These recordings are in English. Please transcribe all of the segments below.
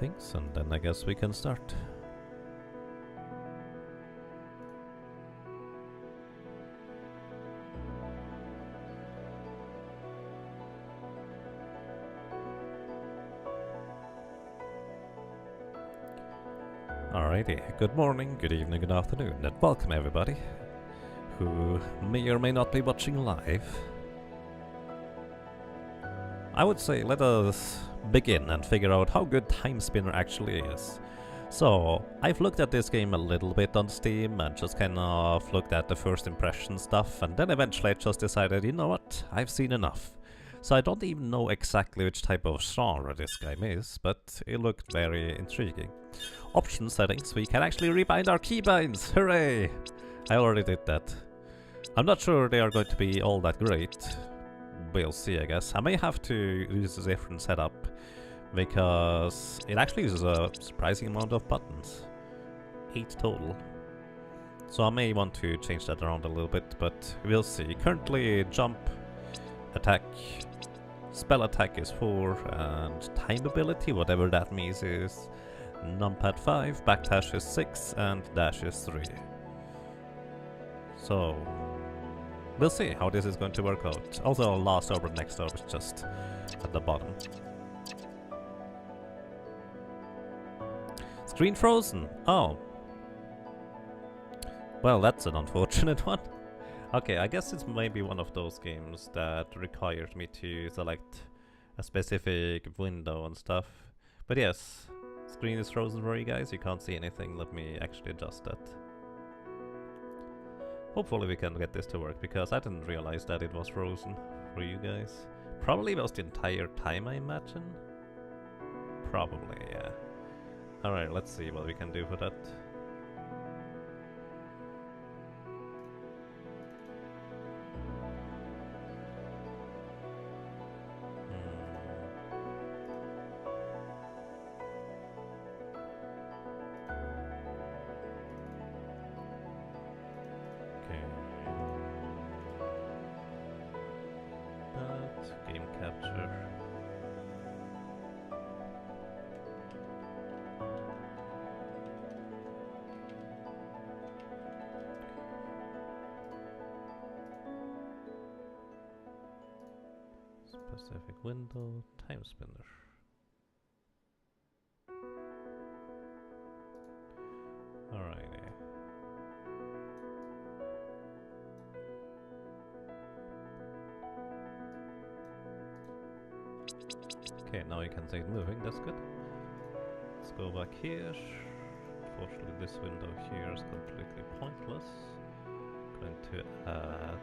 settings, and then I guess we can start. Alrighty, good morning, good evening, good afternoon, and welcome everybody who may or may not be watching live. I would say let us begin and figure out how good Timespinner actually is. So, I've looked at this game a little bit on Steam and just kind of looked at the first impression stuff, and then eventually I just decided, you know what, I've seen enough. So I don't even know exactly which type of genre this game is, but it looked very intriguing. Option settings, we can actually rebind our keybinds, hooray! I already did that. I'm not sure they are going to be all that great. We'll see, I guess. I may have to use a different setup, because it actually uses a surprising amount of buttons. 8 total. So I may want to change that around a little bit, but we'll see. Currently, jump, attack, spell attack is 4, and time ability, whatever that means, is numpad 5, backdash is 6, and dash is 3. So, we'll see how this is going to work out. Also, last over, next over is just at the bottom. Screen frozen! Oh. Well, that's an unfortunate one. Okay, I guess it's maybe one of those games that requires me to select a specific window and stuff. But yes, screen is frozen for you guys, you can't see anything. Let me actually adjust that. Hopefully we can get this to work, because I didn't realize that it was frozen for you guys. Probably was the entire time, I imagine. Probably, yeah. Alright, let's see what we can do for that. Game capture. Specific window, Timespinner. Alrighty. Okay, now you can see it moving, that's good. Let's go back here. Unfortunately this window here is completely pointless. Going to add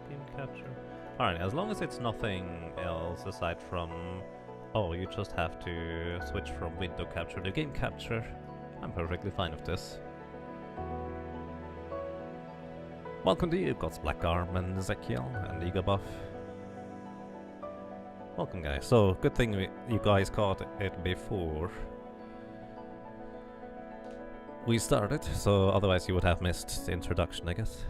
game capture. Alright, as long as it's nothing else aside from, oh, you just have to switch from window capture to game capture, I'm perfectly fine with this. Welcome to you, God's Black Arm and Ezekiel and Ego Buff. Welcome guys, so good thing you guys caught it before we started, so otherwise you would have missed the introduction, I guess.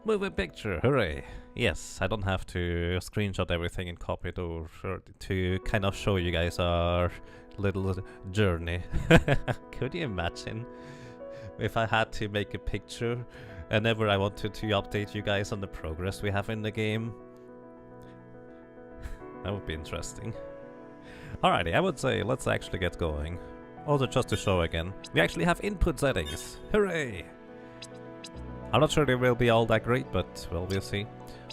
Moving picture, hooray! Yes, I don't have to screenshot everything and copy it over to kind of show you guys our little journey. Could you imagine if I had to make a picture whenever I wanted to update you guys on the progress we have in the game? That would be interesting. Alrighty, I would say let's actually get going. Also, just to show again, we actually have input settings. Hooray! I'm not sure they will be all that great, but well, we'll see.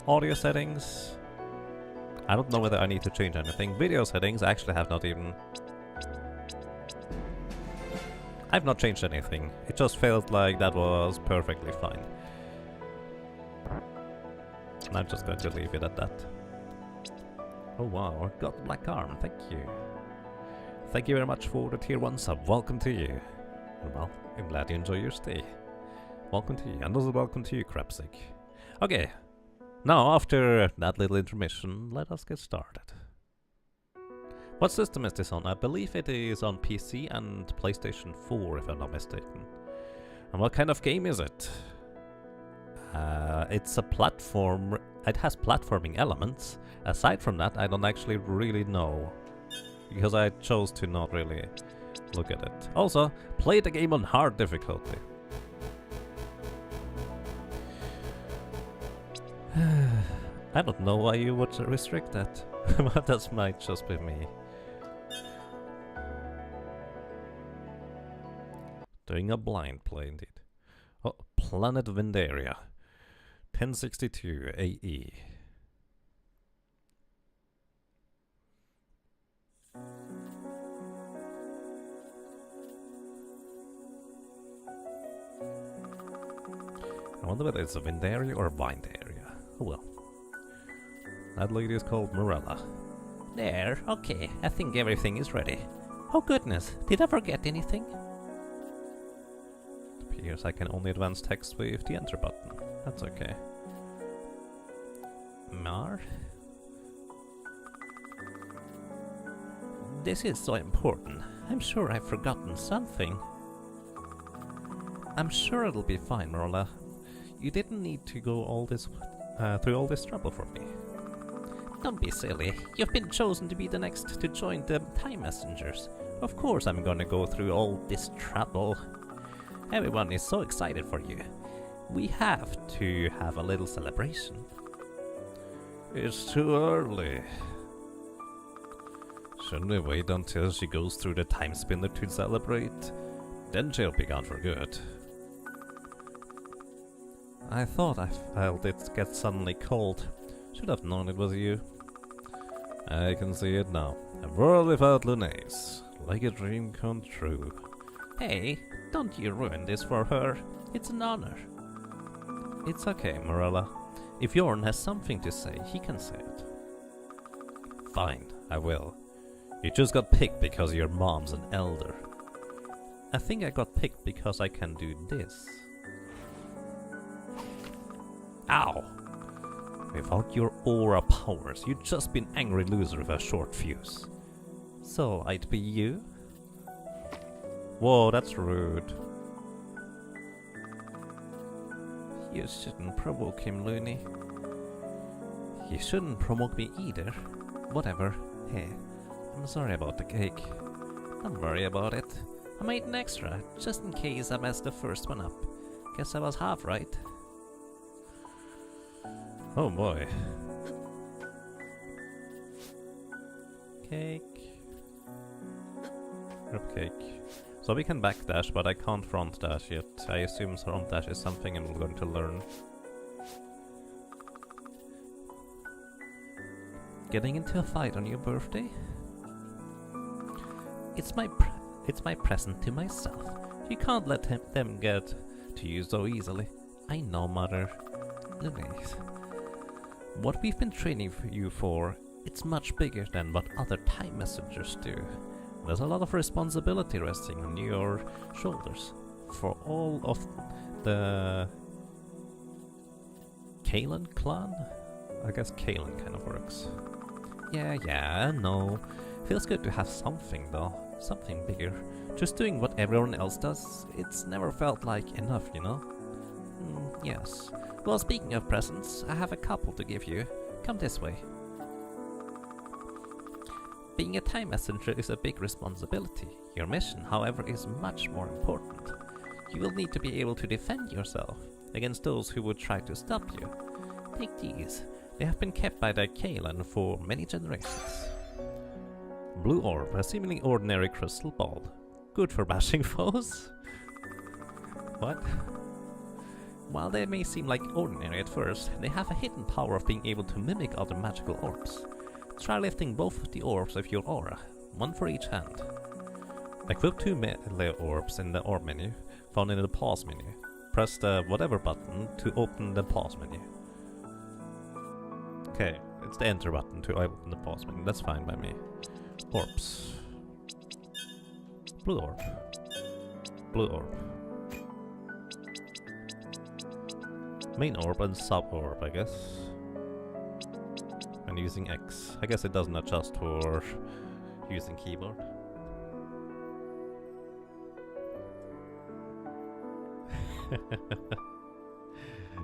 Audio settings. I don't know whether I need to change anything. Video settings, I actually have not even... I've not changed anything. It just felt like that was perfectly fine. And I'm just going to leave it at that. Oh wow, got the Black Arm, thank you. Thank you very much for the tier 1 sub, welcome to you. And well, I'm glad you enjoy your stay. Welcome to you, and also welcome to you, Crapsick. Okay, now after that little intermission, let us get started. What system is this on? I believe it is on PC and PlayStation 4, if I'm not mistaken. And what kind of game is it? It's a platform it has platforming elements. Aside from that, I don't actually really know, because I chose to not really look at it. Also, play the game on hard difficulty. I don't know why you would restrict that, but that might just be me. Doing a blind play indeed. Oh, Planet Vindaria. 1062 AE. I wonder whether it's a Vindaria or a Vindaria. Oh well. That lady is called Morella. There, okay, I think everything is ready. Oh goodness, did I forget anything? It appears I can only advance text with the enter button. That's okay. Mar? This is so important. I'm sure I've forgotten something. I'm sure it'll be fine, Morella. You didn't need to go all this through all this trouble for me. Don't be silly. You've been chosen to be the next to join the Time Messengers. Of course I'm gonna go through all this trouble. Everyone is so excited for you. We have to have a little celebration. It's too early. Shouldn't we wait until she goes through the Timespinner to celebrate? Then she'll be gone for good. I thought I felt it get suddenly cold. Should have known it was you. I can see it now. A world without Lunace. Like a dream come true. Hey, don't you ruin this for her. It's an honor. It's okay, Morella. If Jorn has something to say, he can say it. Fine, I will. You just got picked because your mom's an elder. I think I got picked because I can do this. Ow! Without your aura powers, you'd just be an angry loser with a short fuse. So, I'd be you? Whoa, that's rude. You shouldn't provoke him, Looney. You shouldn't provoke me either. Whatever. Hey, I'm sorry about the cake. Don't worry about it. I made an extra, just in case I messed the first one up. Guess I was half right. Oh boy. Cake. Cupcake. So we can backdash, but I can't front dash yet. I assume front dash is something I'm going to learn. Getting into a fight on your birthday? It's my present to myself. You can't let them get to you so easily. I know, Mother. Louise. What we've been training you for, it's much bigger than what other Time Messengers do. There's a lot of responsibility resting on your shoulders. For all of the Kalen clan? I guess Kalen kind of works. Yeah, no. Feels good to have something though. Something bigger. Just doing what everyone else does, it's never felt like enough, you know? Yes. Well, speaking of presents, I have a couple to give you. Come this way. Being a Time Messenger is a big responsibility. Your mission, however, is much more important. You will need to be able to defend yourself against those who would try to stop you. Take these. They have been kept by the Kalen for many generations. Blue orb, a seemingly ordinary crystal ball. Good for bashing foes? What? While they may seem like ordinary at first, they have a hidden power of being able to mimic other magical orbs. Try lifting both of the orbs of your aura, one for each hand. Equip two melee orbs in the orb menu, found in the pause menu. Press the whatever button to open the pause menu. Okay, it's the enter button to open the pause menu, that's fine by me. Orbs. Blue orb. Blue orb. Main orb and sub orb, I guess. And using X. I guess it doesn't adjust for using keyboard.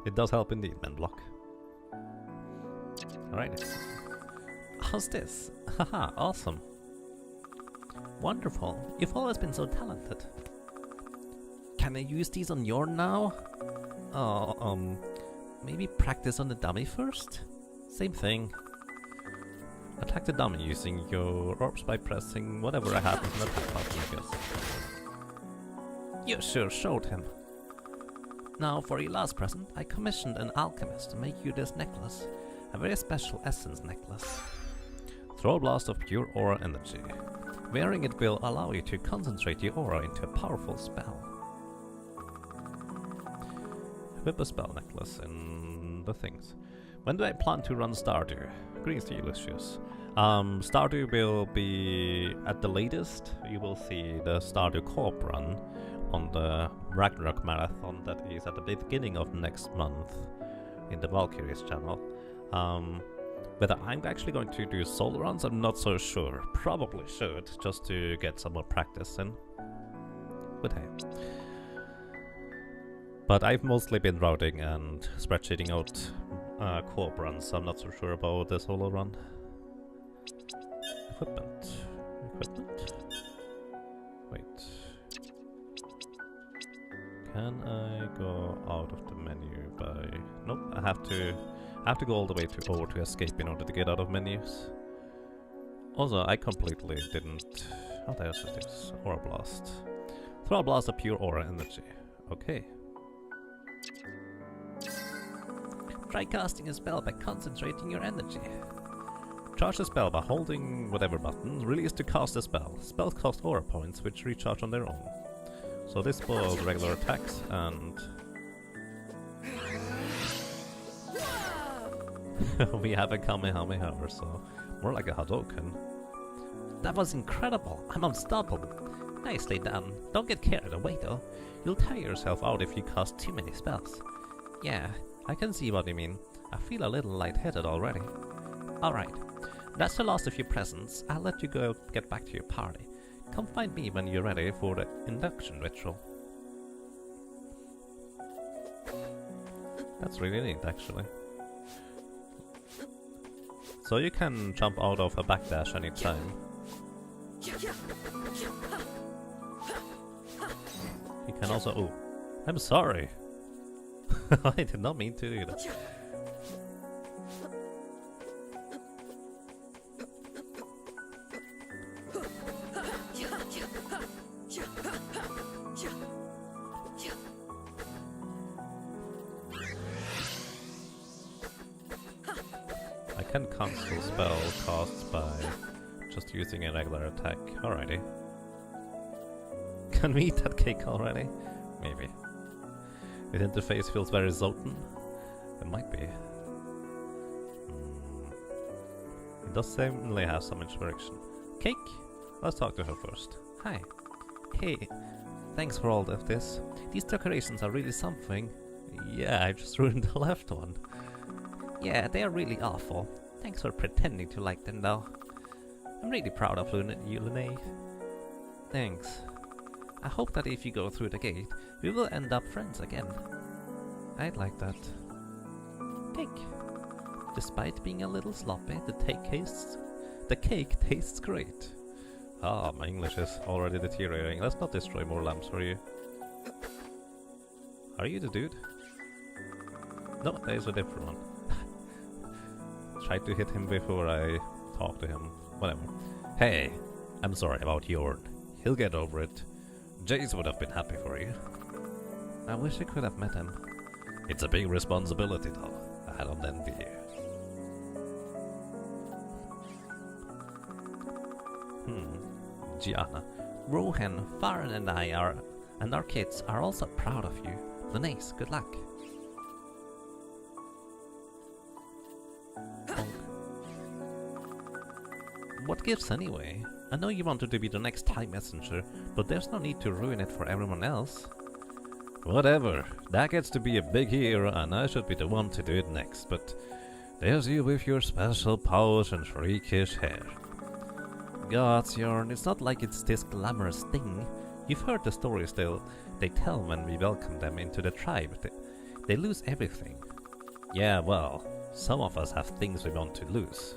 It does help indeed, men block. Alright. How's this? Haha, awesome. Wonderful. You've always been so talented. Can I use these on your now? Maybe practice on the dummy first? Same thing. Attack the dummy using your orbs by pressing whatever I have as an attack button, I guess. You sure showed him. Now, for your last present, I commissioned an alchemist to make you this necklace. A very special essence necklace. Throw a blast of pure aura energy. Wearing it will allow you to concentrate your aura into a powerful spell. Equip a spell necklace in the things. When do I plan to run Stardew? Greens delicious. Stardew will be at the latest. You will see the Stardew Co-op run on the Ragnarok marathon that is at the beginning of next month in the Valkyries channel. Whether I'm actually going to do solo runs, I'm not so sure. Probably should, just to get some more practice in. But hey. But I've mostly been routing and spreadsheeting out co-op runs, so I'm not so sure about the solo run. Equipment. Wait. Can I go out of the menu by... Nope, I have to go all the way over to escape in order to get out of menus. Also, I completely didn't... Oh, there's this. Aura Blast. Throw a blast of pure aura energy. Okay. Try casting a spell by concentrating your energy. Charge a spell by holding whatever button. Release to cast a spell. Spells cost aura points, which recharge on their own. So this was regular attacks and... we have a Kamehameha or so. More like a Hadouken. That was incredible! I'm unstoppable! Nicely done. Don't get carried away though. You'll tire yourself out if you cast too many spells. Yeah, I can see what you mean. I feel a little lightheaded already. Alright, that's the last of your presents. I'll let you go get back to your party. Come find me when you're ready for the induction ritual. That's really neat, actually. So you can jump out of a backdash anytime. You can also... Oh, I'm sorry! I did not mean to do that. I can cancel spell casts by just using a regular attack. Alrighty. Can we eat that cake already? Maybe. The interface feels very Zoten. It might be. It does seemingly have some inspiration. Cake? Let's talk to her first. Hi. Hey, thanks for all of this. These decorations are really something. Yeah, I just ruined the left one. Yeah, they are really awful. Thanks for pretending to like them though. I'm really proud of you, Lene. Thanks. I hope that if you go through the gate, we will end up friends again. I'd like that. Cake. Despite being a little sloppy, the cake tastes great. Ah, my English is already deteriorating. Let's not destroy more lamps for you. Are you the dude? No, there's a different one. Tried to hit him before I talked to him. Whatever. Hey, I'm sorry about Jorn. He'll get over it. Jace would have been happy for you. I wish I could have met him. It's a big responsibility though. I don't envy you. Gianna. Rohan, Farron and our kids are also proud of you. Lenais, good luck. What gives anyway? I know you wanted to be the next Time Messenger, but there's no need to ruin it for everyone else. Whatever, that gets to be a big hero and I should be the one to do it next, but there's you with your special powers and freakish hair. Gods, Jorn, it's not like it's this glamorous thing. You've heard the stories they tell when we welcome them into the tribe. They lose everything. Yeah, well, Some of us have things we want to lose.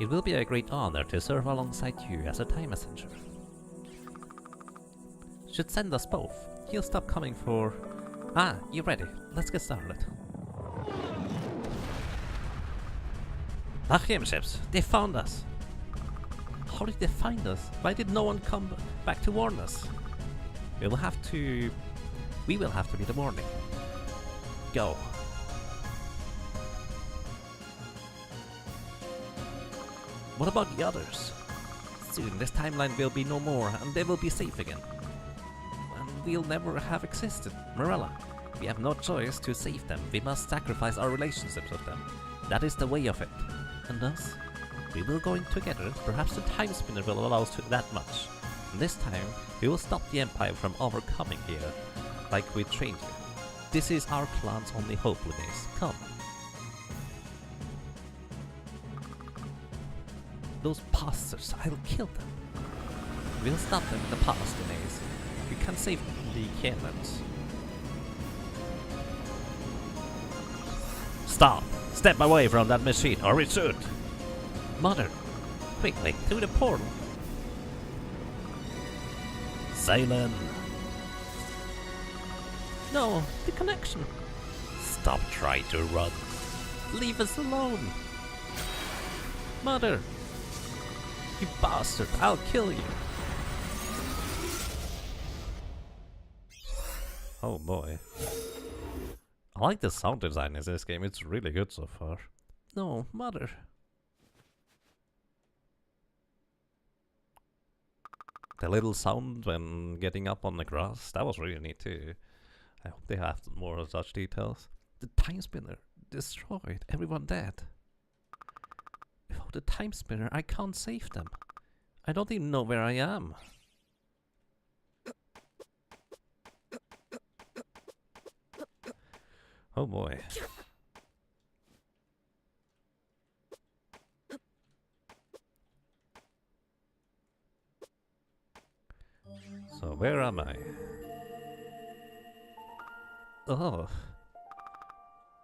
It will be a great honor to serve alongside you as a time messenger. Should send us both. He'll stop coming for... Ah, you're ready. Let's get started. Achim ships, they found us. How did they find us? Why did no one come back to warn us? We will have to be the warning. Go. What about the others? Soon this timeline will be no more and they will be safe again. And we'll never have existed. Morella, we have no choice to save them. We must sacrifice our relationships with them. That is the way of it. And thus, we will go in together. Perhaps the Timespinner will allow us to that much. And this time, we will stop the Empire from overcoming here, like we trained you. This is our clan's only hope, Linnaeus. Come. Those bastards, I'll kill them. We'll stop them in the past, Linnaeus. We can save the cannons. Stop! Step away from that machine, or we shoot! Mother! Quickly, through the portal! Silent! No, the connection! Stop trying to run! Leave us alone! Mother! You bastard, I'll kill you! Oh boy. I like the sound design in this game, it's really good so far. No, Mother. The little sound when getting up on the grass, that was really neat too. I hope they have more of such details. The Timespinner destroyed, everyone dead. Without the Timespinner, I can't save them. I don't even know where I am. Oh boy. So where am I? Oh.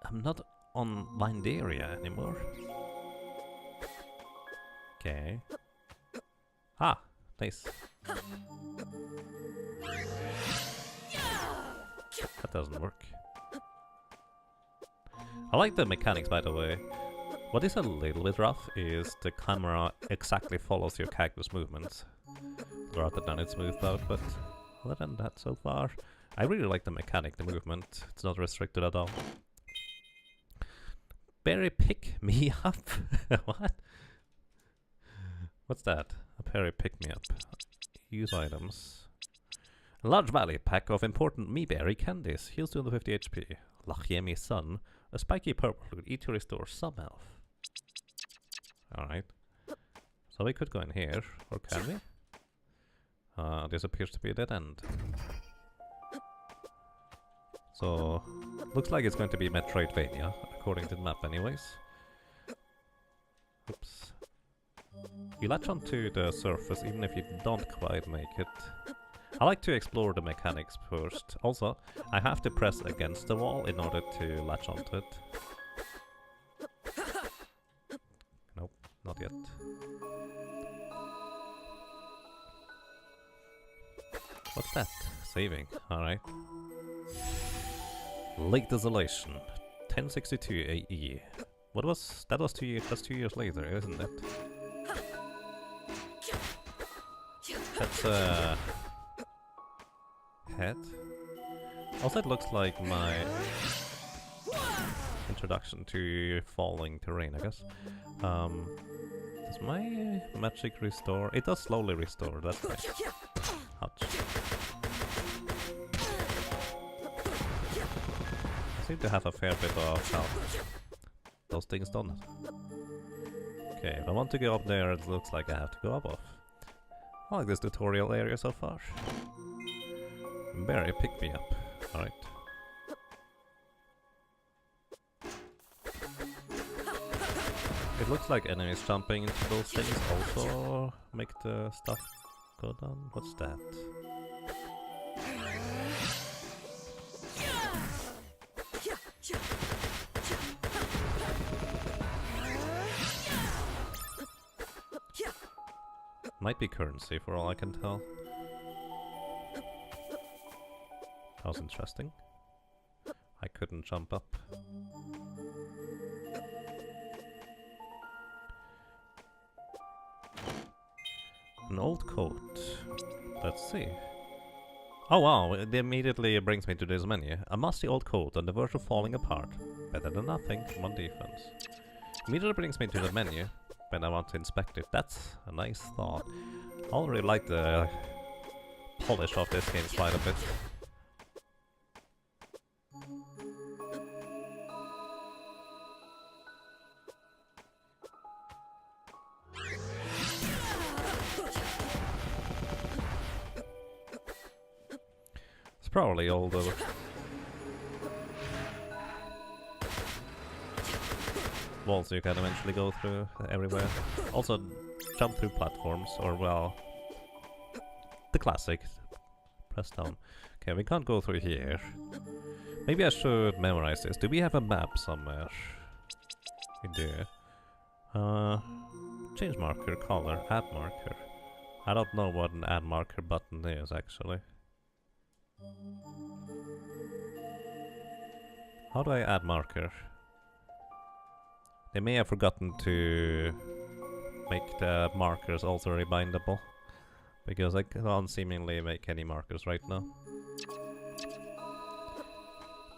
I'm not on Vindaria anymore. Okay. Ah, nice. That doesn't work. I like the mechanics, by the way. What is a little bit rough is the camera exactly follows your character's movements rather than it's smoothed out, but other than that so far, I really like the mechanic, the movement. It's not restricted at all. Berry pick me up? What? What's that? A berry pick me up. Use items. A large valley pack of important me berry candies. Heals 250 HP. Lachiemi's son. A spiky purple would eat to restore some health. Alright. So we could go in here, or can we? This appears to be a dead end. So, looks like it's going to be Metroidvania, according to the map anyways. Oops. You latch onto the surface even if you don't quite make it. I like to explore the mechanics first. Also, I have to press against the wall in order to latch onto it. Nope, not yet. What's that? Saving, alright. Lake Desolation, 1062 AE. What was... that was 2 years, that's 2 years later, isn't it? That's head. Also, it looks like my introduction to falling terrain, I guess. Does my magic restore? It does slowly restore, that's nice. Ouch. I seem to have a fair bit of health. Those things don't. Okay, if I want to go up there, it looks like I have to go above. I like this tutorial area so far. Berry, pick me up. Alright. It looks like enemies jumping into those things also make the stuff go down. What's that? Might be currency for all I can tell. That was interesting. I couldn't jump up. An old coat. Let's see. Oh wow, it immediately brings me to this menu. A musty old coat on the verge of falling apart. Better than nothing, one defense. Immediately brings me to the menu when I want to inspect it. That's a nice thought. I already like the polish of this game quite a bit. It's probably all the walls you can eventually go through everywhere. Also jump through platforms, or well, the classic. Press down. Okay, we can't go through here. Maybe I should memorize this. Do we have a map somewhere? We do. Change marker, color, add marker. I don't know what an add marker button is actually. How do I add marker? They may have forgotten to make the markers also rebindable, because I can't seemingly make any markers right now.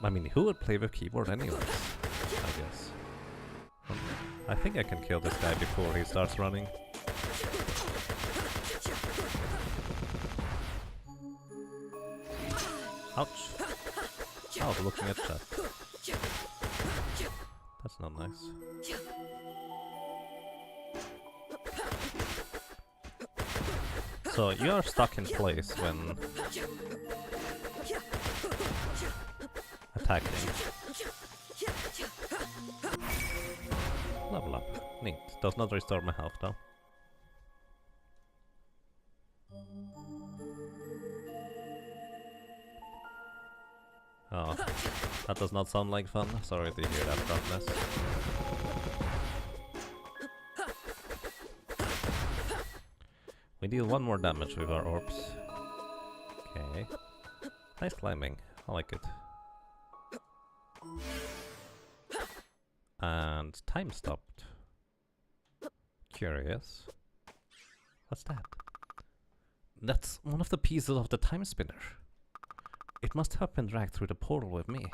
I mean, who would play with keyboard anyways, I guess. I think I can kill this guy before he starts running. Ouch! I was looking at that. That's not nice. So you are stuck in place when attacking. Level up. Neat. Does not restore my health though. Oh, that does not sound like fun. Sorry to hear that, Darkness. We deal 1 more damage with our orbs. Okay. Nice climbing. I like it. And time stopped. Curious. What's that? That's one of the pieces of the Timespinner. It must have been dragged through the portal with me.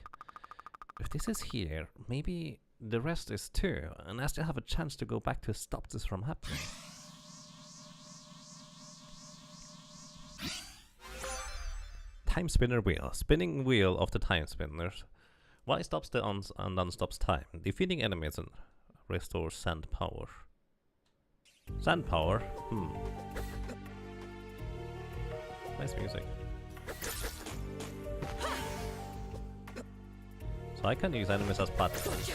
If this is here, maybe the rest is too, and I still have a chance to go back to stop this from happening. Timespinner wheel. Spinning wheel of the Timespinners. Y stops the and unstops time. Defeating enemies and restores sand power. Sand power? Nice music. So I can use enemies as platforms.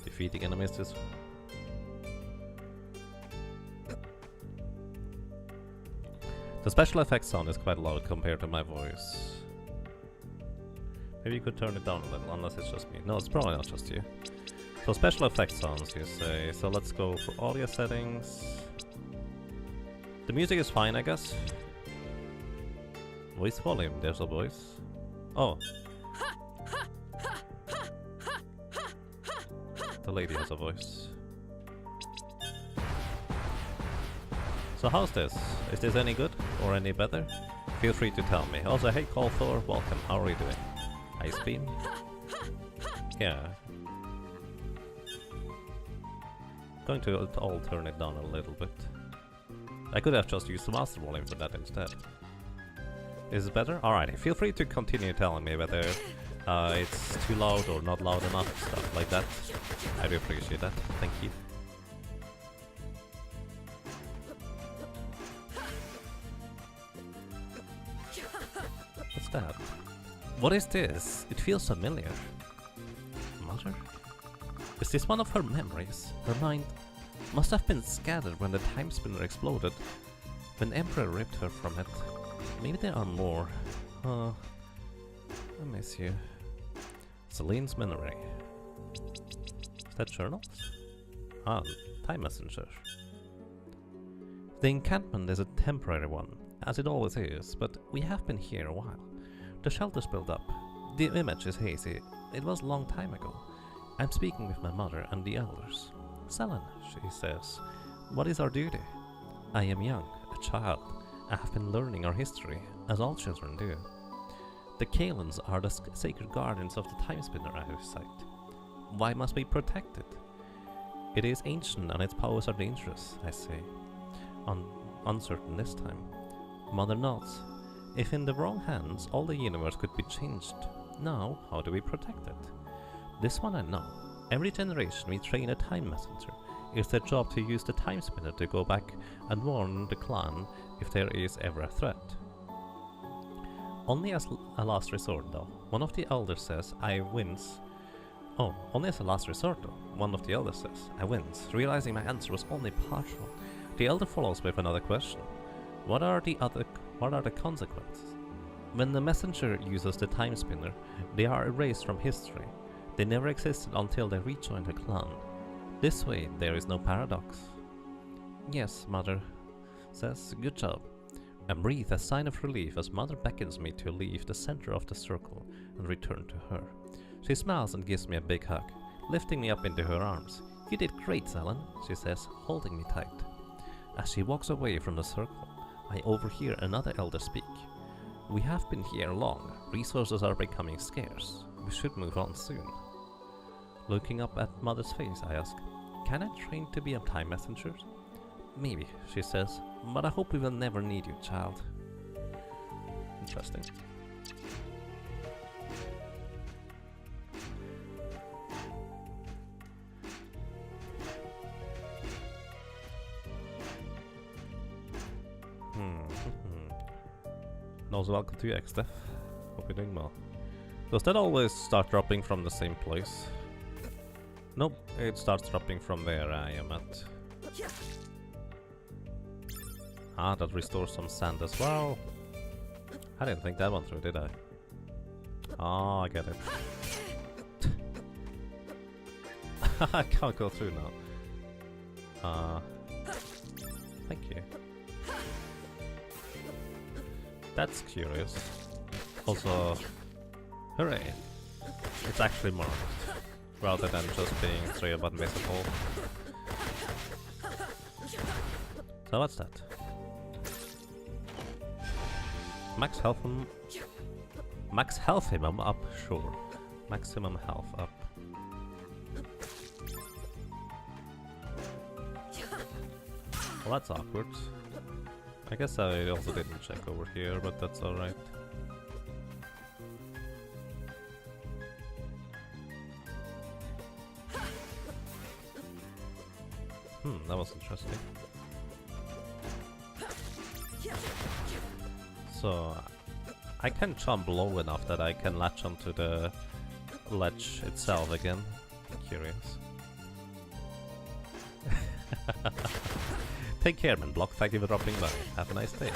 Defeating enemies is... The special effects sound is quite loud compared to my voice. Maybe you could turn it down a little, unless it's just me. No, it's probably not just you. So special effects sounds, you say. So let's go for audio settings. The music is fine, I guess. Voice volume, there's a voice. Oh. The lady has a voice. So how's this? Is this any good? Or any better? Feel free to tell me. Also, hey Call Thor, welcome. How are you doing? Ice Beam? Yeah. Going to all turn it down a little bit. I could have just used the master volume for that instead. Is it better? Alrighty, feel free to continue telling me whether it's too loud or not loud enough, stuff like that. I do appreciate that, thank you. What's that? What is this? It feels familiar. Mother? Is this one of her memories? Her mind must have been scattered when the Timespinner exploded, when Emperor ripped her from it. Maybe there are more. I miss you. Celine's memory. Is that journals? Ah, time messenger. The encampment is a temporary one, as it always is, but we have been here a while. The shelter's built up. The image is hazy. It was a long time ago. I'm speaking with my mother and the elders. Selen, she says, what is our duty? I am young, a child. I have been learning our history, as all children do. The Kalens are the sacred guardians of the Timespinner out of sight. Why must we protect it? It is ancient and its powers are dangerous, I say. Uncertain this time. Mother nods. If in the wrong hands, all the universe could be changed. Now, how do we protect it? This one I know. Every generation we train a time messenger. It's their job to use the Timespinner to go back and warn the clan if there is ever a threat. Only as a last resort, though. One of the elders says I wins. Oh, only as a last resort, though. One of the elders says I wins, realizing my answer was only partial. The elder follows with another question. What are the consequences? When the messenger uses the Timespinner, they are erased from history. They never existed until they rejoin the clan. This way, there is no paradox. Yes, Mother says, good job. I breathe a sign of relief as Mother beckons me to leave the center of the circle and return to her. She smiles and gives me a big hug, lifting me up into her arms. You did great, Selen, she says, holding me tight. As she walks away from the circle, I overhear another elder speak. We have been here long. Resources are becoming scarce. We should move on soon. Looking up at Mother's face, I ask, can I train to be a time messenger? Maybe, she says, but I hope we will never need you, child. Interesting. And also welcome to you, X-Def. Hope you're doing well. Does that always start dropping from the same place? Nope, it starts dropping from where I am at. Ah, that restores some sand as well. I didn't think that one through, did I? Oh, I get it. I can't go through now. Thank you. That's curious. Also, hooray! It's actually marked, rather than just being straight up invisible. So what's that? Max health him up, sure. Maximum health up. Well, that's awkward. I guess I also didn't check over here, but that's alright. That was interesting. So, I can jump low enough that I can latch onto the ledge itself again. Curious. Take care, man. Block, thank you for dropping by. Have a nice day.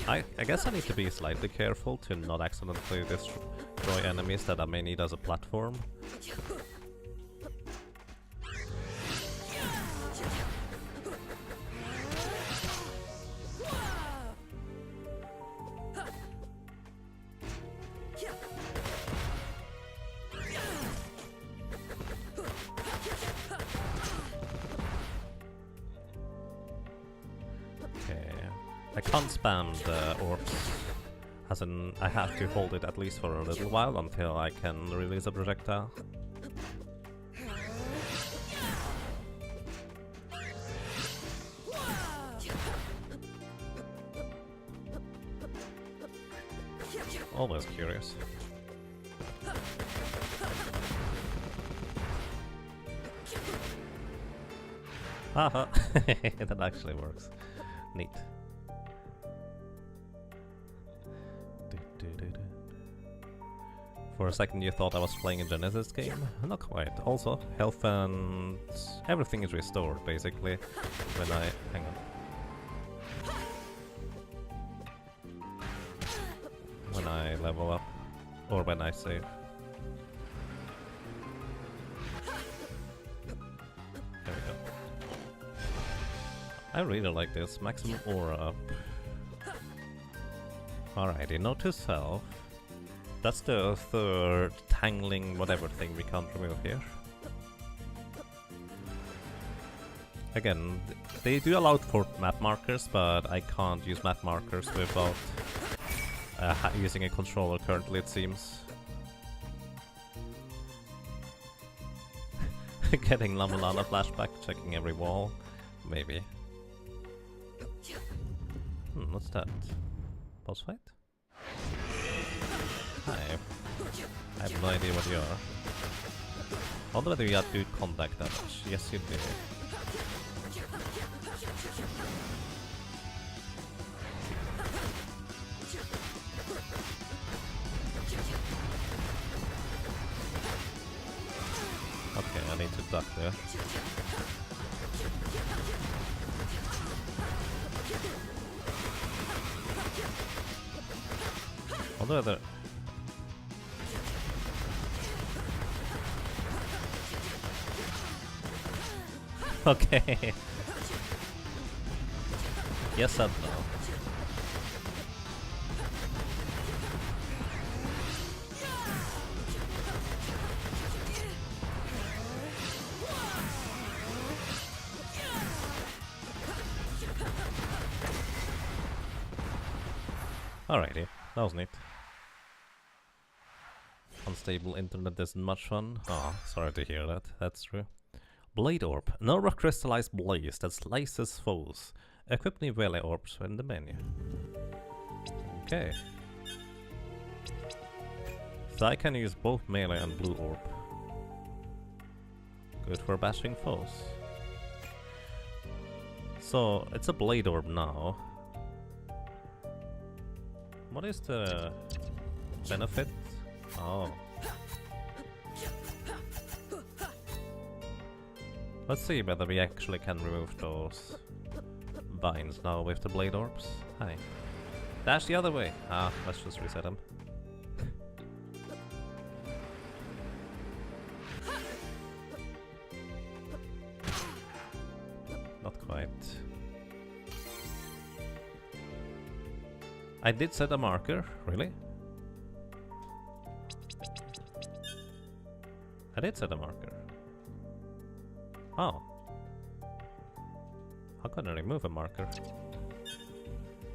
I guess I need to be slightly careful to not accidentally destroy enemies that I may need as a platform. I can't spam the orbs, as in I have to hold it at least for a little while until I can release a projectile. Always curious. Haha, that actually works. Neat. For a second you thought I was playing a Genesis game? Not quite. Also, health and everything is restored, basically, when I... hang on. when I level up. Or when I save. There we go. I really like this. Maximum aura up. Alrighty, note to self. That's the third tangling whatever thing we can't remove here. Again, they do allow for map markers, but I can't use map markers without using a controller currently, it seems. Getting Lamulana flashback, checking every wall. Maybe. What's that? Boss fight? Hi. I have no idea what you are. I wonder whether you do contact damage. Yes, you do. Okay, I need to duck there. Wonder whether... Okay. Yes and no. Alrighty, that was neat. Unstable internet isn't much fun. Oh, sorry to hear that. That's true. Blade Orb. No rock crystallized blaze that slices foes. Equip new melee orbs in the menu. Okay. So I can use both melee and blue orb. Good for bashing foes. So it's a Blade Orb now. What is the benefit? Oh. Let's see whether we actually can remove those vines now with the Blade Orbs. Hi. Dash the other way. Ah, let's just reset them. Not quite. I did set a marker, really? I did set a marker. Oh. How can I remove a marker?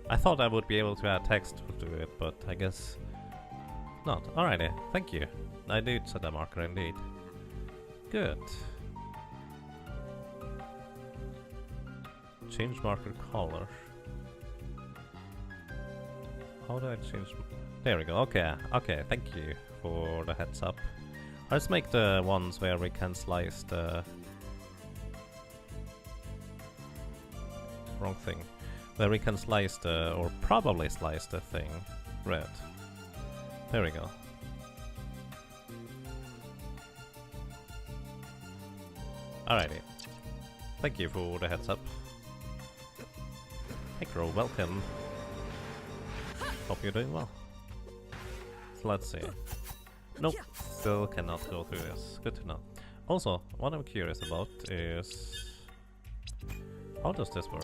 I thought I would be able to add text to it, but I guess not. Alrighty, thank you. I did set a marker indeed. Good. Change marker color. How do I change? There we go. Okay, okay. Thank you for the heads up. Let's make the ones where we can slice the wrong thing. Where we can slice the, or probably slice the thing, red. There we go. Alrighty. Thank you for the heads up. Hey Crow, welcome. Hope you're doing well. So let's see. Nope, still cannot go through this. Good to know. Also, what I'm curious about is... how does this work?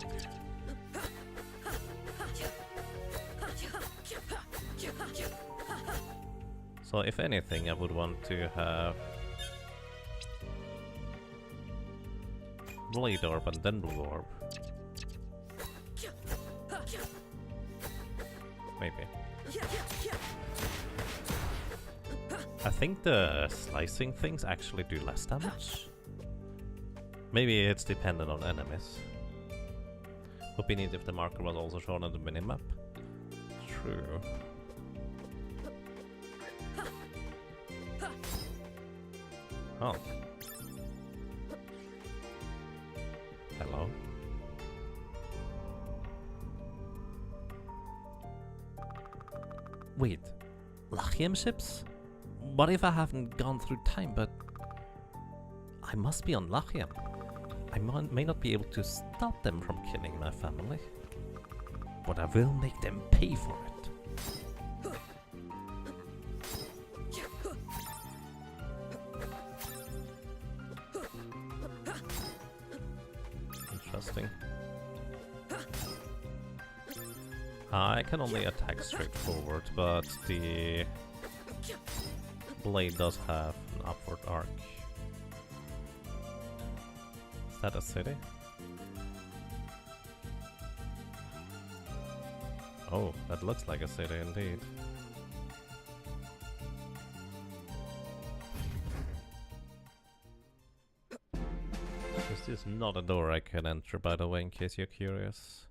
So if anything, I would want to have Blade Orb and then Blue Orb. Maybe. I think the slicing things actually do less damage. Maybe it's dependent on enemies. Would be neat if the marker was also shown on the minimap. True. Oh. Hello. Wait, Lachiem ships? What if I haven't gone through time, but I must be on Lachiem? I may not be able to stop them from killing my family, but I will make them pay for it. interesting. I can only attack straight forward, but the blade does have an upward arc. Is that a city? Oh, that looks like a city indeed. This is not a door I can enter, by the way, in case you're curious.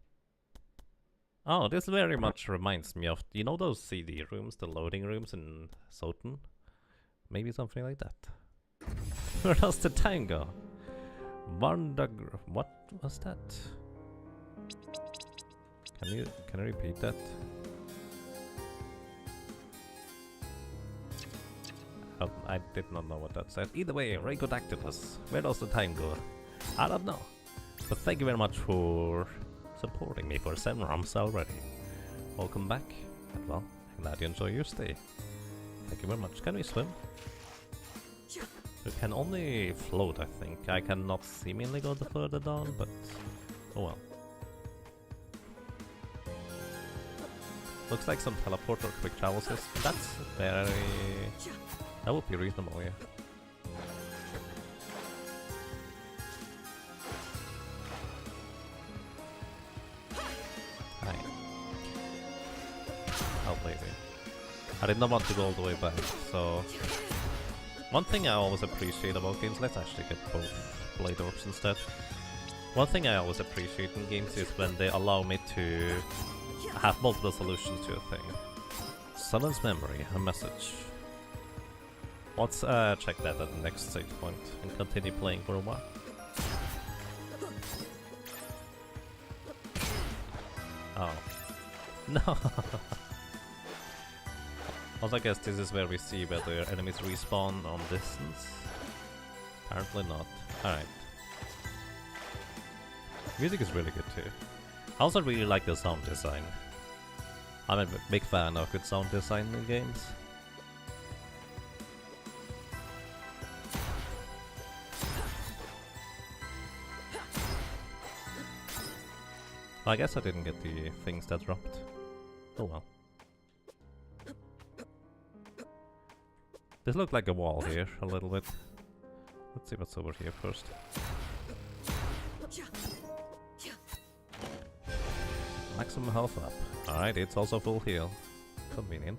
Oh, this very much reminds me of, you know those CD rooms, the loading rooms in Soten? Maybe something like that. Where does the time go? What was that? Can you repeat that? Oh, I did not know what that said. Either way, Raygodactylus. Where does the time go? I don't know. But thank you very much for supporting me for 7 rounds already. Welcome back. And well, I'm glad you enjoy your stay. Thank you very much. Can we swim? We can only float, I think. I cannot seemingly go further down, but oh well. Looks like some teleport or quick travel system. That's very... That would be reasonable, yeah. Hi. How lazy. I did not want to go all the way back, so... One thing I always appreciate about games, let's actually get both blade orbs instead. One thing I always appreciate in games is when they allow me to have multiple solutions to a thing. Sudden's memory, a message. Let's check that at the next save point and continue playing for a while. Oh. No! Also, I guess this is where we see whether enemies respawn on distance. Apparently not. Alright. Music is really good too. I also really like the sound design. I'm a big fan of good sound design in games. I guess I didn't get the things that dropped. Oh well. This looked like a wall here, a little bit. Let's see what's over here first. Maximum health up. Alright, it's also full heal. Convenient.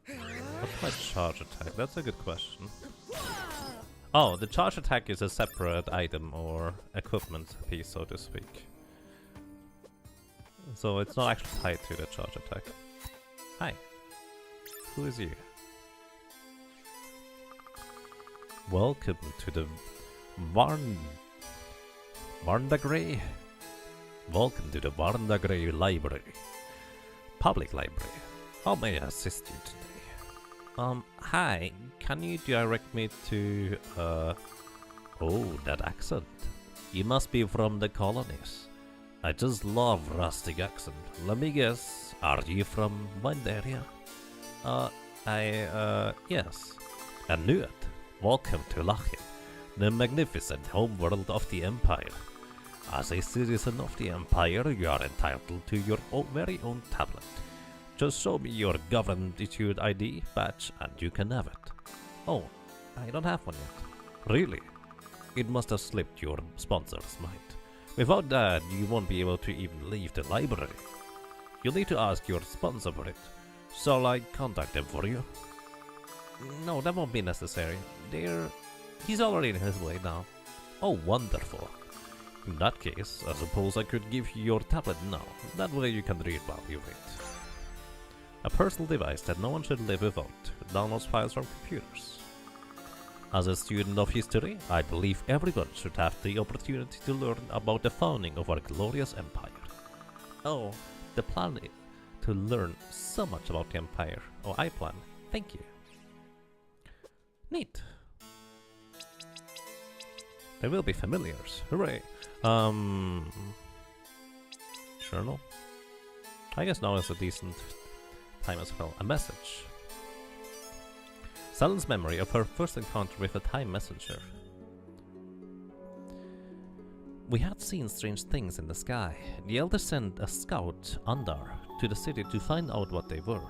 What's my charge attack? That's a good question. Oh, the charge attack is a separate item or equipment piece, so to speak. So it's not actually tied to the charge attack. Hi. Who is you? Welcome to the Varndagray. Welcome to the Varndagray Library. Public library. How may I assist you today? Hi, can you direct me to, oh, that accent. You must be from the colonies. I just love rustic accent. Let me guess, are you from Vandaria? Yes. I knew it. Welcome to Lachim, the magnificent homeworld of the Empire. As a citizen of the Empire, you are entitled to your very own tablet. Just show me your government-issued ID badge and you can have it. Oh, I don't have one yet. Really? It must have slipped your sponsor's mind. Without that, you won't be able to even leave the library. You'll need to ask your sponsor for it. Shall I contact them for you? No, that won't be necessary. He's already in his way now. Oh, wonderful. In that case, I suppose I could give you your tablet now. That way you can read while you wait. A personal device that no one should live without. Downloads files from computers. As a student of history, I believe everyone should have the opportunity to learn about the founding of our glorious empire. Oh, the plan is to learn so much about the empire. Oh, I plan. Thank you. Neat. There will be familiars. Hooray. Journal? I guess now is a decent time as well. A message. Salon's memory of her first encounter with a time messenger. We had seen strange things in the sky. The elders sent a scout, Andar, to the city to find out what they were.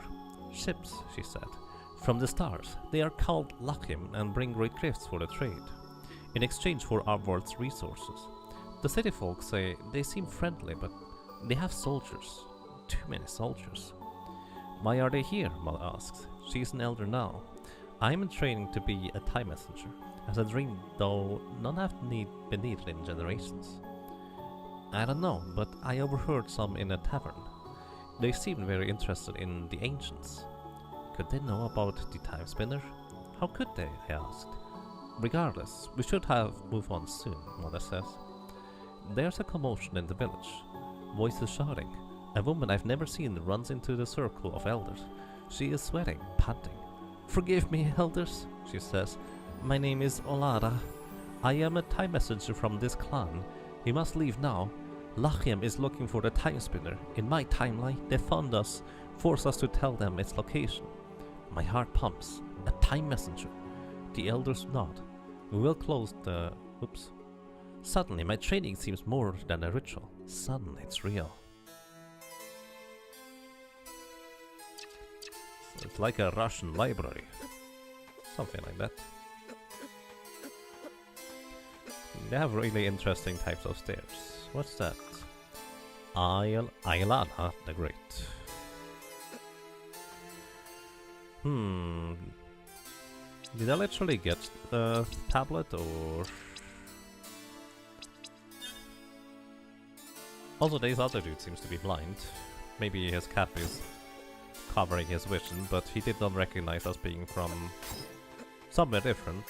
Ships, she said, from the stars. They are called Lachim and bring great gifts for the trade, in exchange for our world's resources. The city folk say they seem friendly, but they have soldiers. Too many soldiers. Why are they here? Mother asks. She's an elder now. I am in training to be a time messenger, as a dream, though none have been needed in generations. I don't know, but I overheard some in a tavern. They seemed very interested in the ancients. Could they know about the Timespinner? How could they? I asked. Regardless, we should have moved on soon, Mother says. There's a commotion in the village. Voices shouting. A woman I've never seen runs into the circle of elders. She is sweating, panting. Forgive me, elders, she says. My name is Olara. I am a time messenger from this clan. We must leave now. Lachiem is looking for the Timespinner. In my timeline, they found us, forced us to tell them its location. My heart pumps. A time messenger. The elders nod. We will close the... Oops. Suddenly, my training seems more than a ritual. Suddenly, it's real. So it's like a Russian library. Something like that. They have really interesting types of stairs. What's that? Ailana the Great. Did I literally get the tablet or... Also, this other dude seems to be blind. Maybe his cap is covering his vision, but he did not recognize us being from somewhere different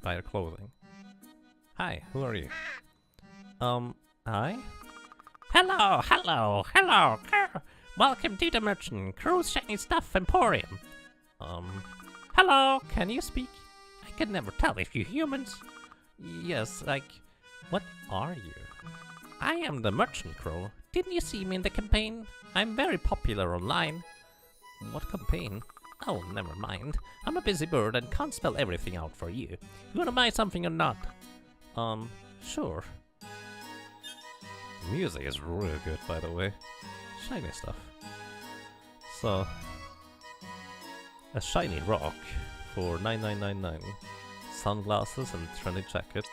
by our clothing. Hi, who are you? Hi? Hello! Welcome to the Merchant Crew's Shiny Stuff Emporium. Hello, can you speak? I can never tell if you humans. Yes, what are you? I am the Merchant Crow. Didn't you see me in the campaign? I'm very popular online. What campaign? Oh, never mind. I'm a busy bird and can't spell everything out for you. You wanna buy something or not? Sure. The music is really good, by the way. Shiny stuff. So, a shiny rock for 9999. Sunglasses and trendy jacket.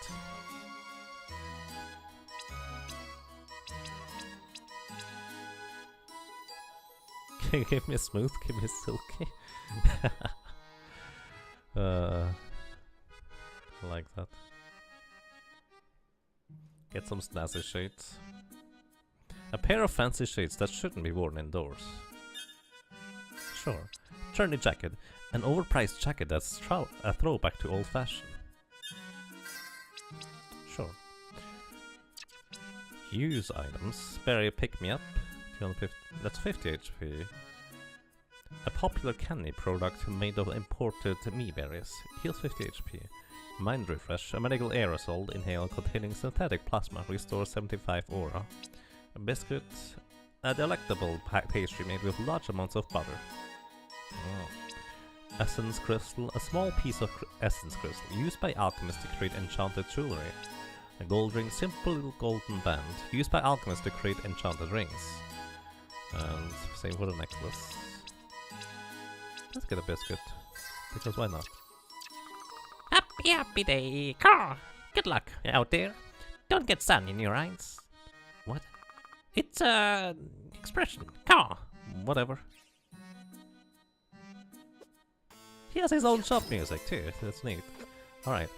Give me smooth, give me silky. I like that. Get some snazzy shades. A pair of fancy shades that shouldn't be worn indoors. Sure. Trendy jacket. An overpriced jacket that's a throwback to old fashion. Sure. Use items. Berry pick me up. 250, that's 50 HP. A popular candy product made of imported me berries. Heals 50 HP. Mind refresh. A medical aerosol inhale containing synthetic plasma restores 75 aura. A biscuit. A delectable pastry made with large amounts of butter. Oh. Essence crystal. A small piece of essence crystal used by alchemists to create enchanted jewelry. A gold ring. Simple little golden band used by alchemists to create enchanted rings. And same for the necklace. Let's get a biscuit, because why not? Happy day, car. Good luck out there. Don't get sun in your eyes. What? It's a expression. Car. Whatever. He has his own shop music too. That's neat. All right.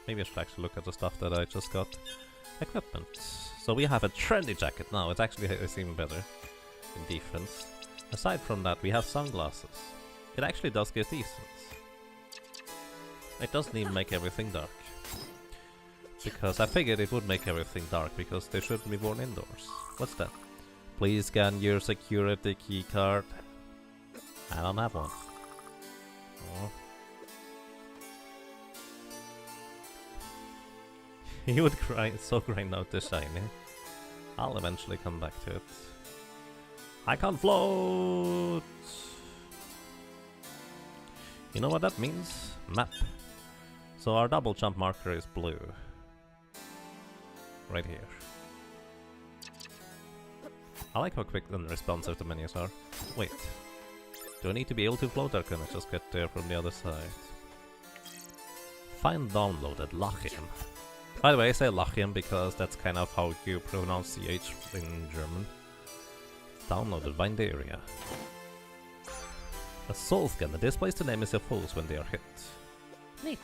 Maybe I should actually look at the stuff that I just got. Equipment. So we have a trendy jacket now. It actually is even better in defense. Aside from that, we have sunglasses. It actually does give decent. It doesn't even make everything dark. Because I figured it would make everything dark because they shouldn't be worn indoors. What's that? Please scan your security key card. I don't have one. Oh. He would grind out the shiny. I'll eventually come back to it. I can't float! You know what that means? Map. So our double jump marker is blue. right here. I like how quick and responsive the menus are. Wait. Do I need to be able to float, or can I just get there from the other side? Find downloaded Lachiem. By the way, I say Lachiem because that's kind of how you pronounce the H in German. Downloaded Windaria. A soul scanner displays the name of your foes when they are hit. Neat.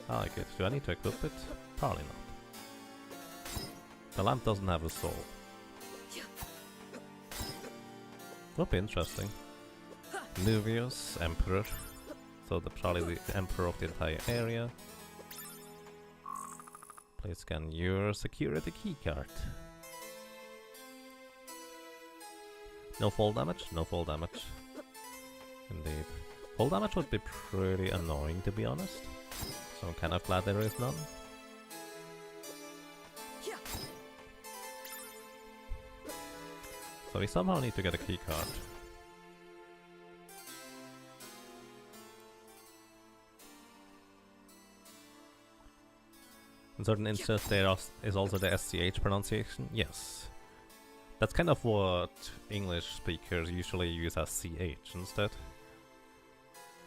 I like it. Do I need to equip it? Probably not. The lamp doesn't have a soul. Would be interesting. Nuvius, Emperor. So probably the Emperor of the entire area. Please scan your security keycard. No fall damage? No fall damage. Indeed. Fall damage would be pretty annoying, to be honest. So I'm kind of glad there is none. So we somehow need to get a keycard. In certain instances there is also the SCH pronunciation. Yes. That's kind of what English speakers usually use as CH instead.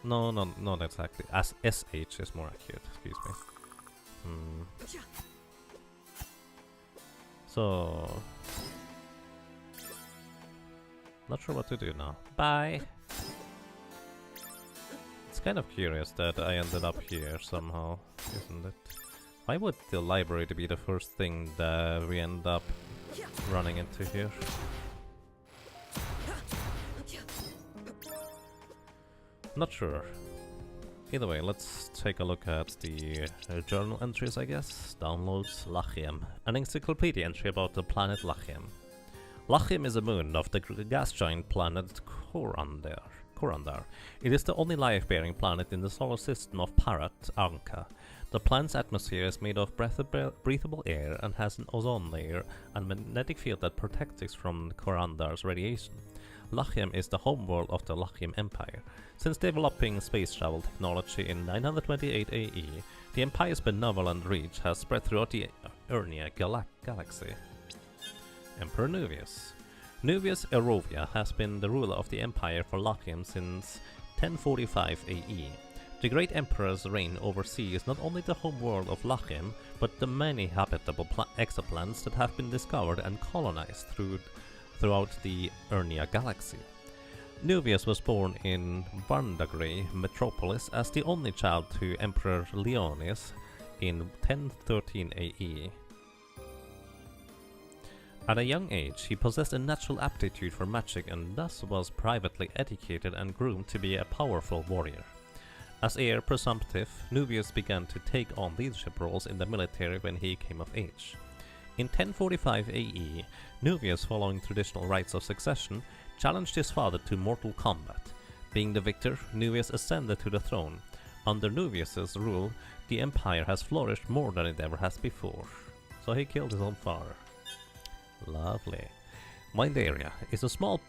No, not exactly. As SH is more accurate, excuse me. So... not sure what to do now. Bye! It's kind of curious that I ended up here somehow, isn't it? Why would the library be the first thing that we end up running into here? Not sure. Either way, let's take a look at the journal entries, I guess. Downloads Lachiem. An encyclopedia entry about the planet Lachiem. Lachiem is a moon of the gas giant planet Korandar. It is the only life-bearing planet in the solar system of Parat Anka. The planet's atmosphere is made of breathable air and has an ozone layer and magnetic field that protects it from Korandar's radiation. Lachiem is the homeworld of the Lachiem Empire. Since developing space travel technology in 928 AE, the Empire's benevolent reach has spread throughout the Urnia galaxy. Emperor Nuvius. Nuvius Erovia has been the ruler of the Empire for Lachiem since 1045 AE. The Great Emperor's reign oversees not only the homeworld of Lachiem, but the many habitable exoplanets that have been discovered and colonized throughout the Urnia galaxy. Nuvius was born in Varndagri metropolis as the only child to Emperor Leonis in 1013 AE. At a young age, he possessed a natural aptitude for magic and thus was privately educated and groomed to be a powerful warrior. As heir presumptive, Nuvius began to take on leadership roles in the military when he came of age. In 1045 AE, Nuvius, following traditional rites of succession, challenged his father to mortal combat. Being the victor, Nuvius ascended to the throne. Under Nuvius's rule, the empire has flourished more than it ever has before. So he killed his own father. Lovely. Windaria is a small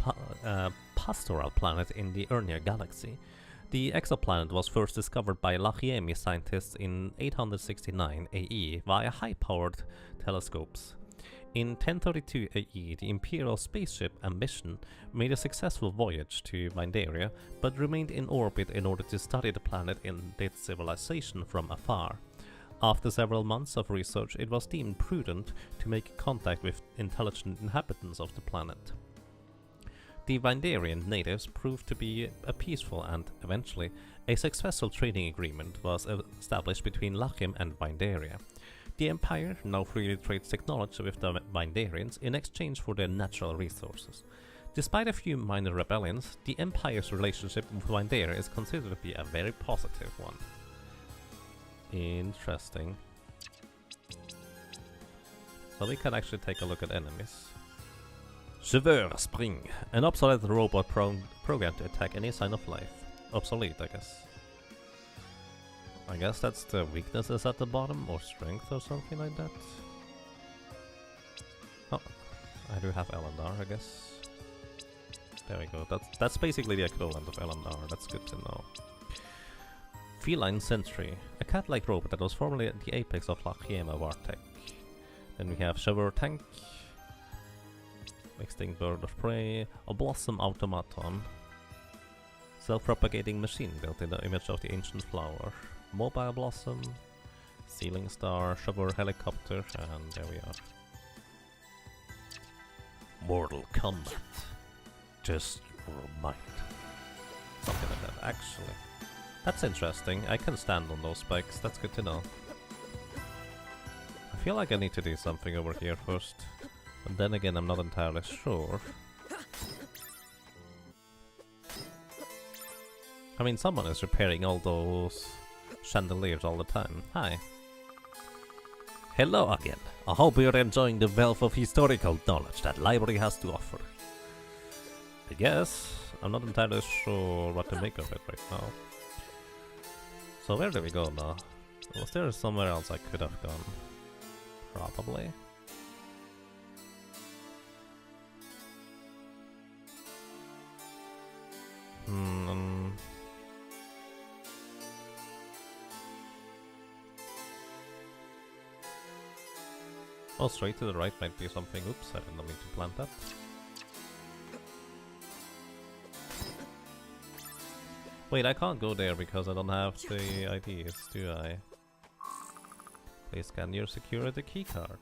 pastoral planet in the Urnia galaxy. The exoplanet was first discovered by Lachiemi scientists in 869 AE via high-powered telescopes. In 1032 AE, the Imperial spaceship Ambition made a successful voyage to Windaria, but remained in orbit in order to study the planet and its civilization from afar. After several months of research, it was deemed prudent to make contact with intelligent inhabitants of the planet. The Windarian natives proved to be a peaceful and, eventually, a successful trading agreement was established between Lachiem and Windaria. The Empire now freely trades technology with the Windarians in exchange for their natural resources. Despite a few minor rebellions, the Empire's relationship with Windaria is considered to be a very positive one. Interesting. So we can actually take a look at enemies. Cheveur Spring, an obsolete robot programmed to attack any sign of life. Obsolete, I guess. I guess that's the weaknesses at the bottom, or strength or something like that. Oh, I do have Elandar, I guess. There we go, that's basically the equivalent of Elandar, that's good to know. Feline Sentry, a cat-like robot that was formerly at the apex of Lachiema Vartech. Then we have Shower Tank, Extinct Bird of Prey, a Blossom Automaton, Self-propagating machine built in the image of the ancient flower, Mobile Blossom, Ceiling Star, Shower Helicopter, and there we are. Mortal Kombat. Just your mind. Something like that, actually. That's interesting. I can stand on those spikes. That's good to know. I feel like I need to do something over here first. And then again, I'm not entirely sure. I mean, someone is repairing all those chandeliers all the time. Hi. Hello again. I hope you're enjoying the wealth of historical knowledge that library has to offer. I guess. I'm not entirely sure what to make of it right now. So where do we go now? Was there somewhere else I could have gone? Probably. Oh, straight to the right might be something. Oops, I did not mean to plant that. Wait, I can't go there because I don't have the IDs, do I? Please scan your security keycard.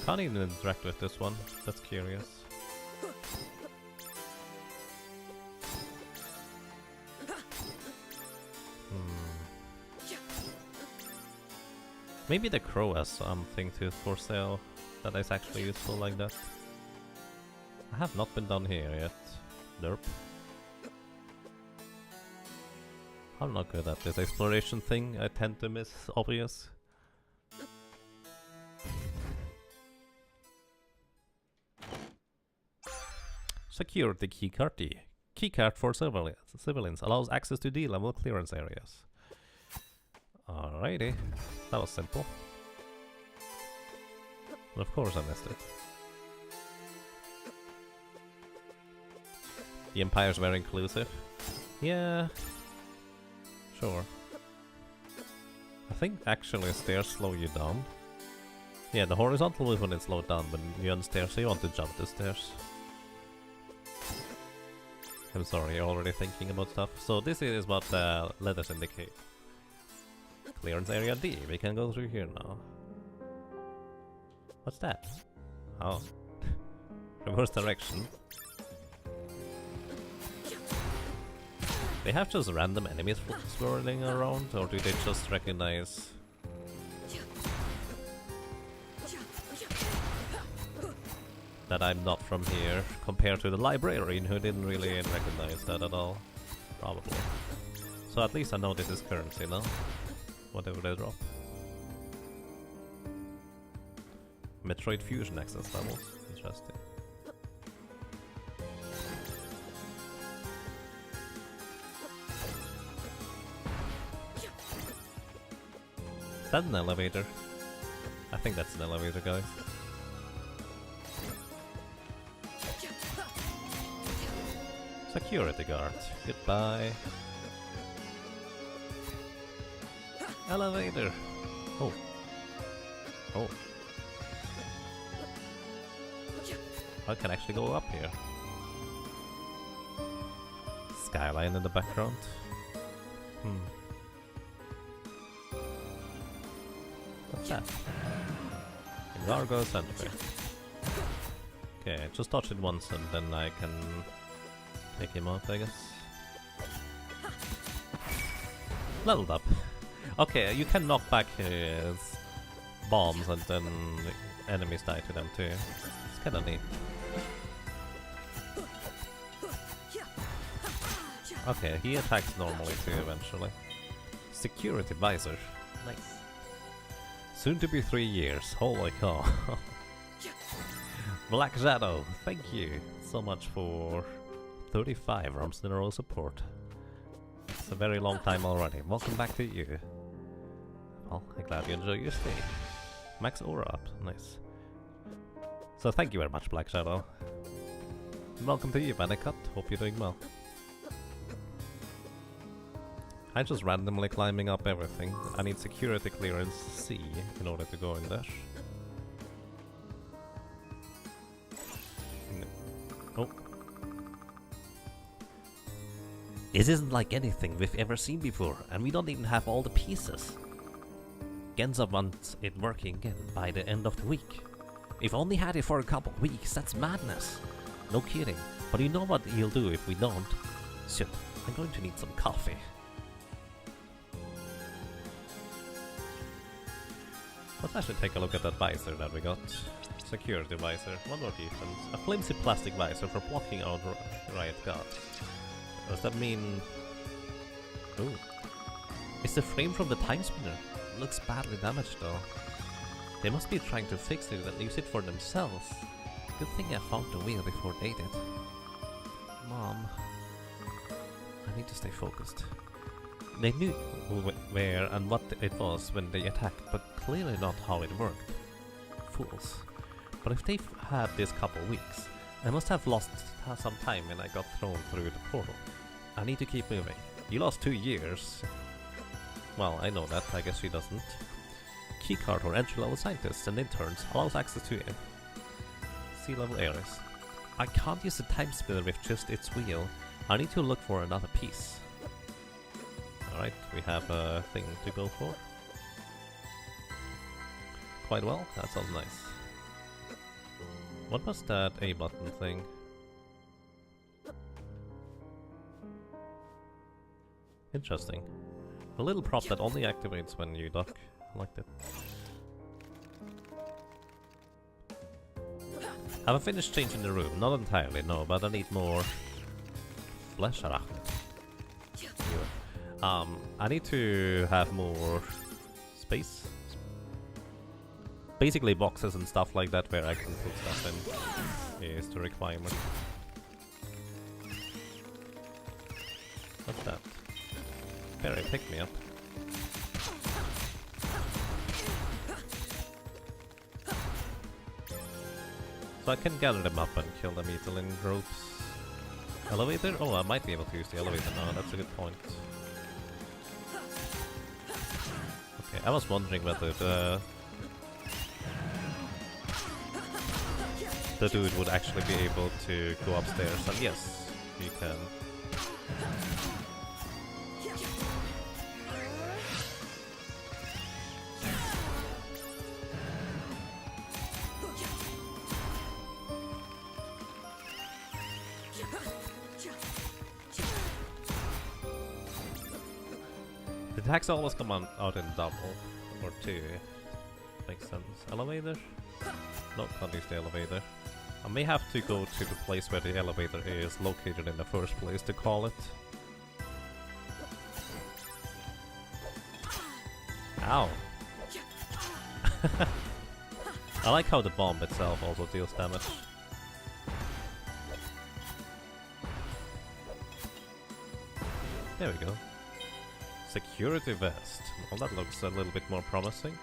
Can't even interact with this one. That's curious. Maybe the crow has something for sale that is actually useful like that. I have not been down here yet. Derp. I'm not good at this exploration thing. I tend to miss obvious. Security keycard. Keycard for civilians allows access to D-level clearance areas. Alrighty, that was simple. But of course I missed it. The Empire's very inclusive. Yeah, sure. I think actually stairs slow you down. Yeah, the horizontal movement is slowed down, but you're on stairs, so you want to jump the stairs. I'm sorry, you're already thinking about stuff. So this is what the letters indicate. Clearance area D. We can go through here now. What's that? Oh. Reverse direction. They have just random enemies swirling around, or do they just recognize... that I'm not from here, compared to the librarian who didn't really recognize that at all. Probably. So at least I know this is currency now. Whatever they drop. Metroid Fusion access levels. Interesting. Is that an elevator? I think that's an elevator, guys. Security guard. Goodbye. Elevator. Oh. Oh. I can actually go up here. Skyline in the background. What's that? Gargoyle Sentry. Okay, just touch it once and then I can take him out, I guess. Leveled up. Okay, you can knock back his bombs and then enemies die to them too. It's kinda neat. Okay, he attacks normally too eventually. Security visor. Nice. Soon to be 3 years. Holy cow. Black Shadow, thank you so much for 35 Rams in a row support. It's a very long time already. Welcome back to you. Well, I'm glad you enjoy your stay. Max aura up, nice. So thank you very much, Black Shadow. Welcome to you, Bandicut. Hope you're doing well. I'm just randomly climbing up everything. I need security clearance C in order to go in there. Oh. This isn't like anything we've ever seen before, and we don't even have all the pieces. Genza wants it working again by the end of the week. We've only had it for a couple of weeks, that's madness. No kidding, but you know what he'll do if we don't? Shit, I'm going to need some coffee. Let's actually take a look at that visor that we got. Security visor, one more defense. A flimsy plastic visor for blocking out riot guards. Does that mean... Ooh. It's the frame from the Timespinner. Looks badly damaged though. They must be trying to fix it and use it for themselves. Good thing I found the wheel before they did. Mom, I need to stay focused. They knew where and what it was when they attacked, but clearly not how it worked. Fools. But if they've had this couple weeks, I must have lost some time when I got thrown through the portal. I need to keep moving. You lost 2 years. Well, I know that, I guess she doesn't. Keycard for entry-level scientists and interns allows access to sea-level areas. I can't use the Timespinner with just its wheel. I need to look for another piece. Alright, we have a thing to go for. Quite well, that sounds nice. What was that A button thing? Interesting. A little prop that only activates when you duck. I like that. Have I finished changing the room? Not entirely, no, but I need more flesh. I need to have more space. Basically boxes and stuff like that where I can put stuff in is the requirement. What's that? Barry, pick me up. So I can gather them up and kill them easily in groups. Elevator? Oh, I might be able to use the elevator now, that's a good point. Okay, I was wondering whether the dude would actually be able to go upstairs, and yes, he can. The attacks always come out in double, or two. Makes sense. Elevator? No, can't use the elevator. I may have to go to the place where the elevator is located in the first place to call it. Ow! I like how the bomb itself also deals damage. There we go. Security vest. Well, that looks a little bit more promising.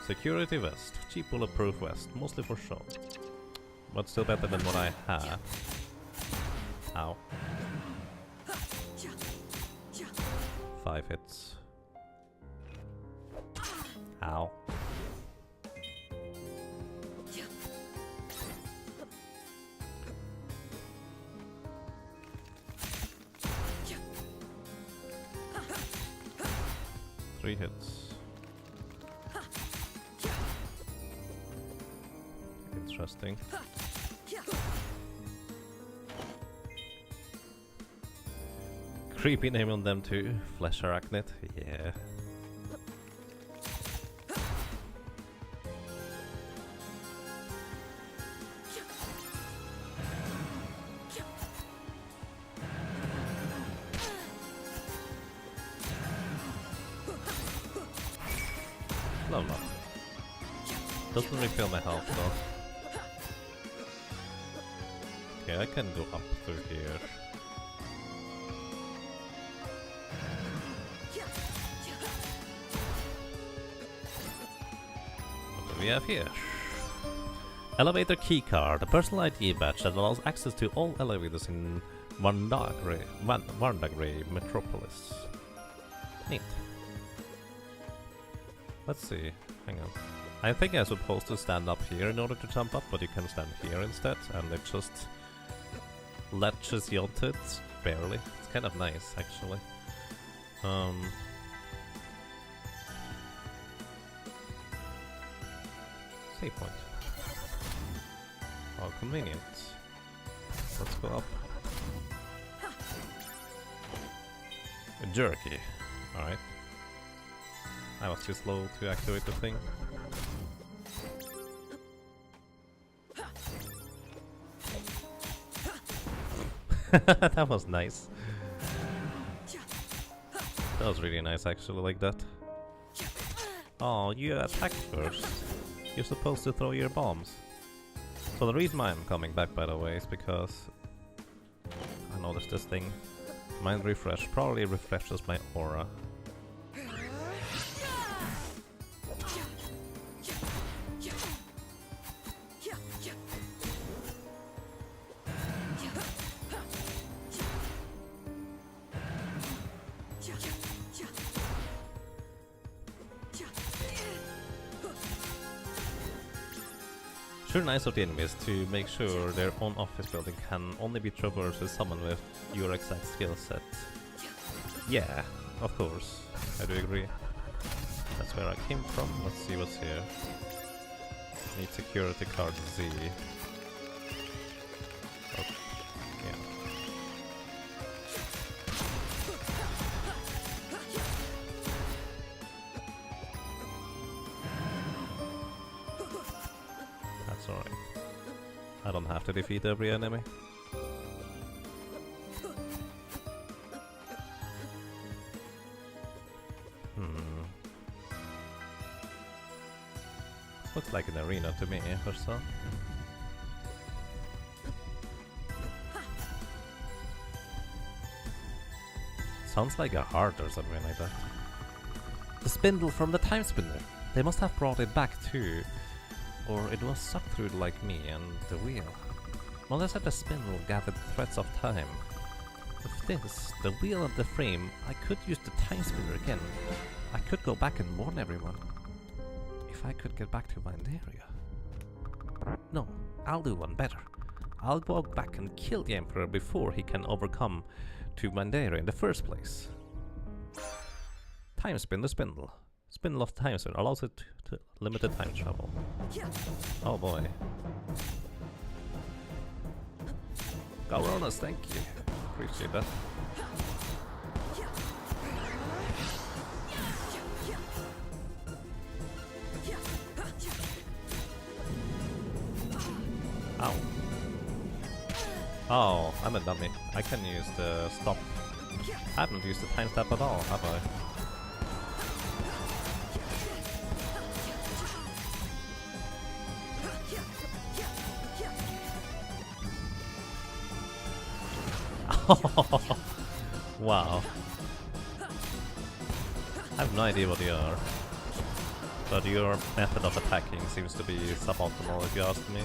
Security vest. Cheap bulletproof vest. Mostly for show. But still better than what I have. Ow. 5 hits. Ow. Three hits. Interesting. Creepy name on them too. Flesh Arachnid. Yeah. Level up. Doesn't refill my health though. Okay, I can go up through here. we have here? Elevator keycard, a personal ID badge that allows access to all elevators in Varndagre Metropolis. Neat. Let's see. Hang on. I think I'm supposed to stand up here in order to jump up, but you can stand here instead, and it just latches you onto it, barely. It's kind of nice, actually. Save point. How convenient. Let's go up. A jerky. Alright. I was too slow to activate the thing. That was nice. That was really nice, actually, like that. Oh, you attacked first. You're supposed to throw your bombs. So the reason I'm coming back, by the way, is because I noticed this thing. Mind refresh probably refreshes my aura. Sure nice of the enemies to make sure their own office building can only be traversed with someone with your exact skill set. Yeah, of course, I do agree. That's where I came from. Let's see what's here. Need security card Z. Oh, yeah. That's alright. I don't have to defeat every enemy. Looks like an arena to me, or so. Sounds like a heart or something like that. The spindle from the Timespinner. They must have brought it back too. Or it was sucked through like me and the wheel. Mother said the spindle gathered threads of time. With this, the wheel and the frame, I could use the Timespinner again. I could go back and warn everyone. If I could get back to Vandaria. No, I'll do one better. I'll go back and kill the Emperor before he can overcome to Vandaria in the first place. Timespin the spindle. Spindle of Timespin allows it to limited time travel. Oh boy. Gauronas, thank you. Appreciate that. Ow. Oh, I'm a dummy. I can use the stop. I haven't used the time step at all, have I? Wow. I have no idea what you are. But your method of attacking seems to be suboptimal if you ask me.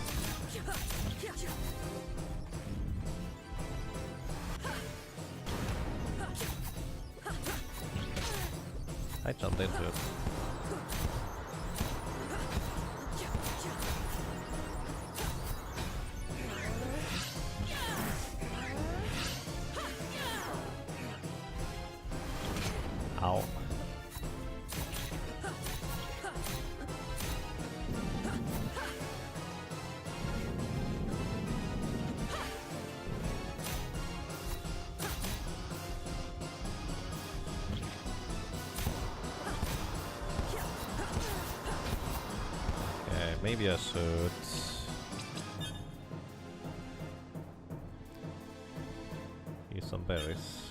I jumped into it. Ow. Okay, maybe I should use some berries.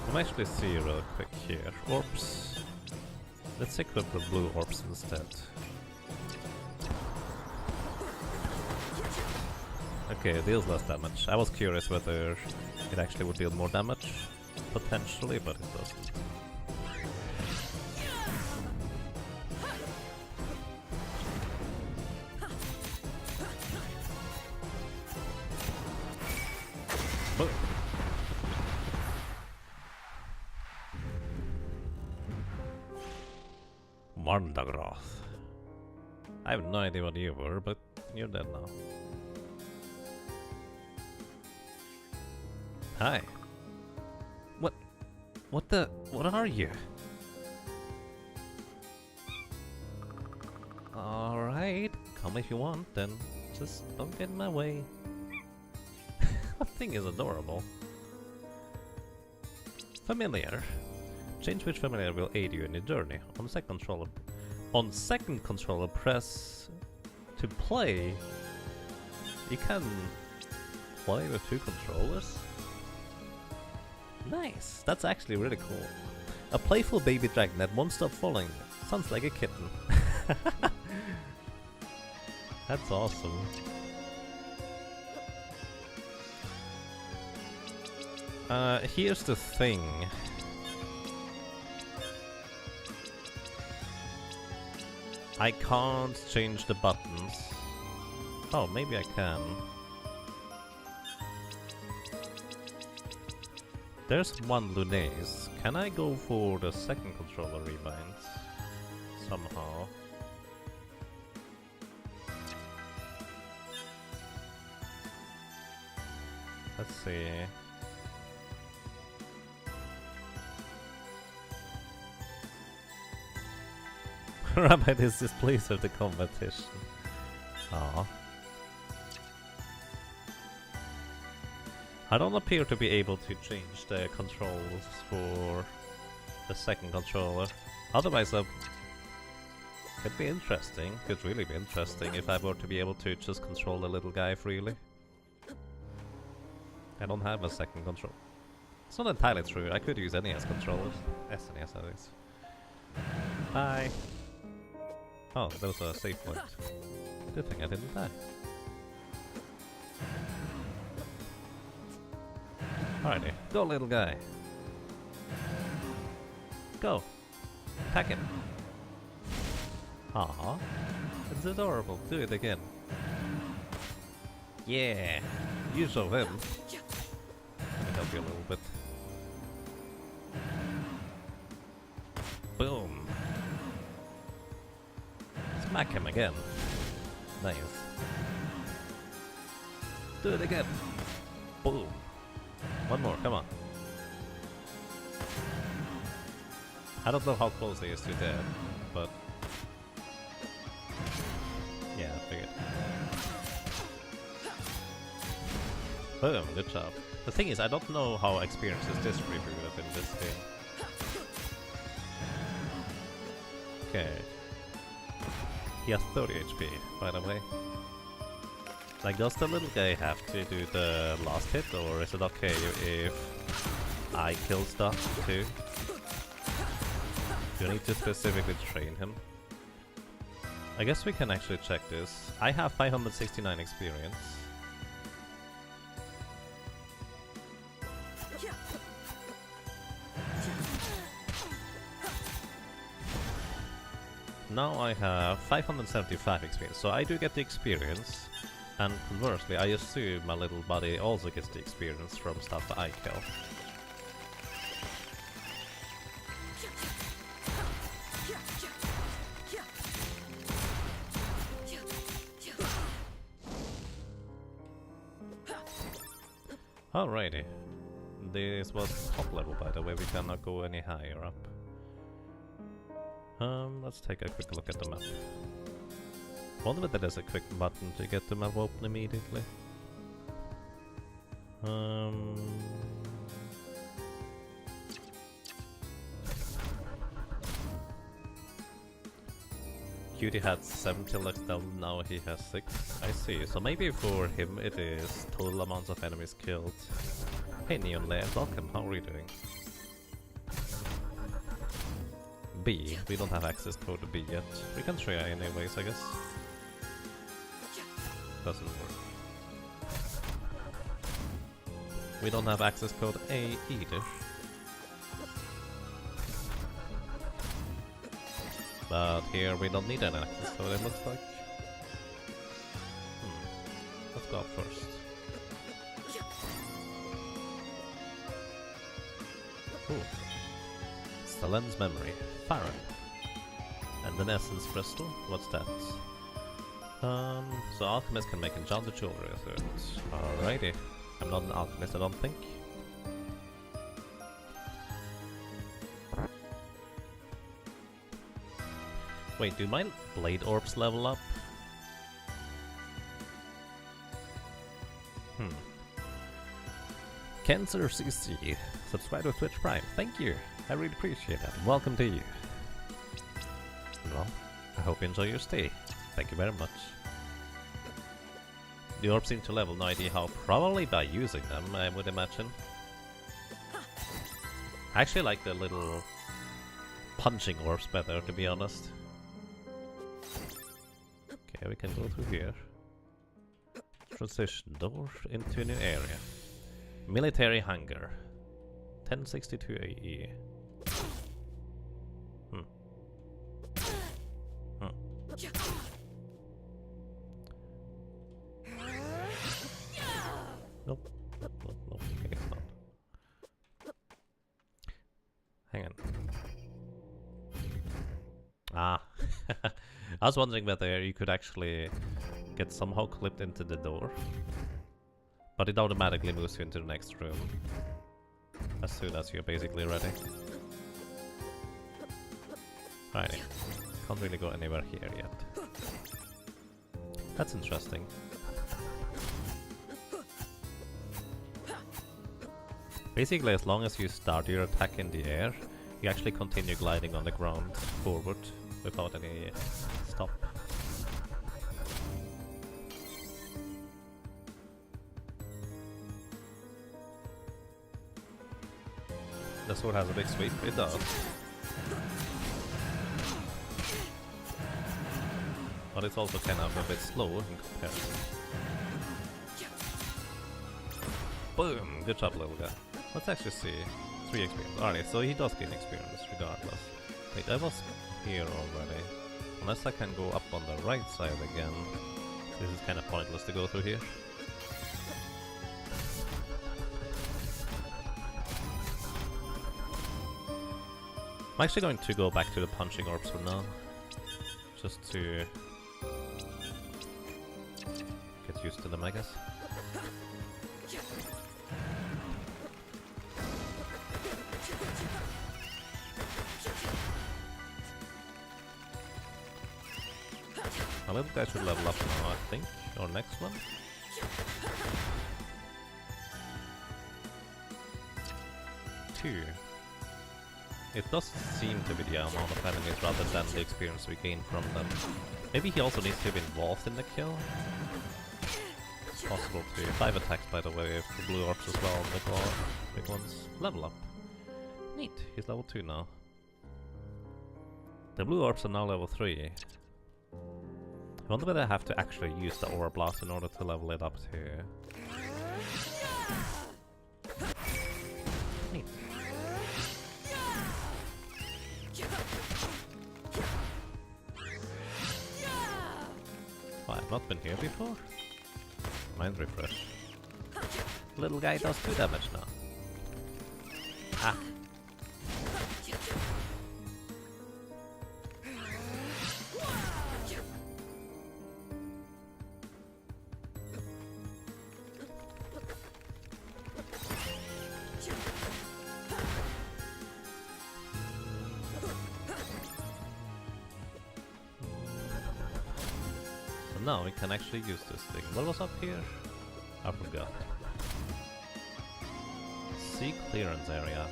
Let me actually see real quick here. Orbs. Let's equip the blue orbs instead. Okay, it deals less damage. I was curious whether it actually would deal more damage, potentially, but it doesn't. Boom. Marndagroth. I have no idea what you were, but you're dead now. Hi. What are you? Alright, come if you want, then just don't get in my way. That thing is adorable. Familiar. Change which familiar will aid you in your journey. On second controller, press to play. You can play with two controllers? Nice! That's actually really cool. A playful baby dragon that won't stop falling. Sounds like a kitten. That's awesome. Here's the thing. I can't change the buttons. Oh, maybe I can. There's one Lunace. Can I go for the second controller rebinds? Somehow. Let's see. Rabbi, this is pleased with the competition. Aww. I don't appear to be able to change the controls for the second controller. Otherwise, could be interesting. Could really be interesting if I were to be able to just control the little guy freely. I don't have a second control. It's not entirely true. I could use NES controllers. SNES, that is. Hi. Oh, that was a save point. Good thing I didn't die. Alrighty, go little guy. Go. Attack him. Aww. It's adorable. Do it again. Yeah. You show him. Let me help you a little bit. Boom. Smack him again. Nice. Do it again. Boom. One more, come on. I don't know how close he is to death, but... yeah, I figured. Boom, good job. The thing is, I don't know how experienced is this reviewed in this game. Okay. He has 30 HP, by the way. Like, does the little guy have to do the last hit, or is it okay if I kill stuff too? Do you need to specifically train him? I guess we can actually check this. I have 569 experience. Now I have 575 experience, so I do get the experience. And conversely, I assume my little buddy also gets the experience from stuff that I kill. Alrighty. This was top level, by the way, we cannot go any higher up. Let's take a quick look at the map. Wonder if there's a quick button to get the map open immediately. Cutie had 7 till down, now he has 6. I see, so maybe for him it is total amounts of enemies killed. Hey Neon Lair, welcome, how are you doing? B. We don't have access code to B yet. We can try anyways, I guess. Doesn't work. We don't have access code A either. But here we don't need any access code, it looks like. Let's go up first. Ooh. It's the lens memory. Farron. And an essence crystal. What's that? So alchemists can make enchanted jewelry with it. Alrighty. I'm not an alchemist, I don't think. Wait, do my blade orbs level up? Cancer CC, subscribe to Twitch Prime. Thank you. I really appreciate that. Welcome to you. Well, I hope you enjoy your stay. Thank you very much. The orbs seem to level, no idea how. Probably by using them, I would imagine. I actually like the little punching orbs better, to be honest. Okay, we can go through here. Transition door into a new area. Military hangar. 1062 AE. Nope. Nope. Okay, it's not. Hang on. Ah. I was wondering whether you could actually get somehow clipped into the door. But it automatically moves you into the next room as soon as you're basically ready. Alrighty. Can't really go anywhere here yet. That's interesting. Basically, as long as you start your attack in the air, you actually continue gliding on the ground forward without any stop. The sword has a big sweep, it does. But it's also kind of a bit slow in comparison. Boom! Good job, little guy. Let's actually see. 3 experience. Alright, so he does gain experience regardless. Wait, I was here already. Unless I can go up on the right side again. This is kind of pointless to go through here. I'm actually going to go back to the punching orbs for now. Just to get used to them, I guess. A little guy should level up now, I think. Or next one. Two. It does seem to be the amount of enemies rather than the experience we gain from them. Maybe he also needs to be involved in the kill. It's possible too. 5 attacks, by the way, for blue orbs as well, the big ones. Level up. Neat, he's level 2 now. The blue orbs are now level 3. I wonder whether I have to actually use the Aura Blast in order to level it up to... Neat. Oh, I've not been here before? Mind refresh. Little guy does 2 damage now. Ah! Now we can actually use this thing. What was up here? I forgot. Sea clearance area.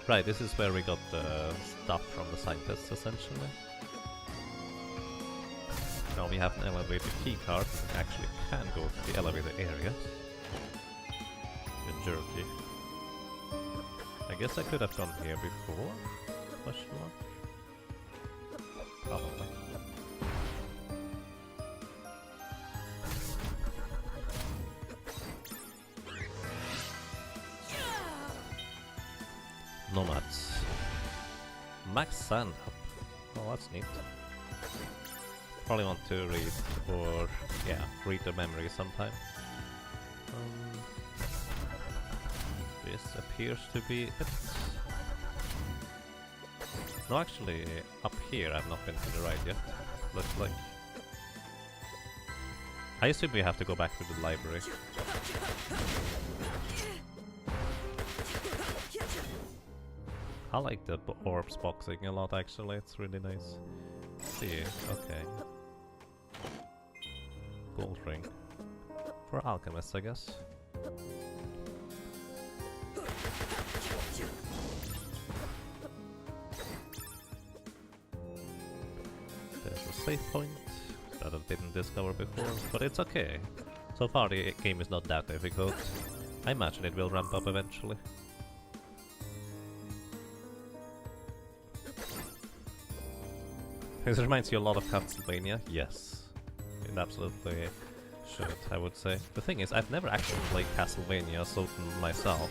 Right, this is where we got the stuff from the scientists, essentially. Now we have an elevator keycard. We actually can go to the elevator area. The jerky. I guess I could have gone here before? Question mark. Probably. Nomads. Max sand up. Oh, that's neat. Probably want to read, or yeah, read the memory sometime. This appears to be it. No, actually, up here I've not been to the right yet. Looks like. I assume we have to go back to the library. I like the orbs boxing a lot, actually. It's really nice. See, okay. Gold ring. For alchemists, I guess. There's a save point that I didn't discover before, but it's okay. So far the game is not that difficult. I imagine it will ramp up eventually. This reminds you a lot of Castlevania. Yes, it absolutely should, I would say. The thing is, I've never actually played Castlevania Soten myself.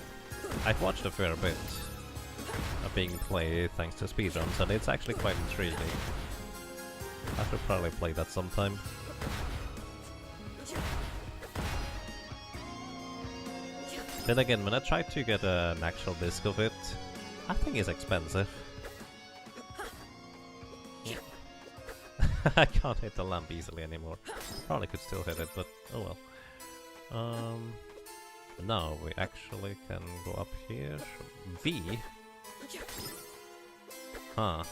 I've watched a fair bit of being played thanks to speedruns, and it's actually quite intriguing. I should probably play that sometime. Then again, when I tried to get an actual disc of it, I think it's expensive. I can't hit the lamp easily anymore. Probably could still hit it, but oh well. Now we actually can go up here. V? Huh.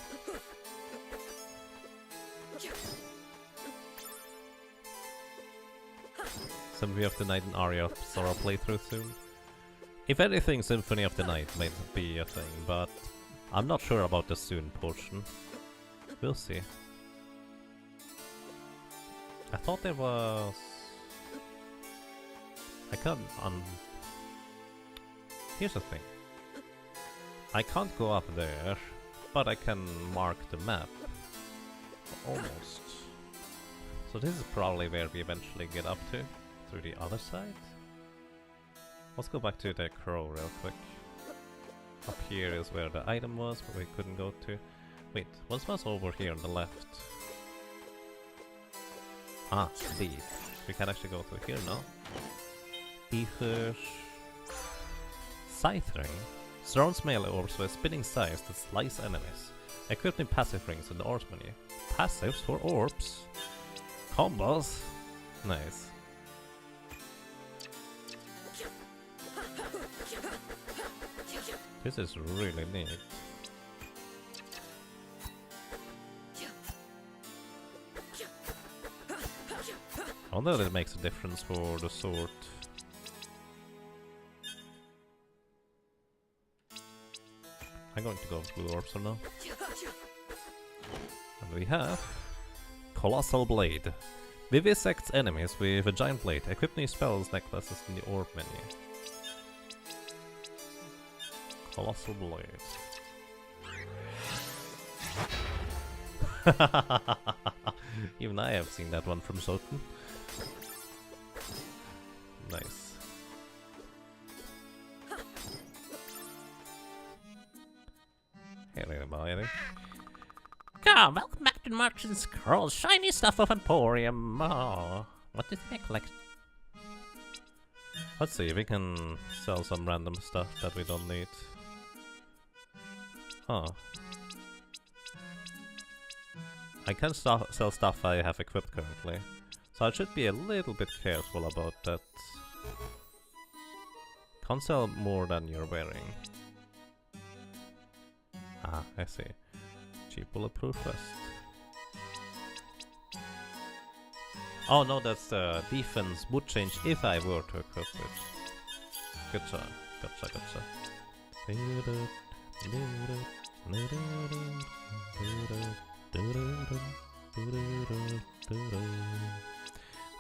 Symphony of the Night and Aria of Sorrow playthrough soon. If anything, Symphony of the Night might be a thing, but I'm not sure about the soon portion. We'll see. I thought there was... I can't... Here's the thing. I can't go up there, but I can mark the map. Almost. So this is probably where we eventually get up to. Through the other side? Let's go back to the crow real quick. Up here is where the item was, but we couldn't go to. Wait, what was over here on the left? Ah, indeed. We can actually go through here now. Ether... Scythe ring. Surrounds melee orbs with spinning scythes that slice enemies. Equipped in passive rings in the orbs menu. Passives for orbs. Combos. Nice. This is really neat. I wonder if it makes a difference for the sword. I'm going to go with blue orbs for now. And we have Colossal Blade. Vivisects enemies with a giant blade. Equip new spells necklaces in the orb menu. Colossal Blade. Even I have seen that one from Soten. Nice. Hey, everybody. Come, welcome back to the Merchant Scrolls Shiny Stuff of Emporium. Oh, what do you think? Like, let's see if we can sell some random stuff that we don't need. Huh. I can sell stuff I have equipped currently, so I should be a little bit careful about that. Can't sell more than you're wearing. Ah, I see. Cheap bulletproof vest. Oh no, that's the defense would change if I were to equip it. Gotcha, gotcha, gotcha.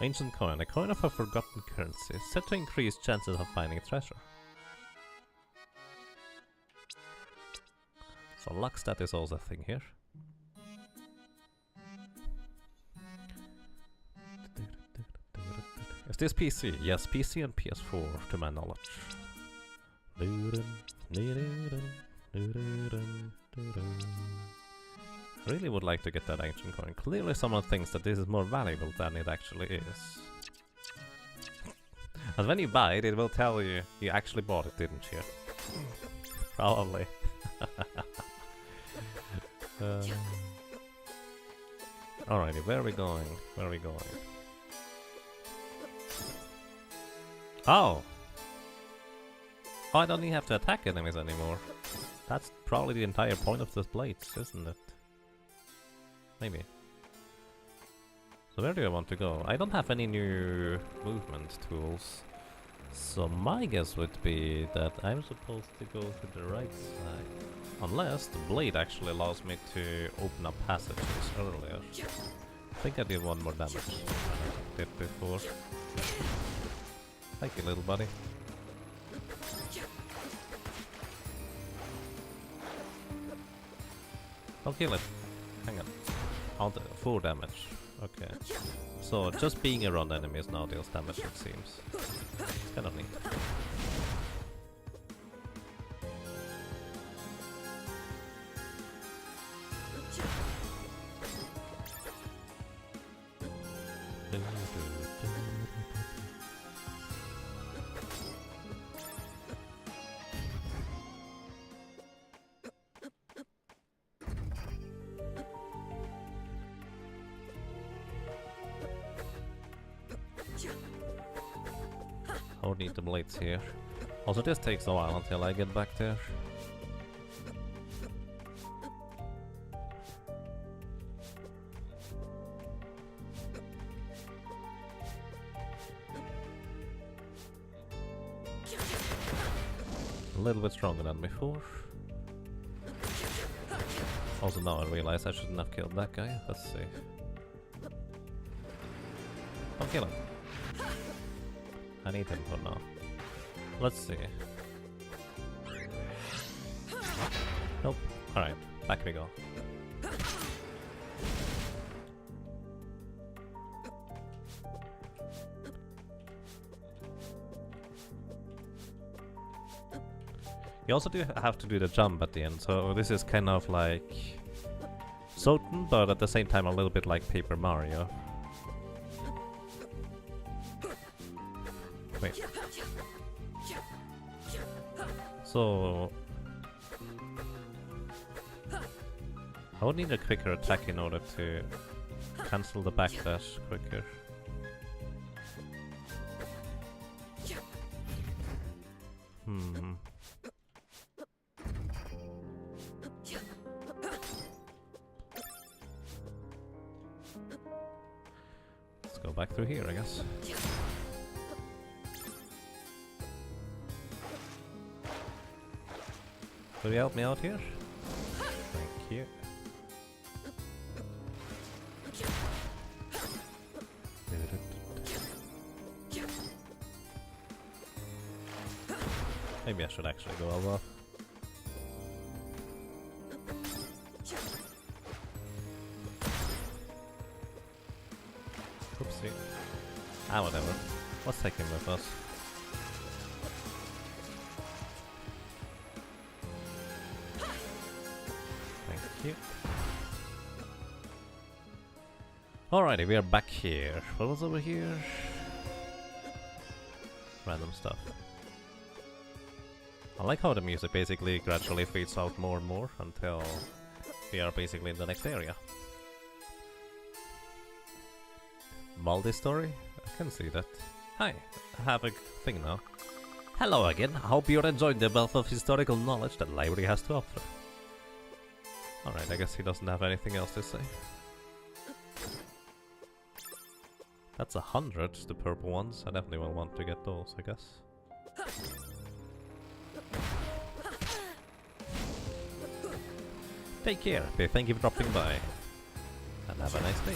Ancient coin, a coin of a forgotten currency, set to increase chances of finding treasure. So Luckstat is also a thing here. this PC? Yes, PC and PS4, to my knowledge. Really would like to get that ancient coin. Clearly someone thinks that this is more valuable than it actually is. And when you buy it, it will tell you you actually bought it, didn't you? Probably. Alrighty, where are we going? Where are we going? Oh! Oh, I don't even have to attack enemies anymore. That's probably the entire point of this blades, isn't it? Maybe. So where do I want to go? I don't have any new movement tools. So my guess would be that I'm supposed to go to the right side. Unless the blade actually allows me to open up passages earlier. I think I did one more damage than I did before. Thank you, little buddy. Don't kill it. Hang on. I'll do 4 damage. Okay. So just being around enemies now deals damage, it seems. It's kind of neat. I'll need the blades here. Also, this takes a while until I get back there. A little bit stronger than before. Also, now I realize I shouldn't have killed that guy. Let's see. Don't kill him. I need him for now. Let's see. Nope. Alright, back we go. You also do have to do the jump at the end, so this is kind of like Soten, but at the same time a little bit like Paper Mario. Wait. So I would need a quicker attack in order to cancel the backdash quicker. Let's go back through here, I guess. Will you help me out here? Thank you. Maybe I should actually go over. Oopsie. Ah, whatever. Let's take him with us. Alrighty, we are back here. What was over here? Random stuff. I like how the music basically gradually fades out more and more until we are basically in the next area. Multi-story? I can see that. Hi, I have a thing now. Hello again, I hope you're enjoying the wealth of historical knowledge that library has to offer. Alright, I guess he doesn't have anything else to say. That's 100, the purple ones. I definitely will want to get those, I guess. Take care, thank you for dropping by. And have a nice day.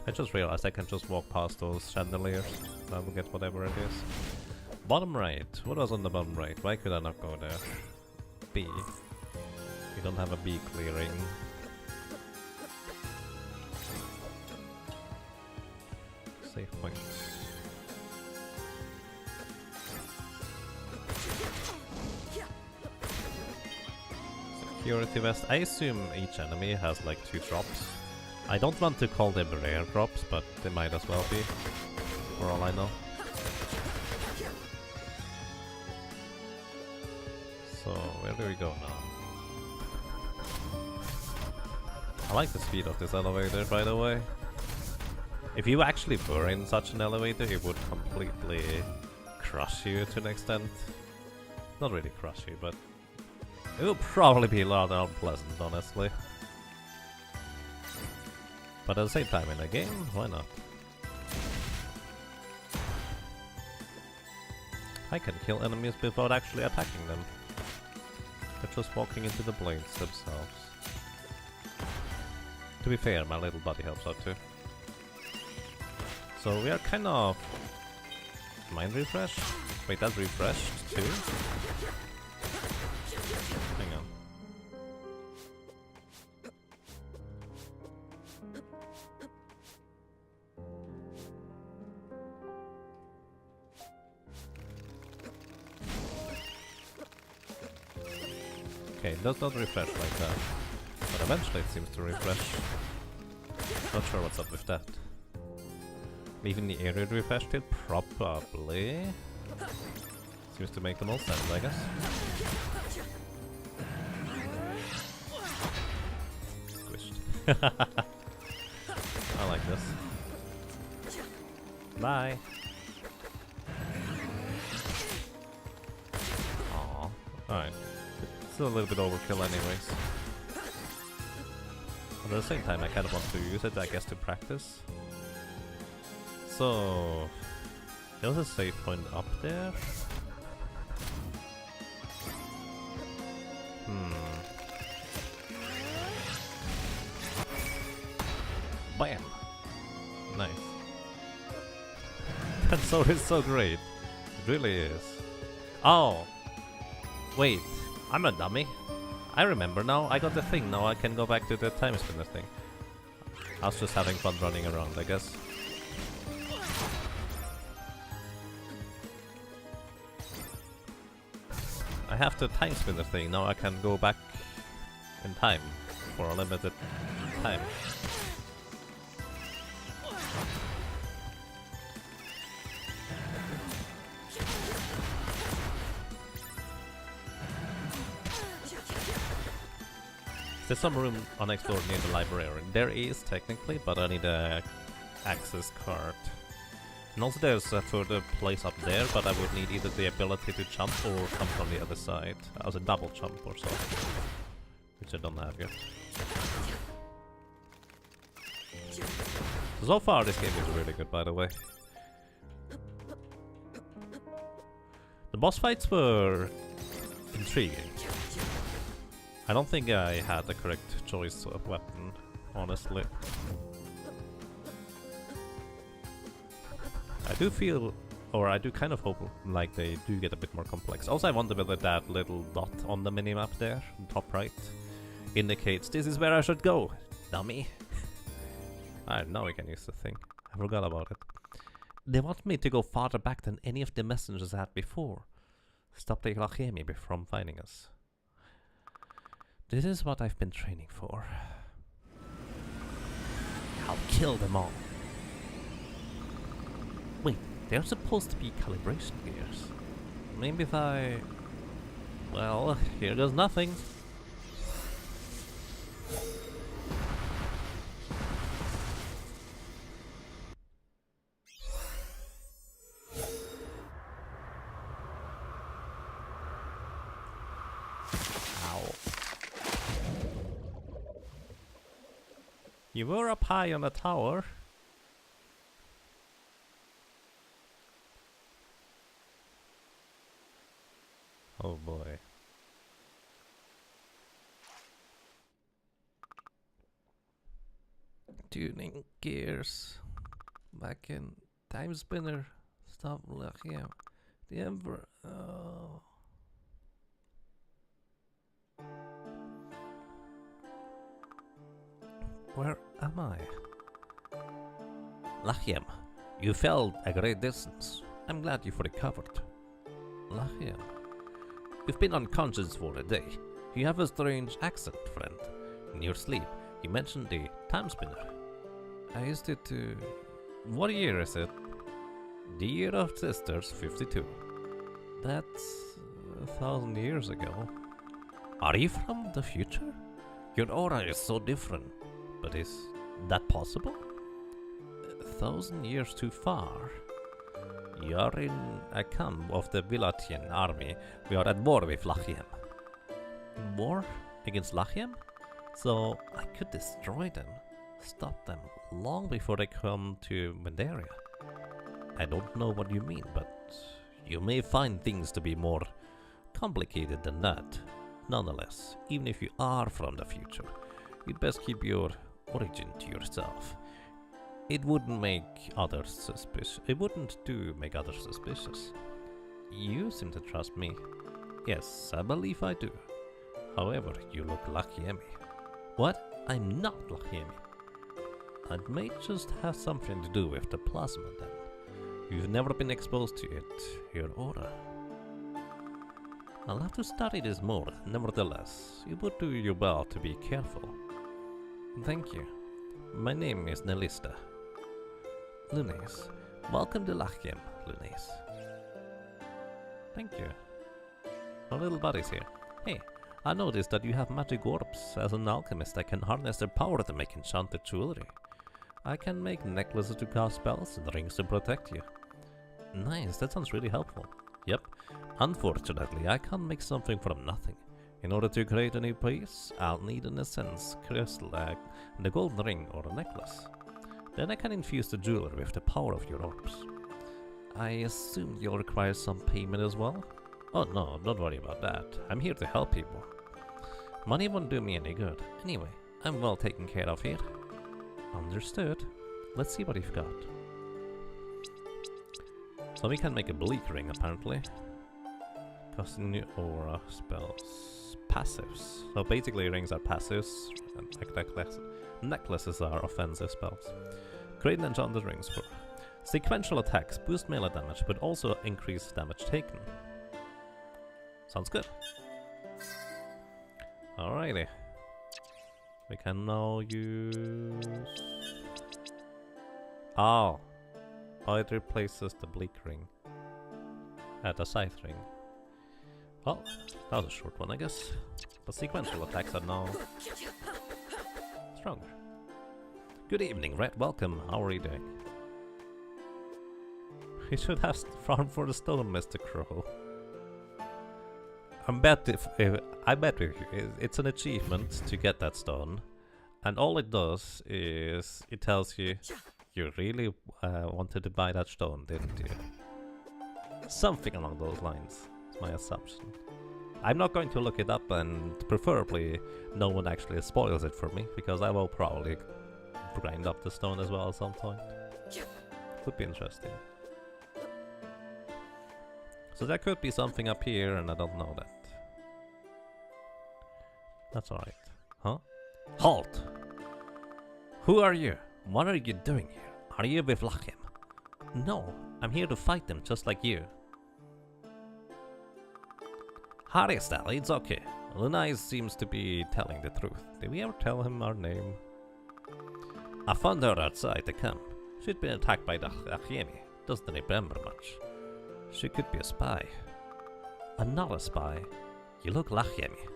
I just realized I can just walk past those chandeliers. I will get whatever it is. Bottom right. What was on the bottom right? Why could I not go there? B. We don't have a B clearing. Save point. Security vest. I assume each enemy has like 2 drops. I don't want to call them rare drops, but they might as well be, for all I know. So, where do we go now? I like the speed of this elevator, by the way. If you actually were in such an elevator, it would completely crush you to an extent. Not really crush you, but it would probably be rather unpleasant, honestly. But at the same time in a game, why not? I can kill enemies without actually attacking them. They're just walking into the blades themselves. To be fair, my little buddy helps out too. So we are kind of... Mind refresh? Wait, that's refreshed too? Hang on. Okay, it does not refresh like that. But eventually it seems to refresh. Not sure what's up with that. Even the area refreshed it? Probably. Seems to make the most sense, I guess. Squished. I like this. Bye! Aww. Alright. It's a little bit overkill anyways. But at the same time I kind of want to use it, I guess, to practice. So... There's a save point up there. Bam! Nice. That sword is so great. It really is. Oh! Wait, I'm a dummy. I remember now, I got the thing, now I can go back to the Timespinner thing. I was just having fun running around, I guess. I have the Timespinner thing, now I can go back in time for a limited time. There's some room unexplored near the librarian. There is, technically, but I need a access card. And also there's a further place up there, but I would need either the ability to jump or come from the other side. As a double jump or so. Which I don't have yet. So far this game is really good, by the way. The boss fights were intriguing. I don't think I had the correct choice of weapon, honestly. I do feel, or I do kind of hope, like they do get a bit more complex. Also, I wonder whether that little dot on the minimap there, top right, indicates this is where I should go, dummy. Alright, now we can use the thing. I forgot about it. They want me to go farther back than any of the messengers had before. Stop the Ilachemi from finding us. This is what I've been training for. I'll kill them all. Wait, they're supposed to be calibration gears. Maybe if I... Well, here goes nothing. You were up high on a tower. Oh boy. tuning gears. Back in Timespinner. Stop Lachiem. The Emperor. Oh. Where am I? Lachiem, you fell a great distance. I'm glad you've recovered. Lachiem, you've been unconscious for a day. You have a strange accent, friend. In your sleep, you mentioned the Timespinner. I used it to... What year is it? The year of sisters, 52. That's 1,000 years ago. Are you from the future? Your aura is so different. But is that possible? 1,000 years too far. You are in a camp of the Villatian army. We are at war with Lachiem. War against Lachiem? So I could destroy them, stop them long before they come to Mendaria. I don't know what you mean, but you may find things to be more complicated than that. Nonetheless, even if you are from the future, you'd best keep your origin to yourself. It wouldn't make others suspicious. It wouldn't make others suspicious. You seem to trust me. Yes, I believe I do. However, you look Lachiemi. What? I'm not Lachiemi. It may just have something to do with the plasma then. You've never been exposed to it, your aura. I'll have to study this more. Nevertheless, it would do you well to be careful. Thank you. My name is Nelista. Lunes. Welcome to Lachiem, Lunes. Thank you. Our little buddy's here. Hey, I noticed that you have magic orbs. As an alchemist, I can harness their power to make enchanted jewelry. I can make necklaces to cast spells and rings to protect you. Nice, that sounds really helpful. Yep. Unfortunately, I can't make something from nothing. In order to create a new piece, I'll need an essence, crystal, and a golden ring or a necklace. Then I can infuse the jewelry with the power of your orbs. I assume you'll require some payment as well? Oh no, don't worry about that. I'm here to help people. Money won't do me any good. Anyway, I'm well taken care of here. Understood. Let's see what you've got. So we can make a bleak ring apparently. Casting new aura spells. Passives. So basically rings are passives and necklaces are offensive spells. Create enchanted rings for sequential attacks, boost melee damage, but also increase damage taken. Sounds good. Alrighty. We can now use... Oh, it replaces the bleak ring at a scythe ring. Well, that was a short one, I guess. But sequential attacks are now stronger. Good evening, Red. Welcome. How are you doing? You should have farmed for the stone, Mr. Crow. I bet with you, it's an achievement to get that stone, and all it does is it tells you you really wanted to buy that stone, didn't you? Something along those lines. It's my assumption. I'm not going to look it up, and preferably no one actually spoils it for me, because I will probably grind up the stone as well at some point. Could be interesting. So there could be something up here, and I don't know that. That's alright. Huh? Halt! Who are you? What are you doing here? Are you with Lachiem? No, I'm here to fight them just like you. Harry Style, it's okay. Lunais seems to be telling the truth. Did we ever tell him our name? I found her outside the camp. She'd been attacked by the Lachiemi. Doesn't remember much. She could be a spy. Another spy? You look Lachiemi.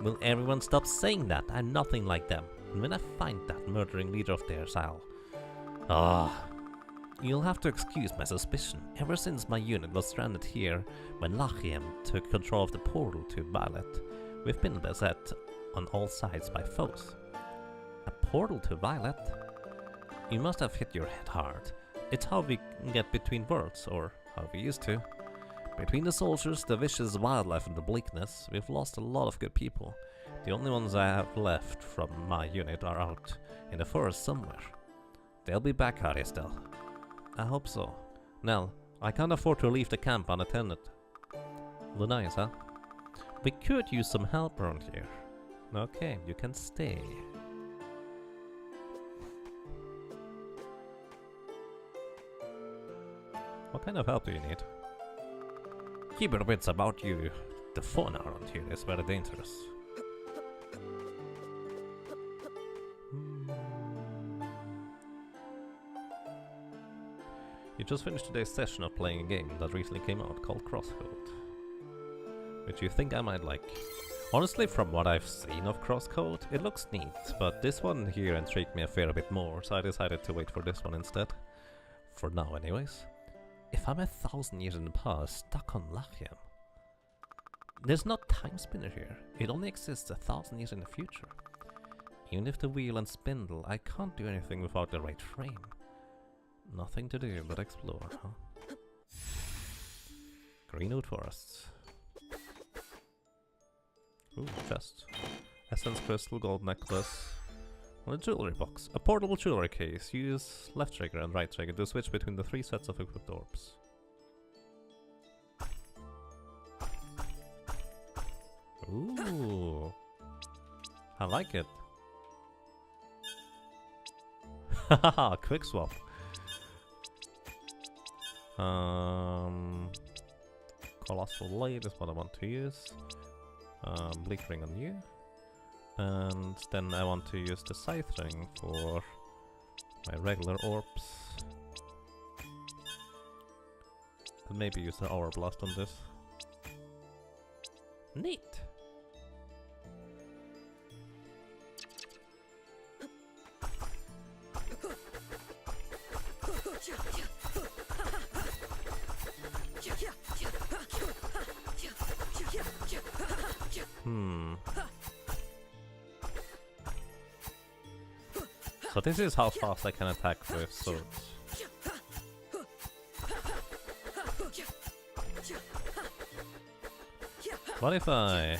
Will everyone stop saying that? I'm nothing like them. And when I find that murdering leader of theirs, you'll have to excuse my suspicion. Ever since my unit was stranded here, when Lachiem took control of the portal to Violet, we've been beset on all sides by foes. A portal to Violet? You must have hit your head hard. It's how we get between worlds, or how we used to. Between the soldiers, the vicious wildlife and the bleakness, we've lost a lot of good people. The only ones I have left from my unit are out in the forest somewhere. They'll be back, Harry, still. I hope so. Nell, I can't afford to leave the camp unattended. Nice, huh? We could use some help around here. Okay, you can stay. What kind of help do you need? Keep your wits about you. The fauna around here is very dangerous. You just finished today's session of playing a game that recently came out called Crosscode, which you think I might like. Honestly, from what I've seen of Crosscode, it looks neat, but this one here intrigued me a fair bit more, so I decided to wait for this one instead. For now anyways. If I'm 1,000 years in the past, stuck on Lachiem. There's no Timespinner here, it only exists 1,000 years in the future. Even if the wheel and spindle, I can't do anything without the right frame. Nothing to do but explore, huh? Greenwood Forests. Ooh, chest. Essence crystal, gold necklace. And a jewelry box. A portable jewelry case. Use left trigger and right trigger to switch between the 3 sets of equipped orbs. Ooh. I like it. Haha, quick swap. Colossal Blade is what I want to use. Bleak Ring on you. And then I want to use the Scythe Ring for my regular orbs. And maybe use the Hour Blast on this. Neat! So this is how fast I can attack with swords. What if I...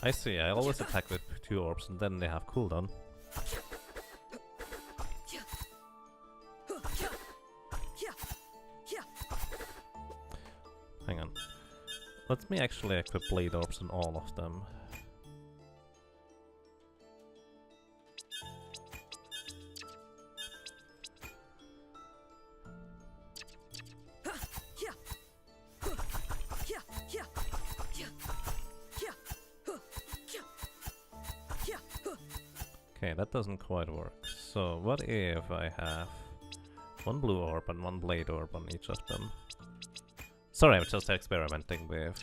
I see, I always attack with 2 orbs and then they have cooldown. Hang on. Let me actually equip blade orbs on all of them. Okay, that doesn't quite work. So what if I have 1 blue orb and 1 blade orb on each of them? Sorry, I was just experimenting with...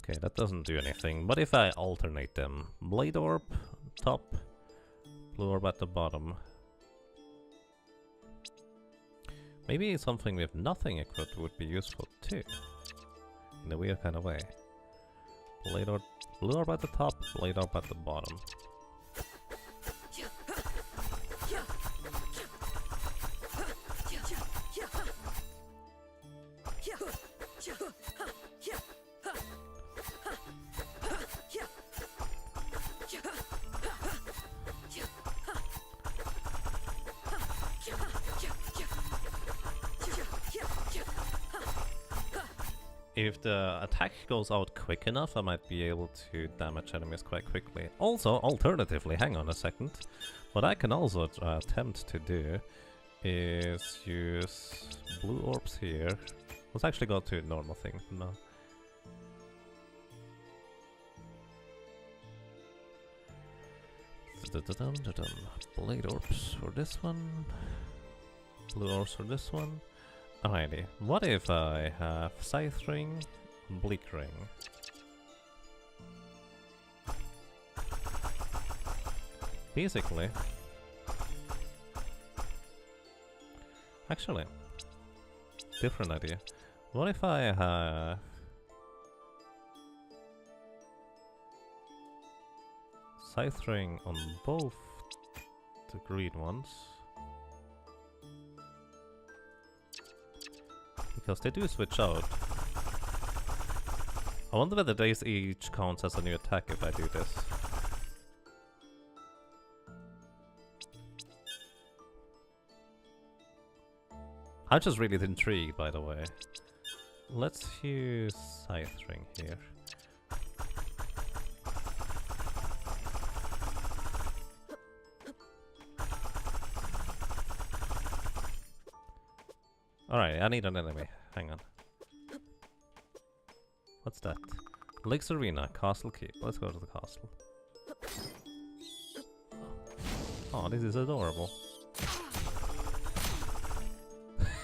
Okay, that doesn't do anything. What if I alternate them? Blade orb, top, blue orb at the bottom. Maybe something with nothing equipped would be useful too. In a weird kind of way. Blade orb, blue orb at the top, blade orb at the bottom. If the attack goes out quick enough, I might be able to damage enemies quite quickly. Also, alternatively, hang on a second. What I can also attempt to do is use blue orbs here. Let's actually go to normal thing for now. Blade orbs for this one. Blue orbs for this one. Alrighty, what if I have Scythe Ring, Bleak Ring? Basically... Actually, different idea. What if I have... Scythe ring on both the green ones. Because they do switch out. I wonder whether these each counts as a new attack if I do this. I'm just really intrigued, by the way. Let's use Scythe ring here. Alright, I need an enemy. Hang on. What's that? Lakes Arena, Castle Keep. Let's go to the castle. Oh, this is adorable.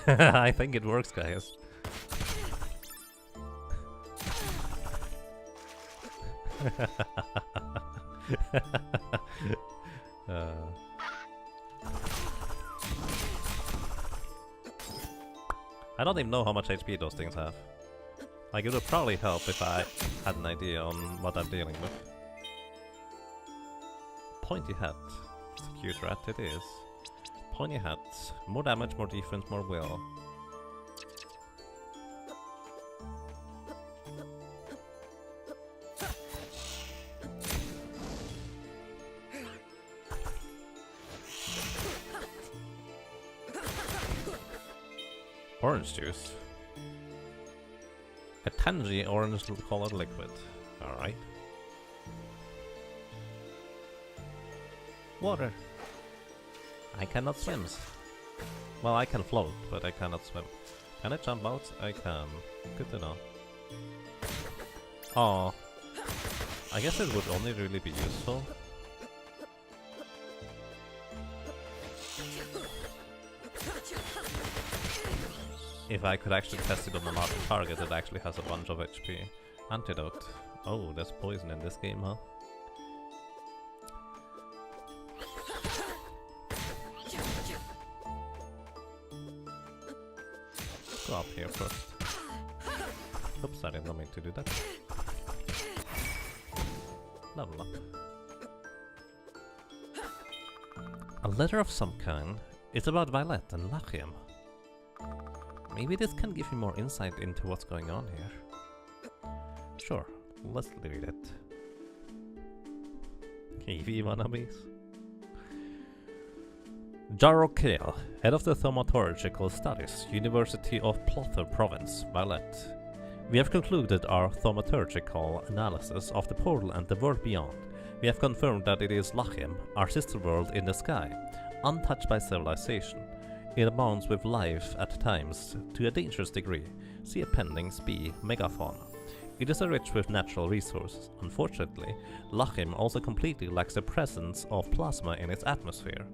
I think it works, guys. I don't even know how much HP those things have. Like, it would probably help if I had an idea on what I'm dealing with. Pointy hat. It's a cute rat, it is. Pointy hat. More damage, more defense, more will. Orange juice. A tangy orange colored liquid. Alright. Water. I cannot swim. Well, I can float, but I cannot swim. Can I jump out? I can. Good to know. Oh. I guess it would only really be useful if I could actually test it on a large target that actually has a bunch of HP. Antidote. Oh, there's poison in this game, huh? Go up here first. Oops, I didn't mean to do that. Level up. A letter of some kind. It's about Violet and Lachiem. Maybe this can give you more insight into what's going on here. Sure, let's read it. EV wannabes. Jarro Kale, head of the Thaumaturgical Studies, University of Plotho Province, Violet. We have concluded our thaumaturgical analysis of the portal and the world beyond. We have confirmed that it is Lachiem, our sister world in the sky, untouched by civilization. It abounds with life at times, to a dangerous degree. See Appendix B, Megafauna. It is rich with natural resources. Unfortunately, Lachiem also completely lacks the presence of plasma in its atmosphere.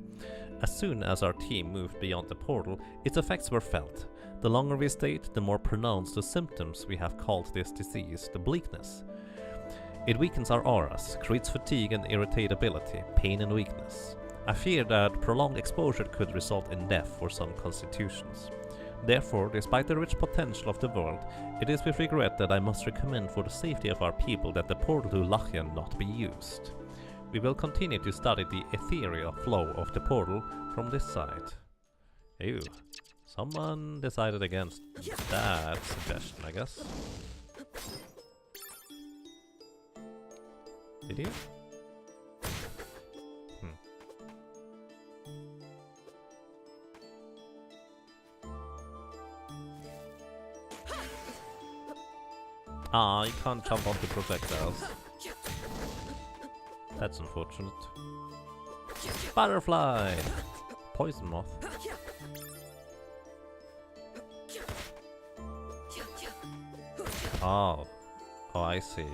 As soon as our team moved beyond the portal, its effects were felt. The longer we stayed, the more pronounced the symptoms we have called this disease, the bleakness. It weakens our auras, creates fatigue and irritability, pain and weakness. I fear that prolonged exposure could result in death for some constitutions. Therefore, despite the rich potential of the world, it is with regret that I must recommend for the safety of our people that the portal to Lachiem not be used. We will continue to study the ethereal flow of the portal from this side. Ew. Someone decided against that suggestion, I guess. Did you? Ah, you can't jump onto projectiles. That's unfortunate. Butterfly! Poison moth. Oh. Oh, I see.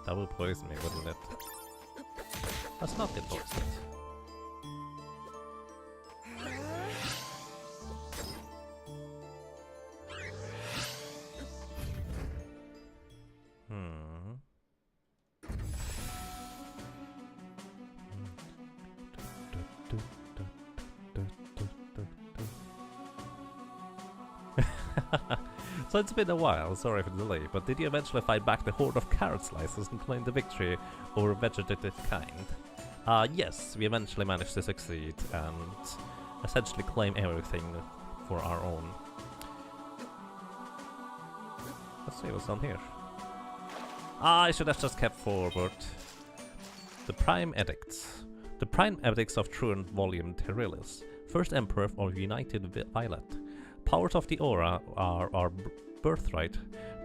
That will poison me, wouldn't it? Let's not get poisoned. So it's been a while, sorry for the delay, but did you eventually fight back the horde of carrot slices and claim the victory over vegetative kind? Yes, we eventually managed to succeed and essentially claim everything for our own. Let's see what's on here. I should have just kept forward. The Prime Edicts. The Prime Edicts of Truant Volume Terilis, first Emperor of United Violet. Powers of the Aura are our birthright,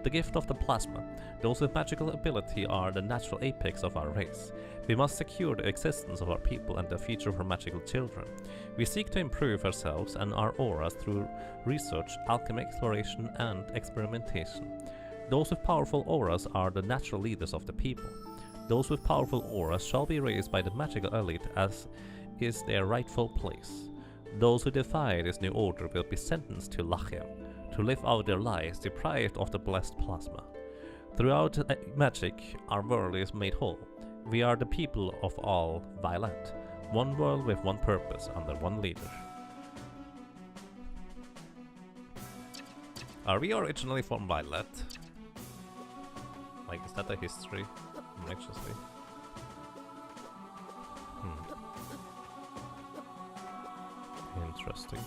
the gift of the plasma. Those with magical ability are the natural apex of our race. We must secure the existence of our people and the future of our magical children. We seek to improve ourselves and our auras through research, alchemy, exploration, and experimentation. Those with powerful auras are the natural leaders of the people. Those with powerful auras shall be raised by the magical elite as is their rightful place. Those who defy this new order will be sentenced to Lachiem, to live out their lives deprived of the blessed plasma. Throughout magic, our world is made whole. We are the people of all Violet, one world with one purpose under one leader. Are we originally from Violet? Like, is that a history? Might just be. Interesting.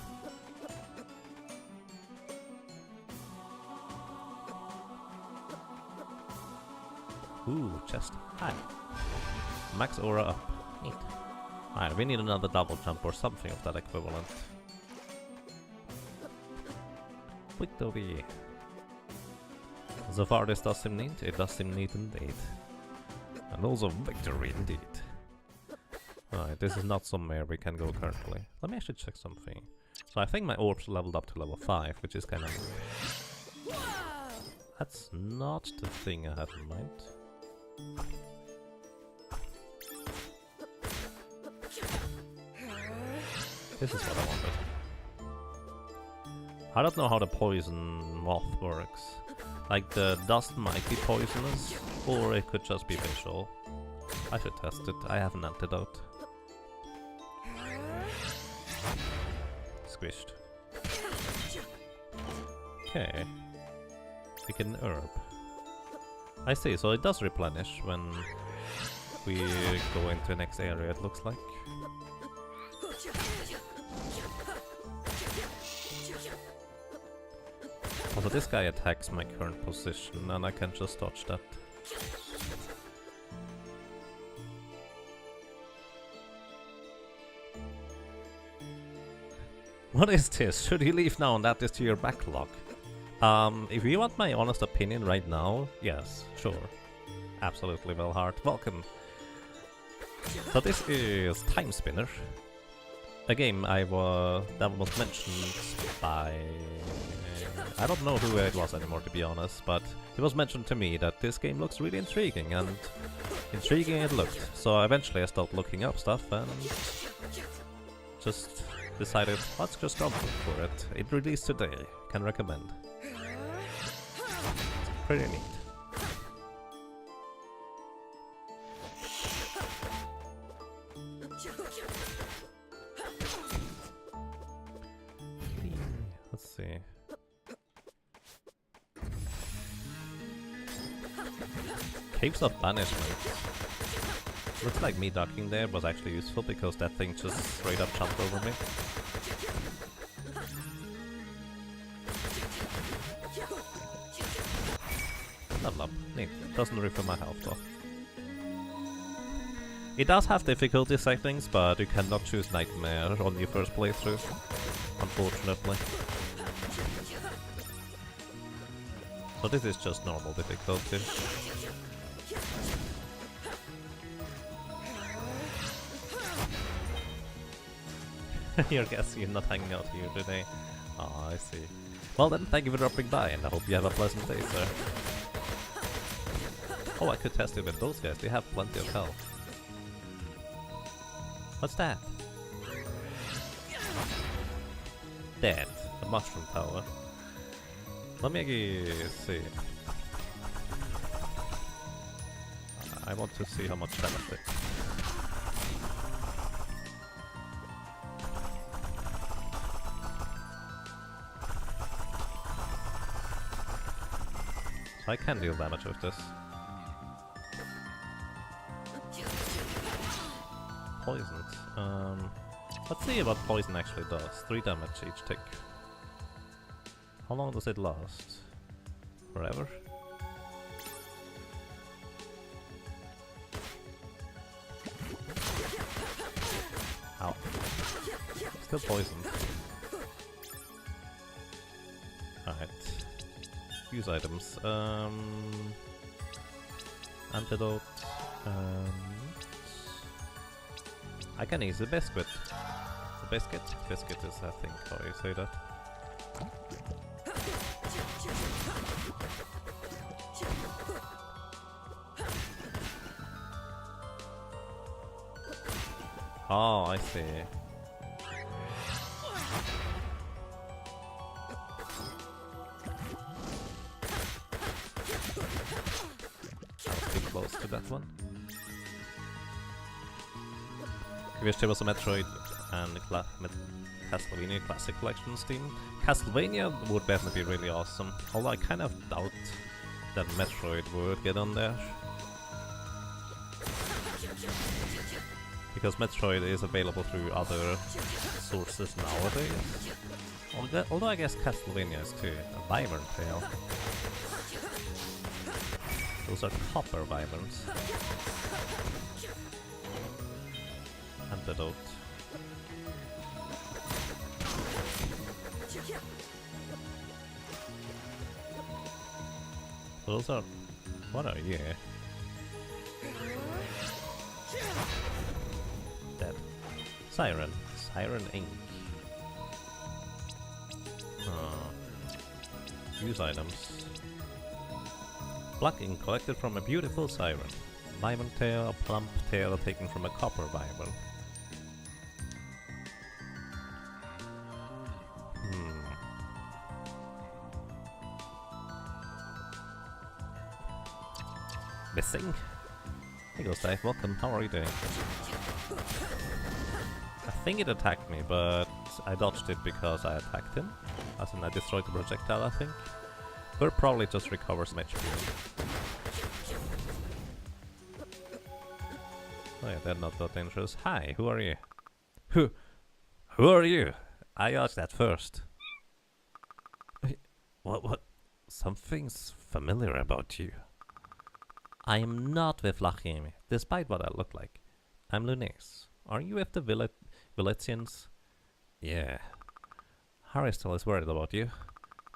Ooh, chest. Hi. Max aura up. Neat. Alright, we need another double jump or something of that equivalent. Victory. So far this does seem neat. It does seem neat indeed. And also victory indeed. Alright, this is not somewhere we can go currently. Let me actually check something. So I think my orbs leveled up to level 5, which is kind of... That's not the thing I had in mind. This is what I wanted. I don't know how the poison moth works. Like, the dust might be poisonous, or it could just be visual. I should test it. I have an antidote. Squished. Okay. We get an herb. I see, so it does replenish when we go into the next area, it looks like. Also, this guy attacks my current position, and I can just dodge that. What is this? Should you leave now and add this to your backlog? If you want my honest opinion right now, yes, sure. Absolutely, Velhart. Welcome. So this is Timespinner. A game that was mentioned by... I don't know who it was anymore, to be honest, but it was mentioned to me that this game looks really intriguing, and intriguing it looked. So eventually I started looking up stuff and just decided, let's just go for it. It released today, can recommend. It's pretty neat. Let's see. Caves of Banishment. Looks like me ducking there was actually useful because that thing just straight up jumped over me. Level up. Neat. Doesn't refill my health though. It does have difficulty settings, but you cannot choose Nightmare on your first playthrough, unfortunately. So this is just normal difficulty. You're guessing you're not hanging out here today. Oh, I see. Well then, thank you for dropping by, and I hope you have a pleasant day, sir. Oh, I could test it with those guys. They have plenty of health. What's that? Dead. The mushroom tower. Let me see. I want to see how much damage it. I can deal damage with this. Poisoned. Let's see what poison actually does. 3 damage each tick. How long does it last? Forever? Ow. Still poisoned. Alright. Use items. Antidote. I can use a biscuit. A biscuit? Biscuit is, I think, how you say that. Oh, I see. I was too close to that one. I wish there was a Metroid and Castlevania Classic Collection Steam. Castlevania would definitely be really awesome, although I kind of doubt that Metroid would get on there. Because Metroid is available through other sources nowadays. Although I guess Castlevania is too. A Wyvern Tail. Those are copper wyverns. Antidote. Those are... what are you? Dead. Siren. Siren Ink. Use items. Black ink collected from a beautiful siren. Wyvern tail, a plump tail taken from a copper wyvern. Missing? Hey Ghost Dive, welcome, how are you doing? I think it attacked me, but I dodged it because I attacked him. As in I destroyed the projectile, I think. But probably just recovers some HP. Oh yeah, they're not that dangerous. Hi, who are you? Who are you? I asked that first. What? Something's familiar about you. I am not with Lachimi, despite what I look like. I'm Lunes. Are you with the Villetians? Yeah. Haristal is worried about you.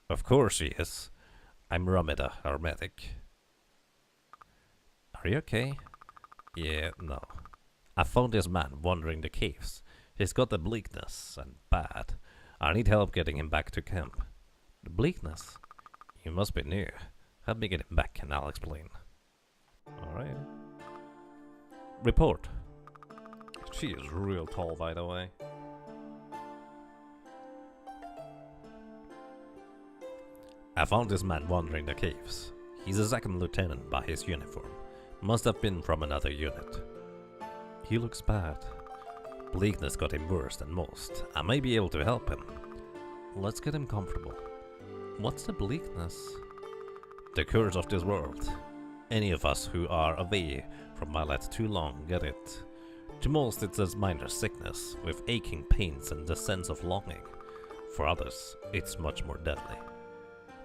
Of course she is. I'm Romida, our medic. Are you okay? Yeah, no. I found this man wandering the caves. He's got the bleakness, and bad. I need help getting him back to camp. The bleakness? You must be new. Help me get him back and I'll explain. Alright. Report. She is real tall, by the way. I found this man wandering the caves. He's a second lieutenant by his uniform. Must have been from another unit. He looks bad. Bleakness got him worse than most. I may be able to help him. Let's get him comfortable. What's the bleakness? The curse of this world. Any of us who are away from Malet too long get it. To most it's a minor sickness, with aching pains and the sense of longing. For others, it's much more deadly.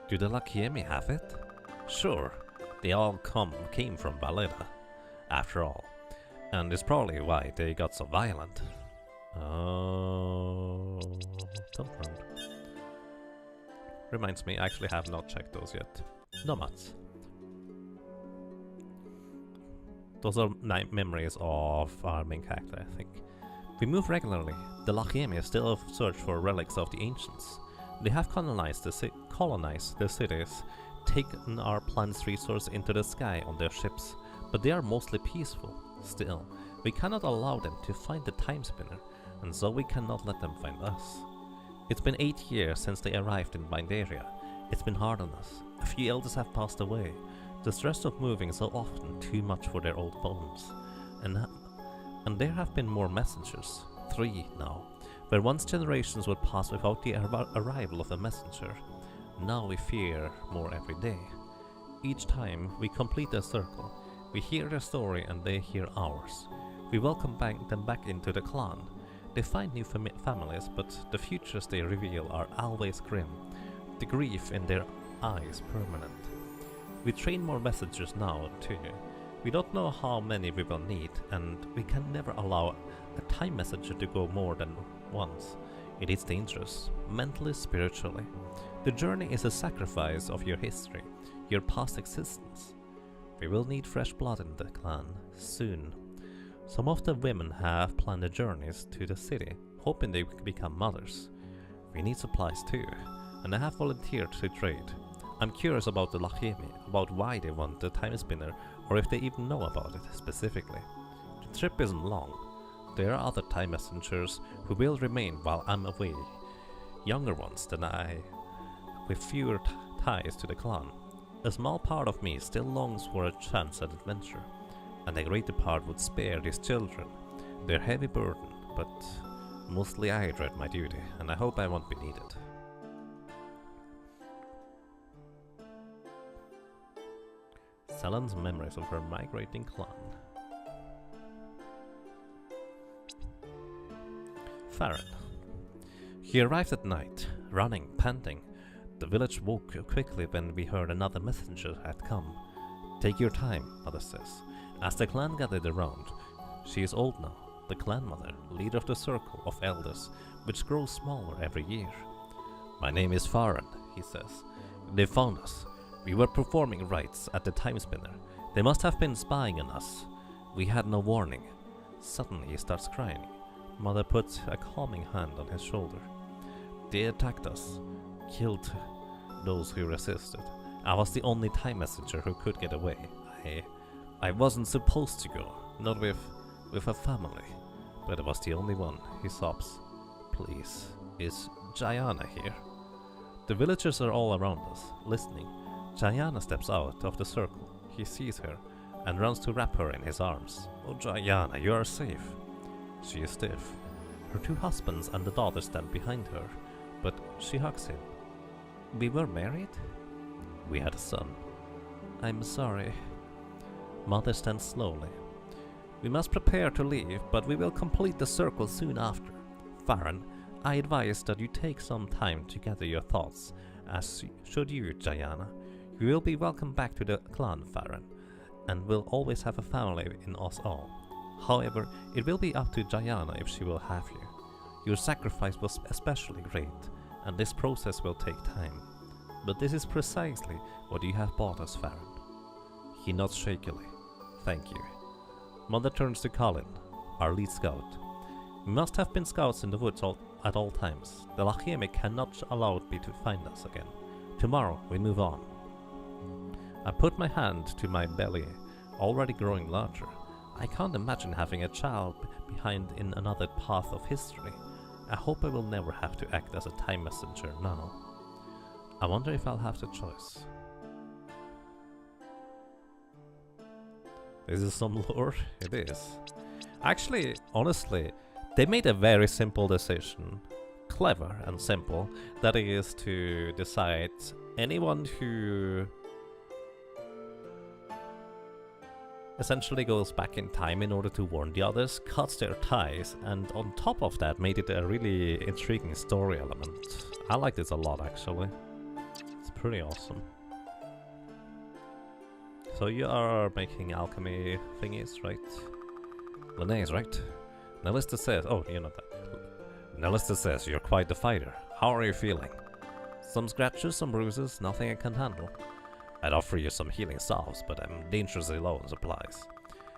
Do the Lakiemi have it? Sure, they all came from Valeda, after all. And it's probably why they got so violent. Oh, don't run. Reminds me, I actually have not checked those yet. Nomads. Those are memories of our main character, I think. We move regularly. The Lachiemi still search for relics of the ancients. They have colonized the cities, taken our planet's resources into the sky on their ships, but they are mostly peaceful. Still, we cannot allow them to find the Timespinner, and so we cannot let them find us. It's been 8 years since they arrived in Bindaria. It's been hard on us. A few elders have passed away. The stress of moving so often too much for their old bones. And there have been more messengers, 3 now, where once generations would pass without the arrival of a messenger. Now we fear more every day. Each time we complete the circle, we hear their story and they hear ours. We welcome them back into the clan. They find new families, but the futures they reveal are always grim. The grief in their eyes permanent. We train more messengers now too. We don't know how many we will need, and we can never allow a time messenger to go more than once. It is dangerous, mentally, spiritually. The journey is a sacrifice of your history, your past existence. We will need fresh blood in the clan, soon. Some of the women have planned their journeys to the city, hoping they could become mothers. We need supplies too, and I have volunteered to trade. I'm curious about the Lachemi, about why they want the Timespinner, or if they even know about it specifically. The trip isn't long. There are other time messengers who will remain while I'm away. Younger ones than I, with fewer ties to the clan. A small part of me still longs for a chance at adventure, and a greater part would spare these children their heavy burden, but mostly I dread my duty, and I hope I won't be needed. Selen's memories of her migrating clan. Farron. He arrived at night, running, panting. The village woke quickly when we heard another messenger had come. Take your time, Mother says. As the clan gathered around, she is old now, the clan mother, leader of the circle of elders, which grows smaller every year. My name is Farron, he says. They found us. We were performing rites at the Timespinner. They must have been spying on us. We had no warning. Suddenly he starts crying. Mother puts a calming hand on his shoulder. They attacked us, killed those who resisted. I was the only time messenger who could get away. I wasn't supposed to go, not with a family, but I was the only one, he sobs. Please, is Jayana here? The villagers are all around us, listening. Jayana steps out of the circle. He sees her and runs to wrap her in his arms. Oh Jayana, you are safe. She is stiff. Her two husbands and the daughter stand behind her, but she hugs him. We were married? We had a son. I'm sorry. Mother stands slowly. We must prepare to leave, but we will complete the circle soon after. Farron, I advise that you take some time to gather your thoughts, as should you, Jayana. You will be welcome back to the clan, Farron, and will always have a family in us all. However, it will be up to Jayana if she will have you. Your sacrifice was especially great, and this process will take time. But this is precisely what you have bought us, Farron. He nods shakily. Thank you. Mother turns to Colin, our lead scout. We must have been scouts in the woods at all times. The Lachemi cannot allow me to find us again. Tomorrow we move on. I put my hand to my belly, already growing larger. I can't imagine having a child behind in another path of history. I hope I will never have to act as a time messenger now. I wonder if I'll have the choice. This is some lore? It is. Actually, honestly, they made a very simple decision. Clever and simple. That is to decide anyone who essentially goes back in time in order to warn the others, cuts their ties, and on top of that made it a really intriguing story element. I like this a lot, actually. It's pretty awesome. So you are making alchemy thingies, right? Linnaeus, right? Nellista says, oh, you know that. Nellista says you're quite the fighter. How are you feeling? Some scratches, some bruises, nothing I can't handle. I'd offer you some healing salves, but I'm dangerously low on supplies.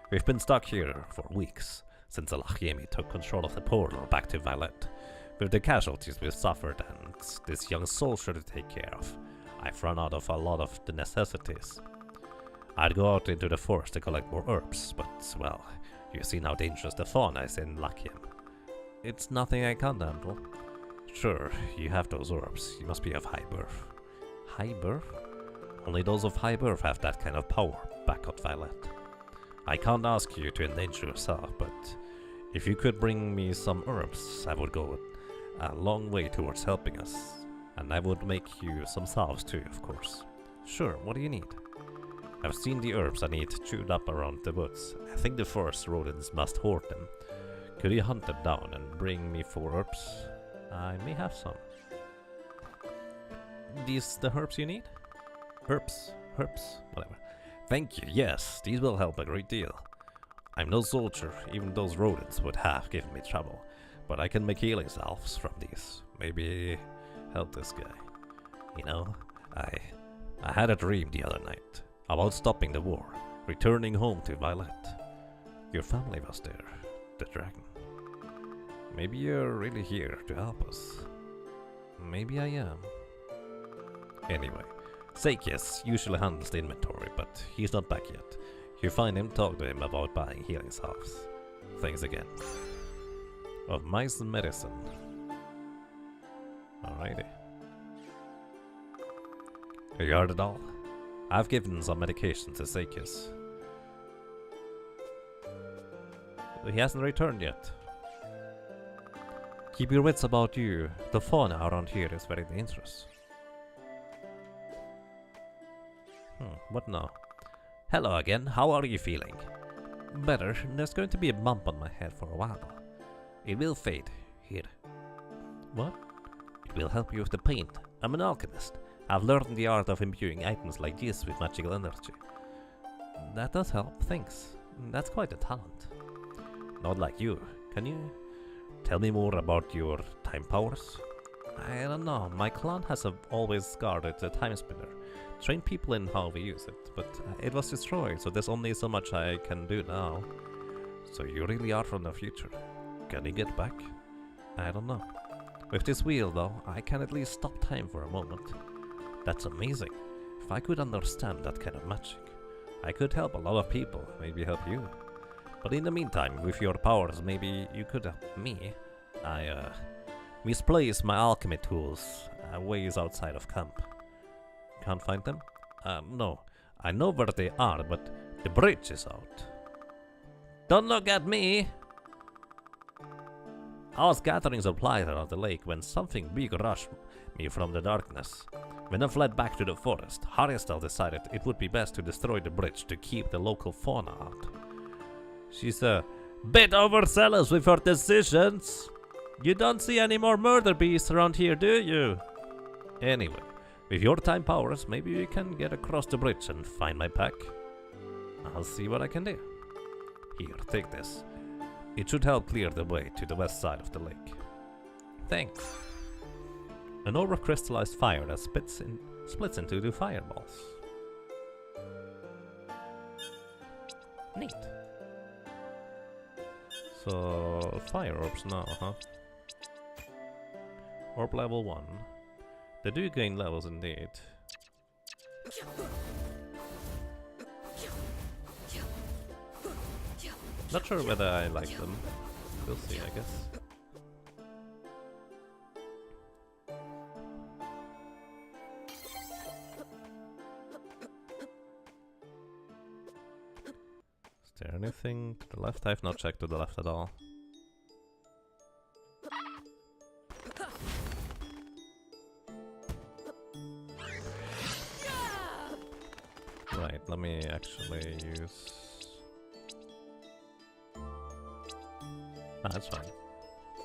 We've been stuck here for weeks, since the Lachemi took control of the portal back to Violet. With the casualties we've suffered and this young soldier to take care of, I've run out of a lot of the necessities. I'd go out into the forest to collect more herbs, but, well, you've seen how dangerous the fauna is in Lachiem. It's nothing I can't handle. Sure, you have those herbs. You must be of high birth. High birth? Only those of high birth have that kind of power, back at Violet. I can't ask you to endanger yourself, but if you could bring me some herbs, I would go a long way towards helping us. And I would make you some salves too, of course. Sure, what do you need? I've seen the herbs I need chewed up around the woods. I think the forest rodents must hoard them. Could you hunt them down and bring me 4 herbs? I may have some. These the herbs you need? Herbs, whatever. Thank you, yes, these will help a great deal. I'm no soldier, even those rodents would have given me trouble. But I can make healing salves from these. Maybe help this guy. You know, I had a dream the other night about stopping the war, returning home to Violet. Your family was there, the dragon. Maybe you're really here to help us. Maybe I am. Anyway, Sakias usually handles the inventory, but he's not back yet. If you find him, talk to him about buying healing salves. Thanks again. Of mice and medicine. Alrighty. You heard it all? I've given some medication to Sakias. He hasn't returned yet. Keep your wits about you. The fauna around here is very dangerous. What now? Hello again, how are you feeling? Better, there's going to be a bump on my head for a while. It will fade. Here. What? It will help you with the pain. I'm an alchemist. I've learned the art of imbuing items like this with magical energy. That does help, thanks. That's quite a talent. Not like you. Can you tell me more about your time powers? I don't know. My clan has always guarded the Timespinner. Trained people in how we use it, but it was destroyed, so there's only so much I can do now. So you really are from the future. Can you get back? I don't know. With this wheel, though, I can at least stop time for a moment. That's amazing. If I could understand that kind of magic, I could help a lot of people, maybe help you. But in the meantime, with your powers, maybe you could help me. I misplaced my alchemy tools a ways outside of camp. Can't find them? No. I know where they are, but the bridge is out. Don't look at me! I was gathering supplies around the lake when something big rushed me from the darkness. When I fled back to the forest, Haristal decided it would be best to destroy the bridge to keep the local fauna out. She's a bit overzealous with her decisions. You don't see any more murder beasts around here, do you? Anyway, with your time powers, maybe you can get across the bridge and find my pack. I'll see what I can do. Here, take this. It should help clear the way to the west side of the lake. Thanks. An orb of crystallized fire that splits into 2 fireballs. Neat. So, fire orbs now, huh? Orb level 1. They do gain levels indeed. Not sure whether I like them. We'll see, I guess. Is there anything to the left? I've not checked to the left at all. Right, let me actually use... that's fine.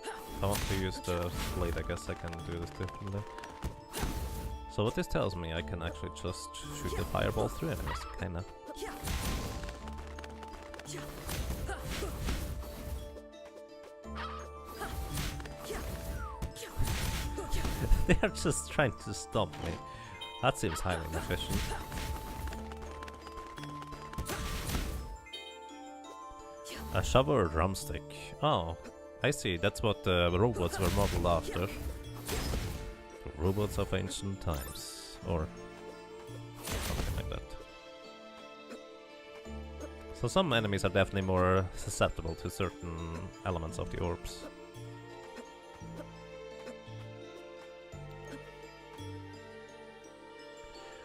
If I want to use the blade, I guess I can do this differently. So what this tells me, I can actually just shoot the fireball through enemies, kinda. They're just trying to stop me. That seems highly inefficient. A shovel or drumstick? Oh, I see. That's what the robots were modeled after. The robots of ancient times. Or something like that. So some enemies are definitely more susceptible to certain elements of the orbs.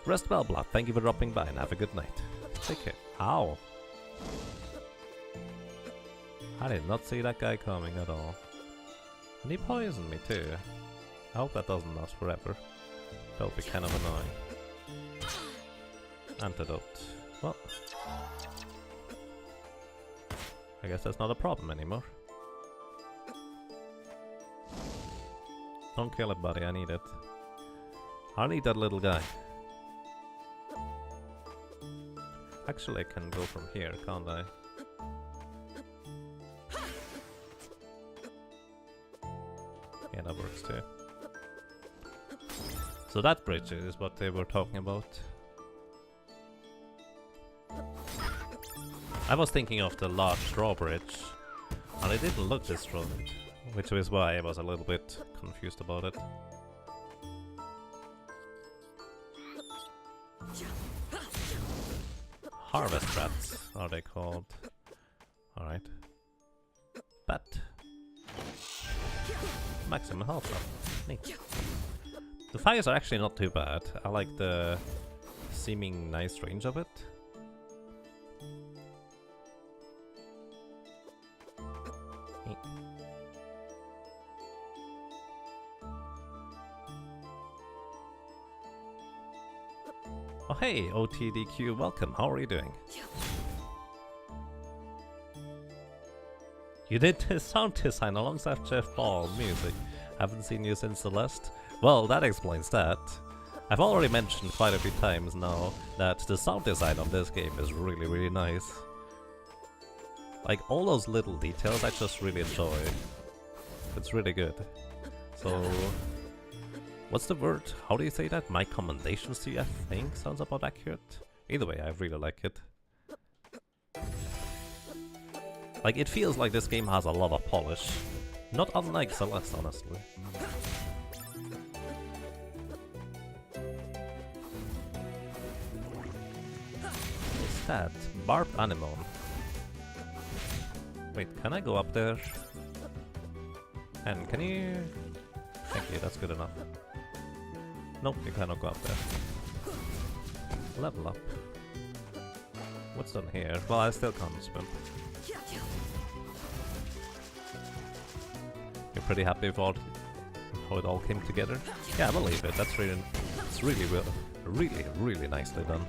Rest well, Blood. Thank you for dropping by and have a good night. Take care. Ow! I did not see that guy coming at all. And he poisoned me too. I hope that doesn't last forever. That would be kind of annoying. Antidote. Well, I guess that's not a problem anymore. Don't kill it, buddy, I need it. I need that little guy. Actually, I can go from here, can't I? Yeah, that works too. So that bridge is what they were talking about. I was thinking of the large drawbridge, and it didn't look this strong, which is why I was a little bit confused about it. Harvest rats are they called? Alright. Bat. Maximum health up. Neat. The fires are actually not too bad. I like the seeming nice range of it. Neat. Oh hey, OTDQ, welcome. How are you doing? You did the sound design alongside Jeff Ball music. Haven't seen you since Celeste. Well, that explains that. I've already mentioned quite a few times now that the sound design of this game is really, really nice. Like, all those little details I just really enjoy. It's really good. So, what's the word? How do you say that? My commendations to you, I think, sounds about accurate. Either way, I really like it. Like, it feels like this game has a lot of polish. Not unlike Celeste, honestly. What's that? Barbed Anemone. Wait, can I go up there? And can you... Thank you, that's good enough. Nope, you cannot go up there. Level up. What's done here? Well, I still can't swim. You're pretty happy with how it all came together? Yeah, I believe it. That's really, it's really well, really nicely done.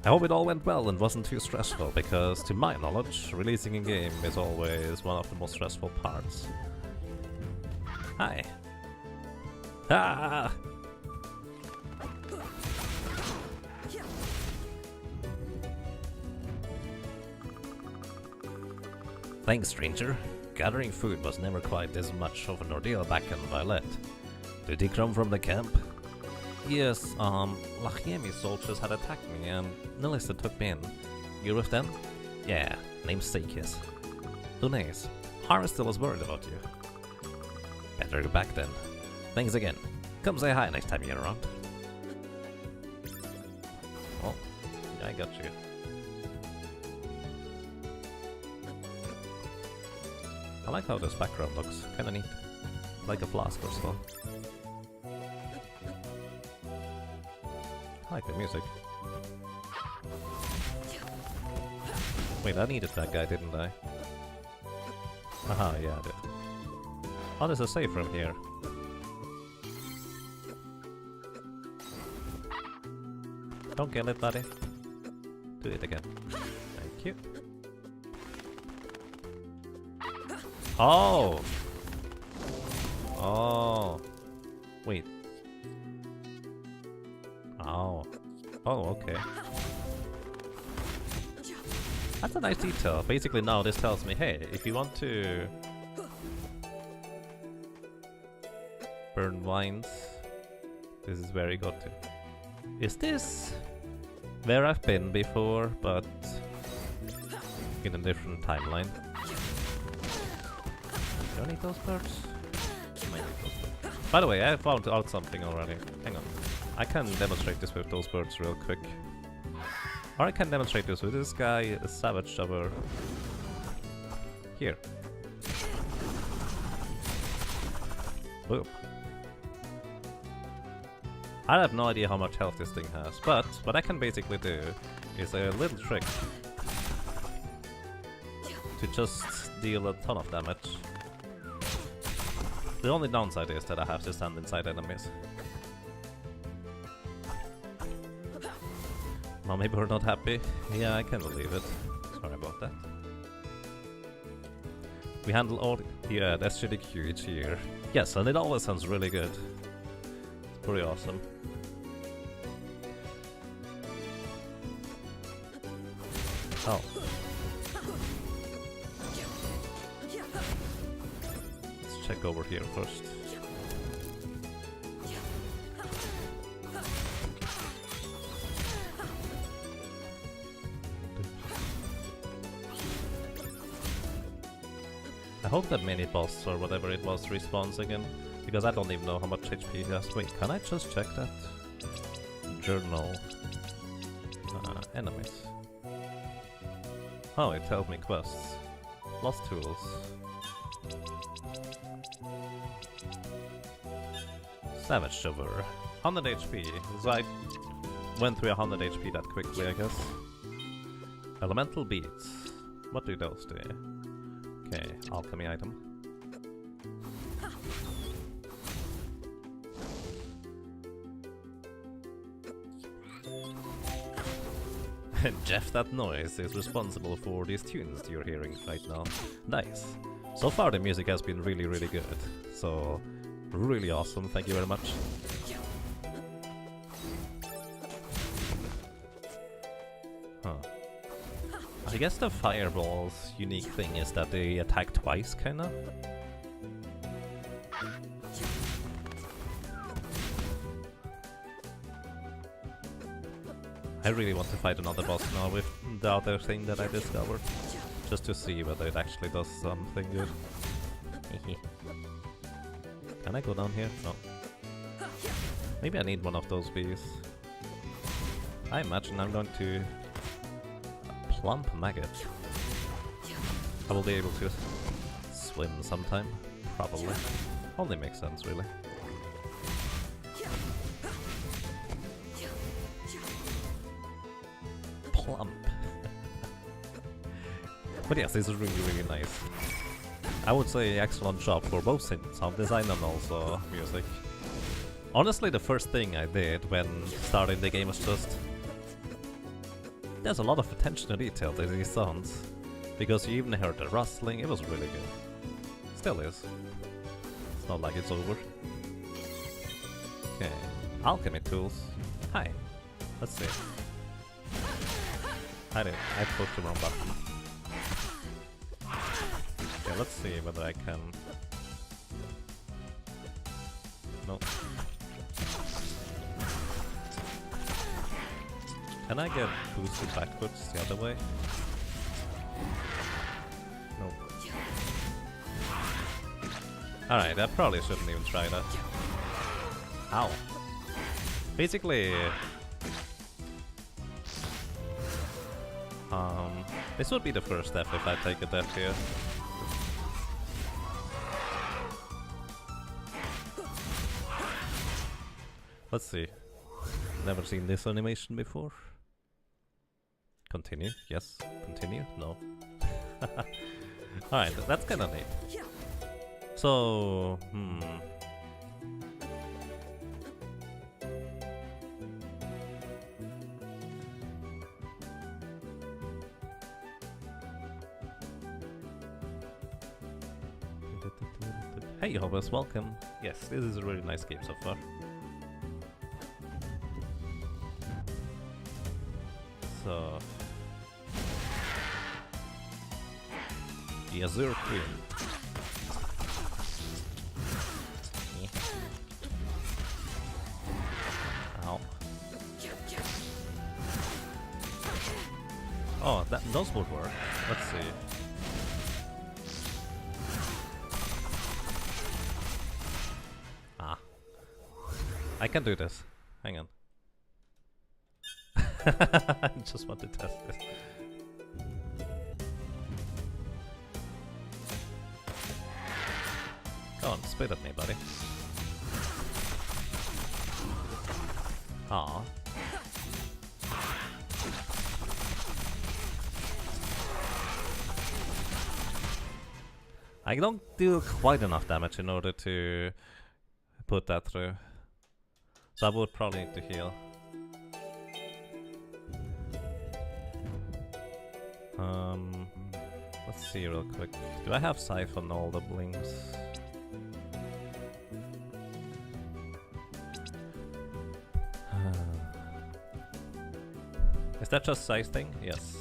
I hope it all went well and wasn't too stressful, because to my knowledge, releasing a game is always one of the most stressful parts. Hi. Ah! Thanks, stranger. Gathering food was never quite this much of an ordeal back in Violet. Did he come from the camp? Yes, Lachiemi soldiers had attacked me and Nilissa took me in. You're with them? Yeah, name's Seikis. Who knows? Harvest still was worried about you. Better go back then. Thanks again. Come say hi next time you're around. Well, yeah, I got you. I like how this background looks, kinda neat. Like a flask or so. I like the music. Wait, I needed that guy, didn't I? Haha, yeah, I did. Oh, there's a save room here. Don't kill it, buddy. Do it again. Thank you. Oh! Oh! Wait. Oh. Oh, okay. That's a nice detail. Basically now this tells me, hey, if you want to burn vines, this is where you got to. Is this where I've been before, but in a different timeline? Do I need those birds? I might need those birds. By the way, I found out something already. Hang on. I can demonstrate this with those birds real quick. Or I can demonstrate this with this guy, a savage over here. Boom. I have no idea how much health this thing has, but what I can basically do is a little trick to just deal a ton of damage. The only downside is that I have to stand inside enemies. Oh, maybe we're not happy. Yeah, I can believe it. Sorry about that. We handle all the SGDQ each year. Yes, and it always sounds really good. It's pretty awesome. Oh. Let's check over here first. I hope that mini boss or whatever it was respawns again, because I don't even know how much HP he has. Wait, can I just check that? Journal. Enemies. Oh, it tells me quests. Lost tools. Savage Shover. 100 HP. So I went through 100 HP that quickly, I guess. Elemental beads. What do those do? Okay, alchemy item. Jeff, that noise is responsible for these tunes you're hearing right now. Nice. So far the music has been really, really good. So, really awesome, thank you very much. Huh. I guess the fireball's unique thing is that they attack twice, kinda. I really want to fight another boss now with the other thing that I discovered. Just to see whether it actually does something good. Can I go down here? No. Maybe I need one of those bees. I imagine I'm going to... Plump maggot. I will be able to swim sometime. Probably. Only makes sense, really. Plump. But yes, this is really, really nice. I would say excellent job for both sound design and also music. Honestly, the first thing I did when starting the game was just... There's a lot of attention to detail to these sounds. Because you even heard the rustling, it was really good. Still is. It's not like it's over. Okay. Alchemy tools. Hi. Let's see. I pushed the wrong button. Okay, let's see whether I can... No. Can I get boosted backwards the other way? No. Alright, I probably shouldn't even try that. Ow. Basically... this would be the first death if I take a death here. Let's see. Never seen this animation before. Continue, yes. Continue, no. Alright, that's kinda neat. So, Hey Hobbes, welcome. Yes, this is a really nice game so far. So... The Azure Queen. Ow. Oh, those would work. Let's see. I can do this. Hang on. I just want to test this. Go on, spit at me, buddy. Aww. I don't do quite enough damage in order to put that through. So I would probably need to heal. Let's see real quick. Do I have Scythe on all the blings? Is that just Scythe thing? Yes.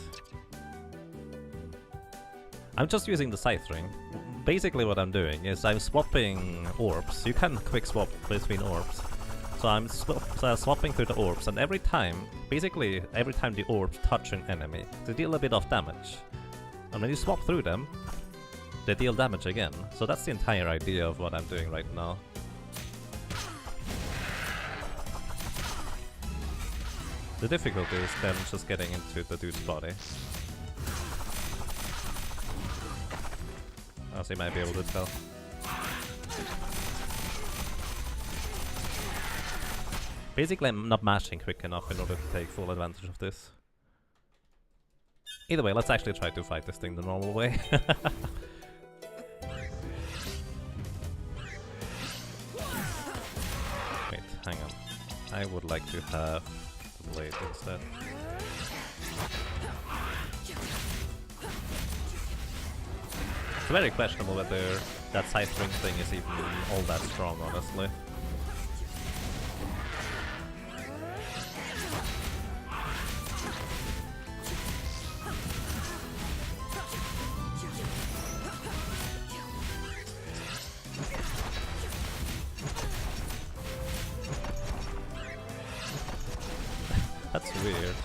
I'm just using the Scythe ring. Basically what I'm doing is I'm swapping orbs. You can quick swap between orbs. So I'm swapping through the orbs, and every time, basically every time the orbs touch an enemy, they deal a bit of damage. And when you swap through them, they deal damage again. So that's the entire idea of what I'm doing right now. The difficulty is then just getting into the dude's body. As you might be able to tell. Basically, I'm not mashing quick enough in order to take full advantage of this. Either way, let's actually try to fight this thing the normal way. Wait, hang on. I would like to have the blade instead. It's very questionable whether that Scythe ring thing is even all that strong, honestly. That's weird.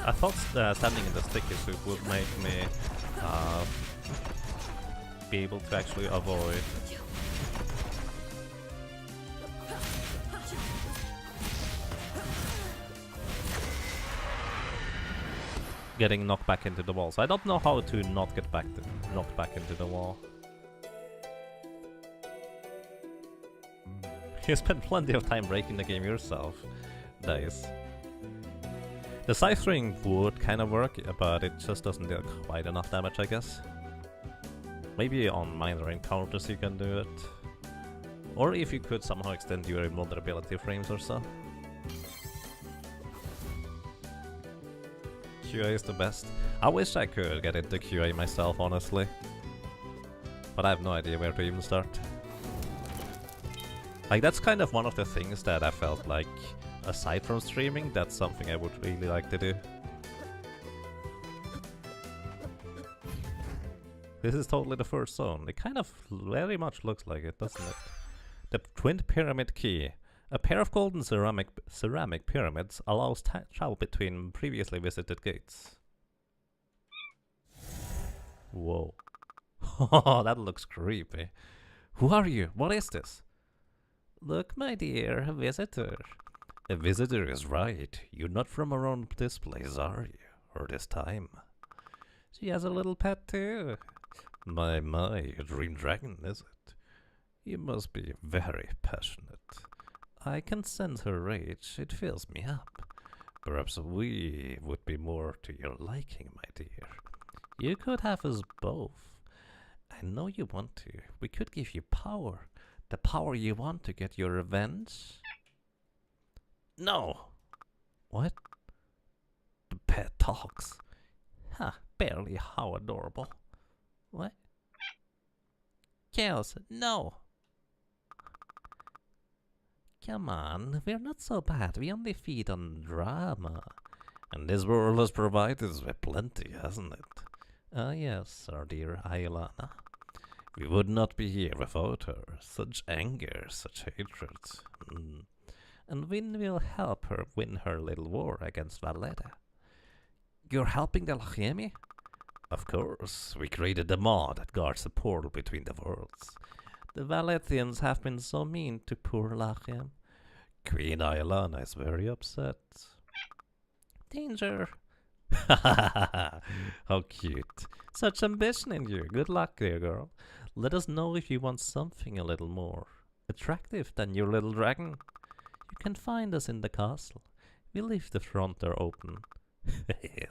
I thought standing in the sticky suit would make me be able to actually avoid getting knocked back into the wall. So I don't know how to not get knocked back into the wall. You spent plenty of time breaking the game yourself. Nice. The Scythe ring would kind of work, but it just doesn't deal quite enough damage, I guess. Maybe on minor encounters you can do it. Or if you could somehow extend your invulnerability frames or so. QA is the best. I wish I could get into QA myself, honestly. But I have no idea where to even start. Like, that's kind of one of the things that I felt like, aside from streaming, that's something I would really like to do. This is totally the first zone. It kind of very much looks like it, doesn't it? The Twin Pyramid Key. A pair of golden ceramic pyramids allows travel between previously visited gates. Whoa. That looks creepy. Who are you? What is this? Look, my dear, a visitor. A visitor is right. You're not from around this place, are you? Or this time? She has a little pet too. My, a dream dragon, is it? You must be very passionate. I can sense her rage. It fills me up. Perhaps we would be more to your liking, my dear. You could have us both. I know you want to. We could give you power. The power you want to get your revenge. No! What? The pet talks. Huh, barely, how adorable. What? Chaos, no! Come on, we're not so bad. We only feed on drama. And this world has provided us with plenty, hasn't it? Ah yes, our dear Ayelana. We would not be here without her. Such anger, such hatred. And we will help her win her little war against Valletta. You're helping the Lachemi? Of course, we created the maw that guards the portal between the worlds. The Valethians have been so mean to poor Lachem. Queen Ayelana is very upset. Danger! How cute. Such ambition in you. Good luck, dear girl. Let us know if you want something a little more attractive than your little dragon. You can find us in the castle. We leave the front door open.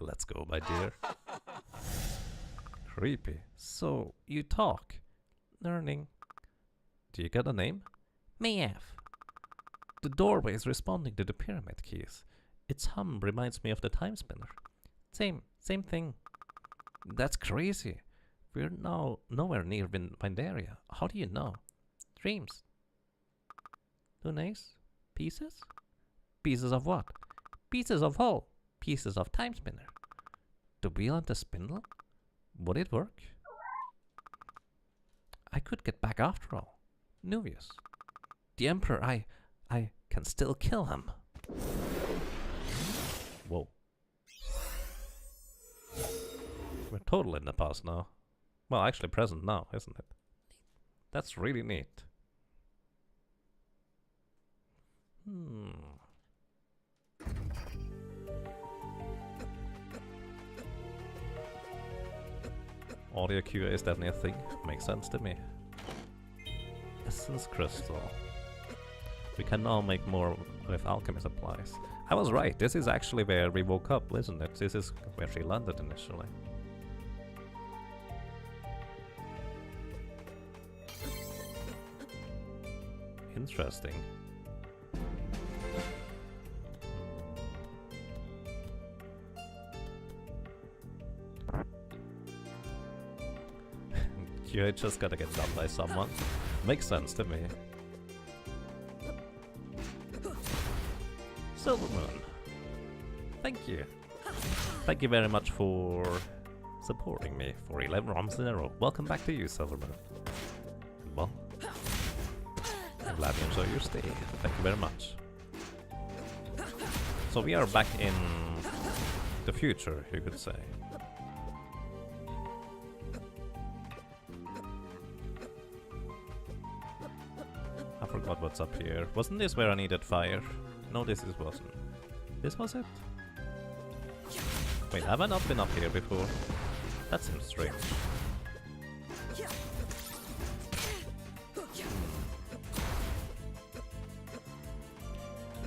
Let's go, my dear. Creepy. So, you talk. Learning. Do you got a name? Maeve. The doorway is responding to the pyramid keys. Its hum reminds me of the Timespinner. Same thing. That's crazy. We're now nowhere near Vindaria. How do you know? Dreams. Lunace? Pieces? Pieces of what? Pieces of hull. Pieces of Timespinner. The wheel and the spindle? Would it work? I could get back after all. Nuvius. The Emperor, I can still kill him. Whoa. We're totally in the past now. Well, actually present now, isn't it? That's really neat. Audio QA is definitely a thing. Makes sense to me. Essence Crystal. We can now make more with alchemy supplies. I was right, this is actually where we woke up, isn't it? This is where she landed initially. Interesting. You just gotta get done by someone. Makes sense to me. Silvermoon. Thank you. Thank you very much for supporting me for 11 rounds in a row. Welcome back to you, Silvermoon. Well, I'm glad you enjoy your stay. Thank you very much. So we are back in the future, you could say. I forgot what's up here. Wasn't this where I needed fire? No, this wasn't. This was it? Wait, have I not been up here before? That seems strange.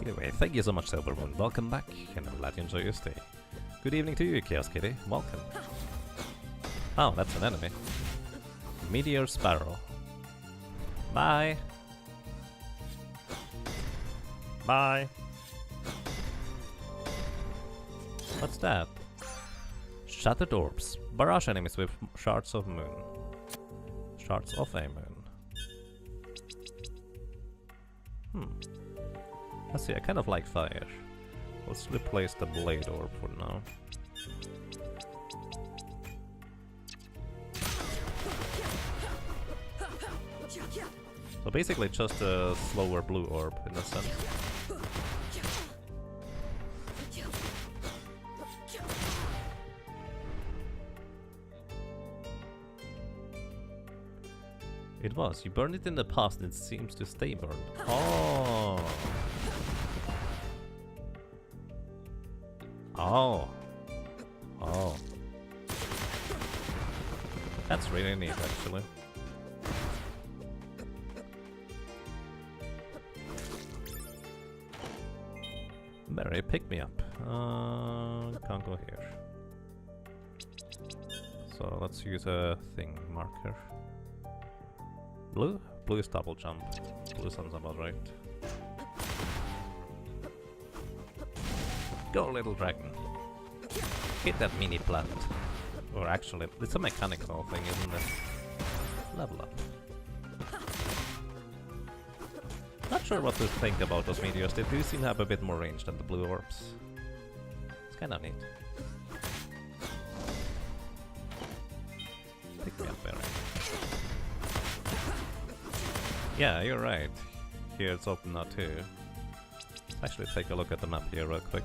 Anyway, thank you so much, Silvermoon. Welcome back, and I'm glad you enjoy your stay. Good evening to you, Chaos Kitty. Welcome. Oh, that's an enemy. Meteor Sparrow. Bye. Bye. What's that? Shattered orbs. Barrage enemies with shards of moon. Shards of a moon. Let's see, I kind of like fire. Let's replace the blade orb for now. So basically just a slower blue orb in a sense. It was. You burned it in the past and it seems to stay burned. Oh. Oh. Oh. That's really neat, actually. Mary, pick me up. Can't go here. So let's use a thing marker. Blue? Blue is double jump. Blue sounds about right. Go, little dragon. Hit that mini plant. Or actually, it's a mechanical thing, isn't it? Level up. Not sure what to think about those meteors. They do seem to have a bit more range than the blue orbs. It's kinda neat. Pick me up, Barry. Yeah, you're right. Here it's open now too. Let's actually take a look at the map here real quick.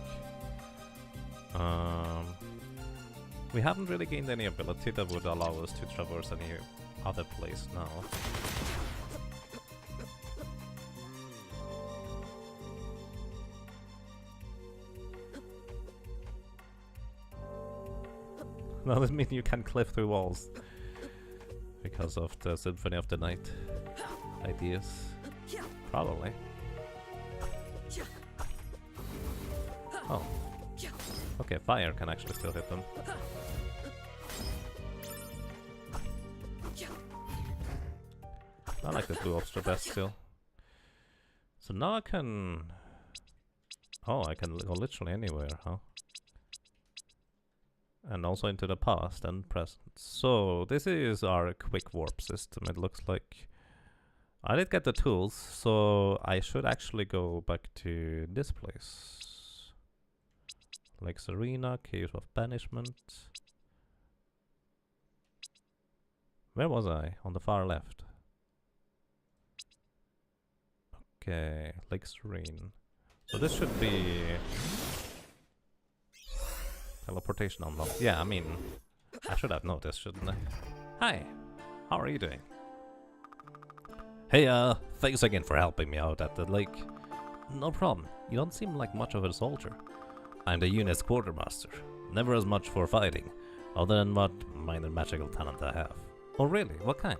We haven't really gained any ability that would allow us to traverse any other place now. Now that means you can cliff through walls because of the Symphony of the Night ideas. Probably. Oh. Okay, fire can actually still hit them. I like the blue orbs the best still. So now I can... Oh, I can go literally anywhere, huh? And also into the past and present. So this is our quick warp system, it looks like. I did get the tools, so I should actually go back to this place. Lake's Arena, Cave of Banishment. Where was I? On the far left. Okay, Lake's Arena. So this should be... teleportation unlocked. Yeah, I mean, I should have noticed, shouldn't I? Hi, how are you doing? Hey, thanks again for helping me out at the lake. No problem, you don't seem like much of a soldier. I'm the unit's quartermaster. Never as much for fighting, other than what minor magical talent I have. Oh really, what kind?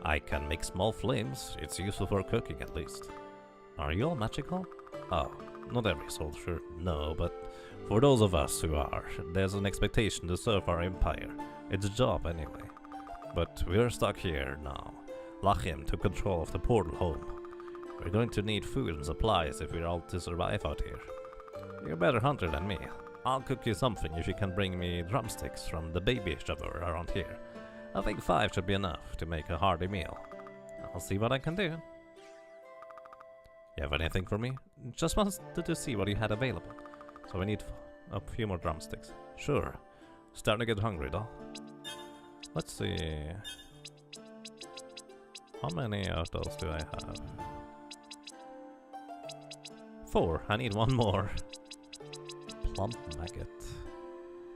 I can make small flames, it's useful for cooking at least. Are you all magical? Oh, not every soldier, no, but for those of us who are, there's an expectation to serve our empire. It's a job anyway. But we're stuck here now. Lachim took control of the portal home. We're going to need food and supplies if we're all to survive out here. You're a better hunter than me. I'll cook you something if you can bring me drumsticks from the baby shower around here. I think 5 should be enough to make a hearty meal. I'll see what I can do. You have anything for me? Just wanted to see what you had available. So we need a few more drumsticks. Sure. Starting to get hungry though. Let's see. How many of those do I have? 4. I need 1 more. Plump maggot.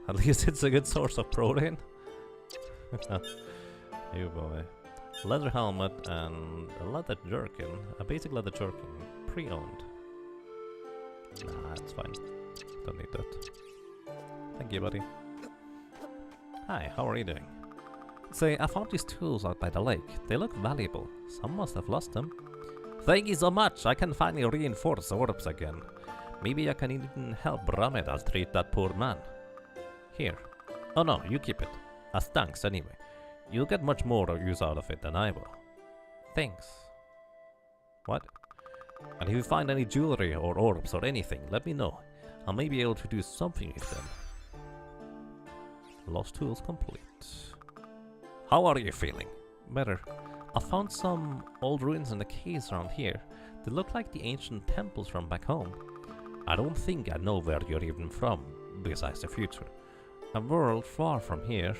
At least it's a good source of protein. You boy. Leather helmet and a leather jerkin. A basic leather jerkin. Pre-owned. Nah, it's fine. Don't need that. Thank you, buddy. Hi, how are you doing? Say, I found these tools out by the lake. They look valuable. Some must have lost them. Thank you so much. I can finally reinforce the orbs again. Maybe I can even help Ramedal treat that poor man. Here. Oh no, you keep it. As thanks anyway. You'll get much more use out of it than I will. Thanks. What? And if you find any jewelry or orbs or anything, let me know. I may be able to do something with them. Lost tools complete. How are you feeling? Better. I found some old ruins in the caves around here. They look like the ancient temples from back home. I don't think I know where you're even from, besides the future. A world far from here.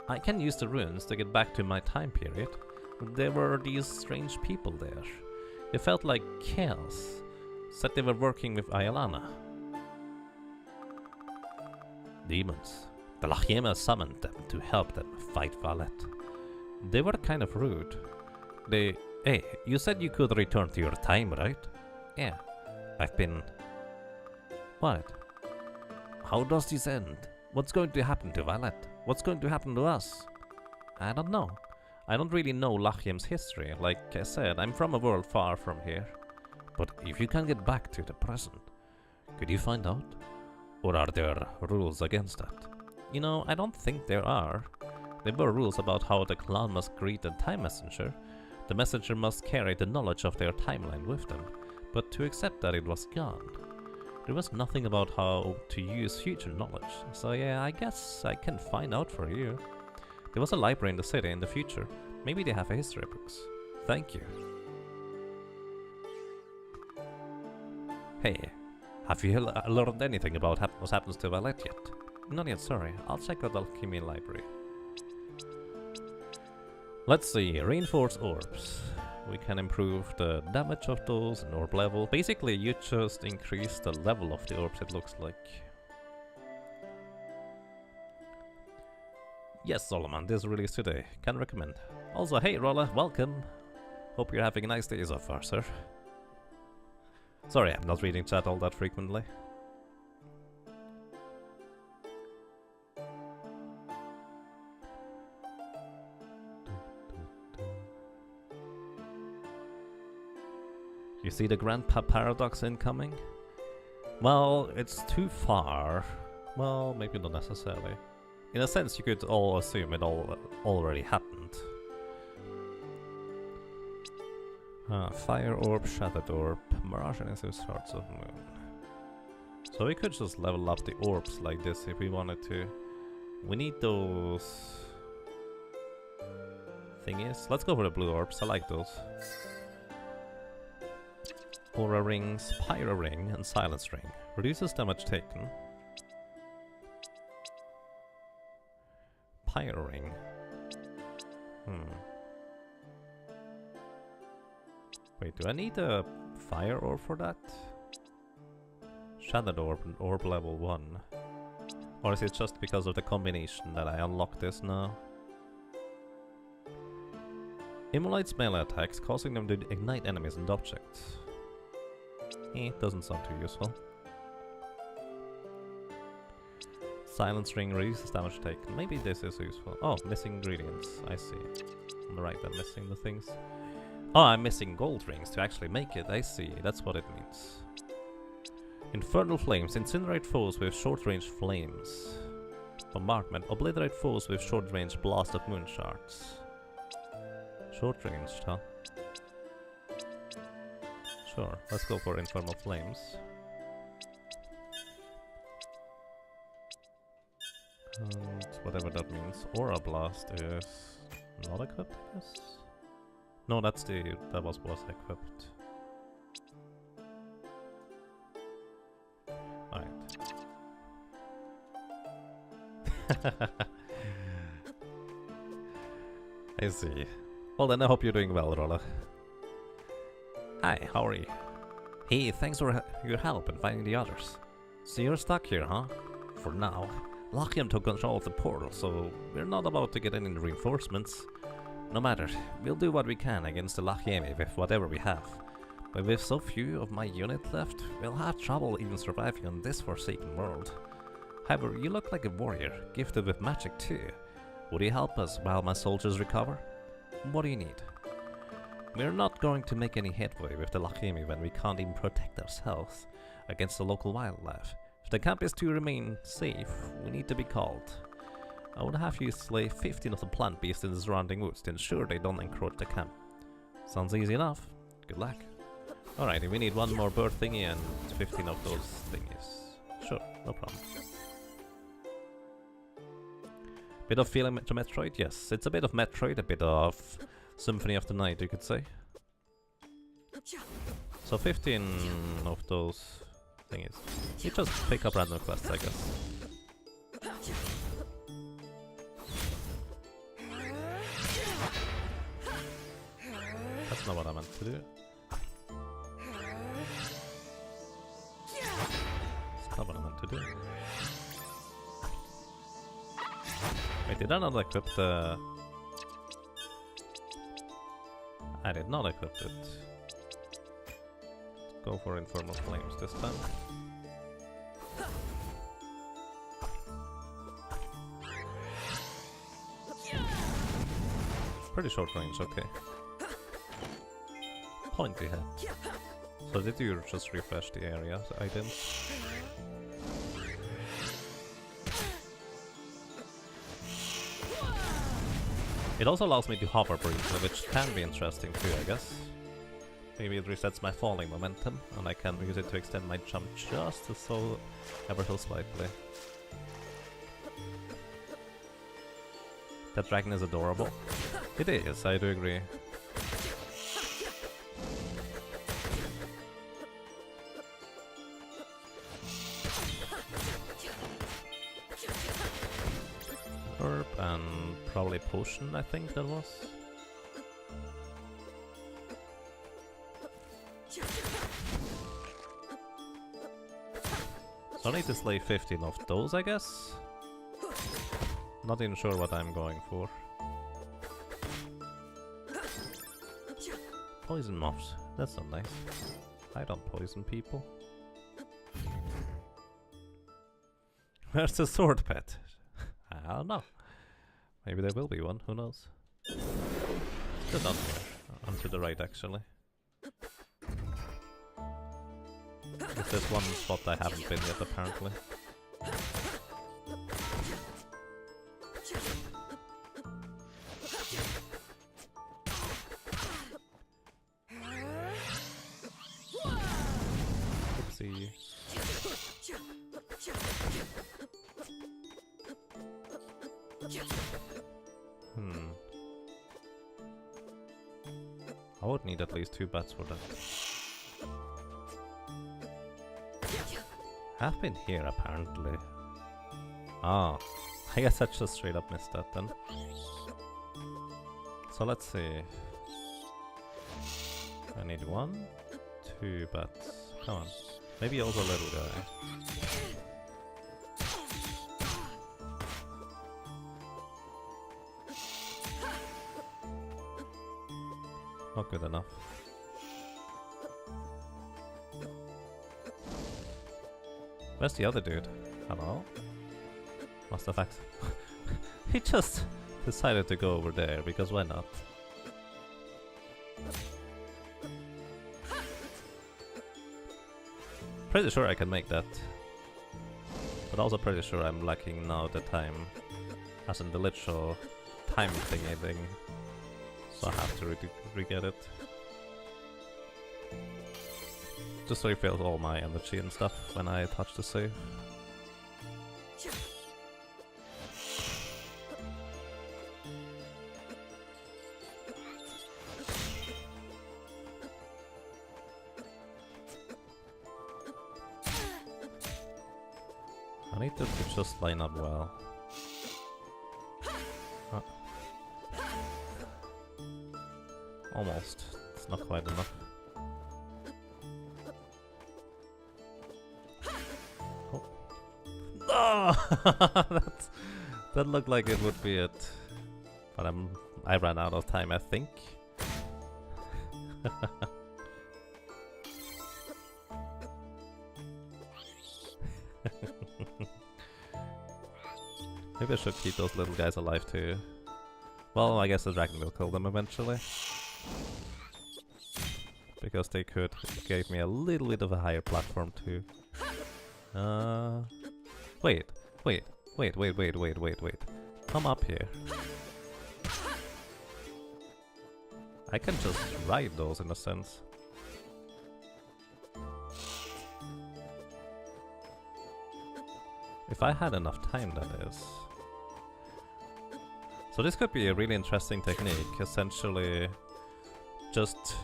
I can use the ruins to get back to my time period. There were these strange people there. They felt like chaos. Said they were working with Ayalana. Demons. The Lachema summoned them to help them fight Valet. They were kind of rude. Hey, you said you could return to your time, right? Yeah, I've been... What? How does this end? What's going to happen to Valet? What's going to happen to us? I don't know. I don't really know Lachiem's history. Like I said, I'm from a world far from here. But if you can get back to the present, could you find out? Or are there rules against that? You know, I don't think there are. There were rules about how the clan must greet a time messenger. The messenger must carry the knowledge of their timeline with them. But to accept that it was gone. There was nothing about how to use future knowledge. So yeah, I guess I can find out for you. There was a library in the city in the future. Maybe they have a history books. Thank you. Hey, have you learned anything about what happens to Valet yet? Not yet, sorry. I'll check the alchemy library. Let's see, reinforce orbs. We can improve the damage of those and orb level. Basically, you just increase the level of the orbs, it looks like. Yes, Solomon, this release today. Can recommend. Also, hey Rolla, welcome. Hope you're having a nice day so far, sir. Sorry, I'm not reading chat all that frequently. You see the Grandpa Paradox incoming? Well, it's too far. Well, maybe not necessarily. In a sense, you could all assume it all already happened. Fire Orb, Shattered Orb, Mirage and Six Hearts of Moon. So we could just level up the orbs like this if we wanted to. We need those thingies. Let's go for the blue orbs, I like those. Aura Rings, Pyro Ring, and Silence Ring. Reduces damage taken. Pyro Ring. Wait, do I need a Fire Orb for that? Shattered Orb and Orb level 1. Or is it just because of the combination that I unlock this now? Immolates melee attacks, causing them to ignite enemies and objects. Doesn't sound too useful. Silence Ring reduces damage taken. Maybe this is useful. Oh, missing ingredients. I see. On the right, I'm missing the things. Oh, I'm missing gold rings to actually make it. I see. That's what it means. Infernal Flames. Incinerate foes with short-range flames. Bombardment. Obliterate foes with short-range blast of moon shards. Short-ranged, huh? Sure, let's go for Infernal Flames. And whatever that means. Aura Blast is not equipped, I guess? No, that was equipped. Alright. I see. Well then, I hope you're doing well, Rolla. Hi, how are you? Hey, thanks for your help in finding the others. So you're stuck here, huh? For now. Lachiam took control of the portal, so we're not about to get any reinforcements. No matter, we'll do what we can against the Lachiemi with whatever we have. But with so few of my unit left, we'll have trouble even surviving on this forsaken world. However, you look like a warrior, gifted with magic too. Would you help us while my soldiers recover? What do you need? We're not going to make any headway with the Lachiemi when we can't even protect ourselves against the local wildlife. If the camp is to remain safe, we need to be called. I would have you slay 15 of the plant beasts in the surrounding woods to ensure they don't encroach the camp. Sounds easy enough. Good luck. Alrighty, we need one more bird thingy and 15 of those thingies. Sure, no problem. Bit of feeling to Metroid? Yes, it's a bit of Metroid, a bit of Symphony of the Night, you could say. So 15 of those thingies. You just pick up random quests, I guess. That's not what I meant to do. That's not what I meant to do. Wait, did I not equip the... I did not equip it. Go for Infernal Flames this time. Pretty short range, okay. Pointy head. So did you just refresh the area items? It also allows me to hover briefly, which can be interesting too, I guess. Maybe it resets my falling momentum, and I can use it to extend my jump just ever so slightly. That dragon is adorable. It is, I do agree. Herb and probably potion, I think that was. So I need to slay 15 of those, I guess. Not even sure what I'm going for. Poison moths, that's not nice. I don't poison people. Where's the sword pet? I don't know. Maybe there will be one, who knows? They're not here. On to the right, actually. If there's one spot I haven't been yet, apparently. I would need at least 2 bats for that. I've been here apparently. Ah, I guess I just straight up missed that then. So let's see. I need 1, 2 bats. Come on. Maybe also a little guy. Not good enough. Where's the other dude? Hello? Must have he just decided to go over there, because why not? Pretty sure I can make that. But also pretty sure I'm lacking now the time. As in the literal time thingy thing. So I have to re-get it. Just refills all my energy and stuff when I touch the save. I need to just line up well. Almost. It's not quite enough. Oh. No! That looked like it would be it. But I ran out of time, I think. Maybe I should keep those little guys alive too. Well, I guess the dragon will kill them eventually. Because they could give me a little bit of a higher platform too. Wait. Come up here. I can just ride those in a sense. If I had enough time, that is. So this could be a really interesting technique, essentially just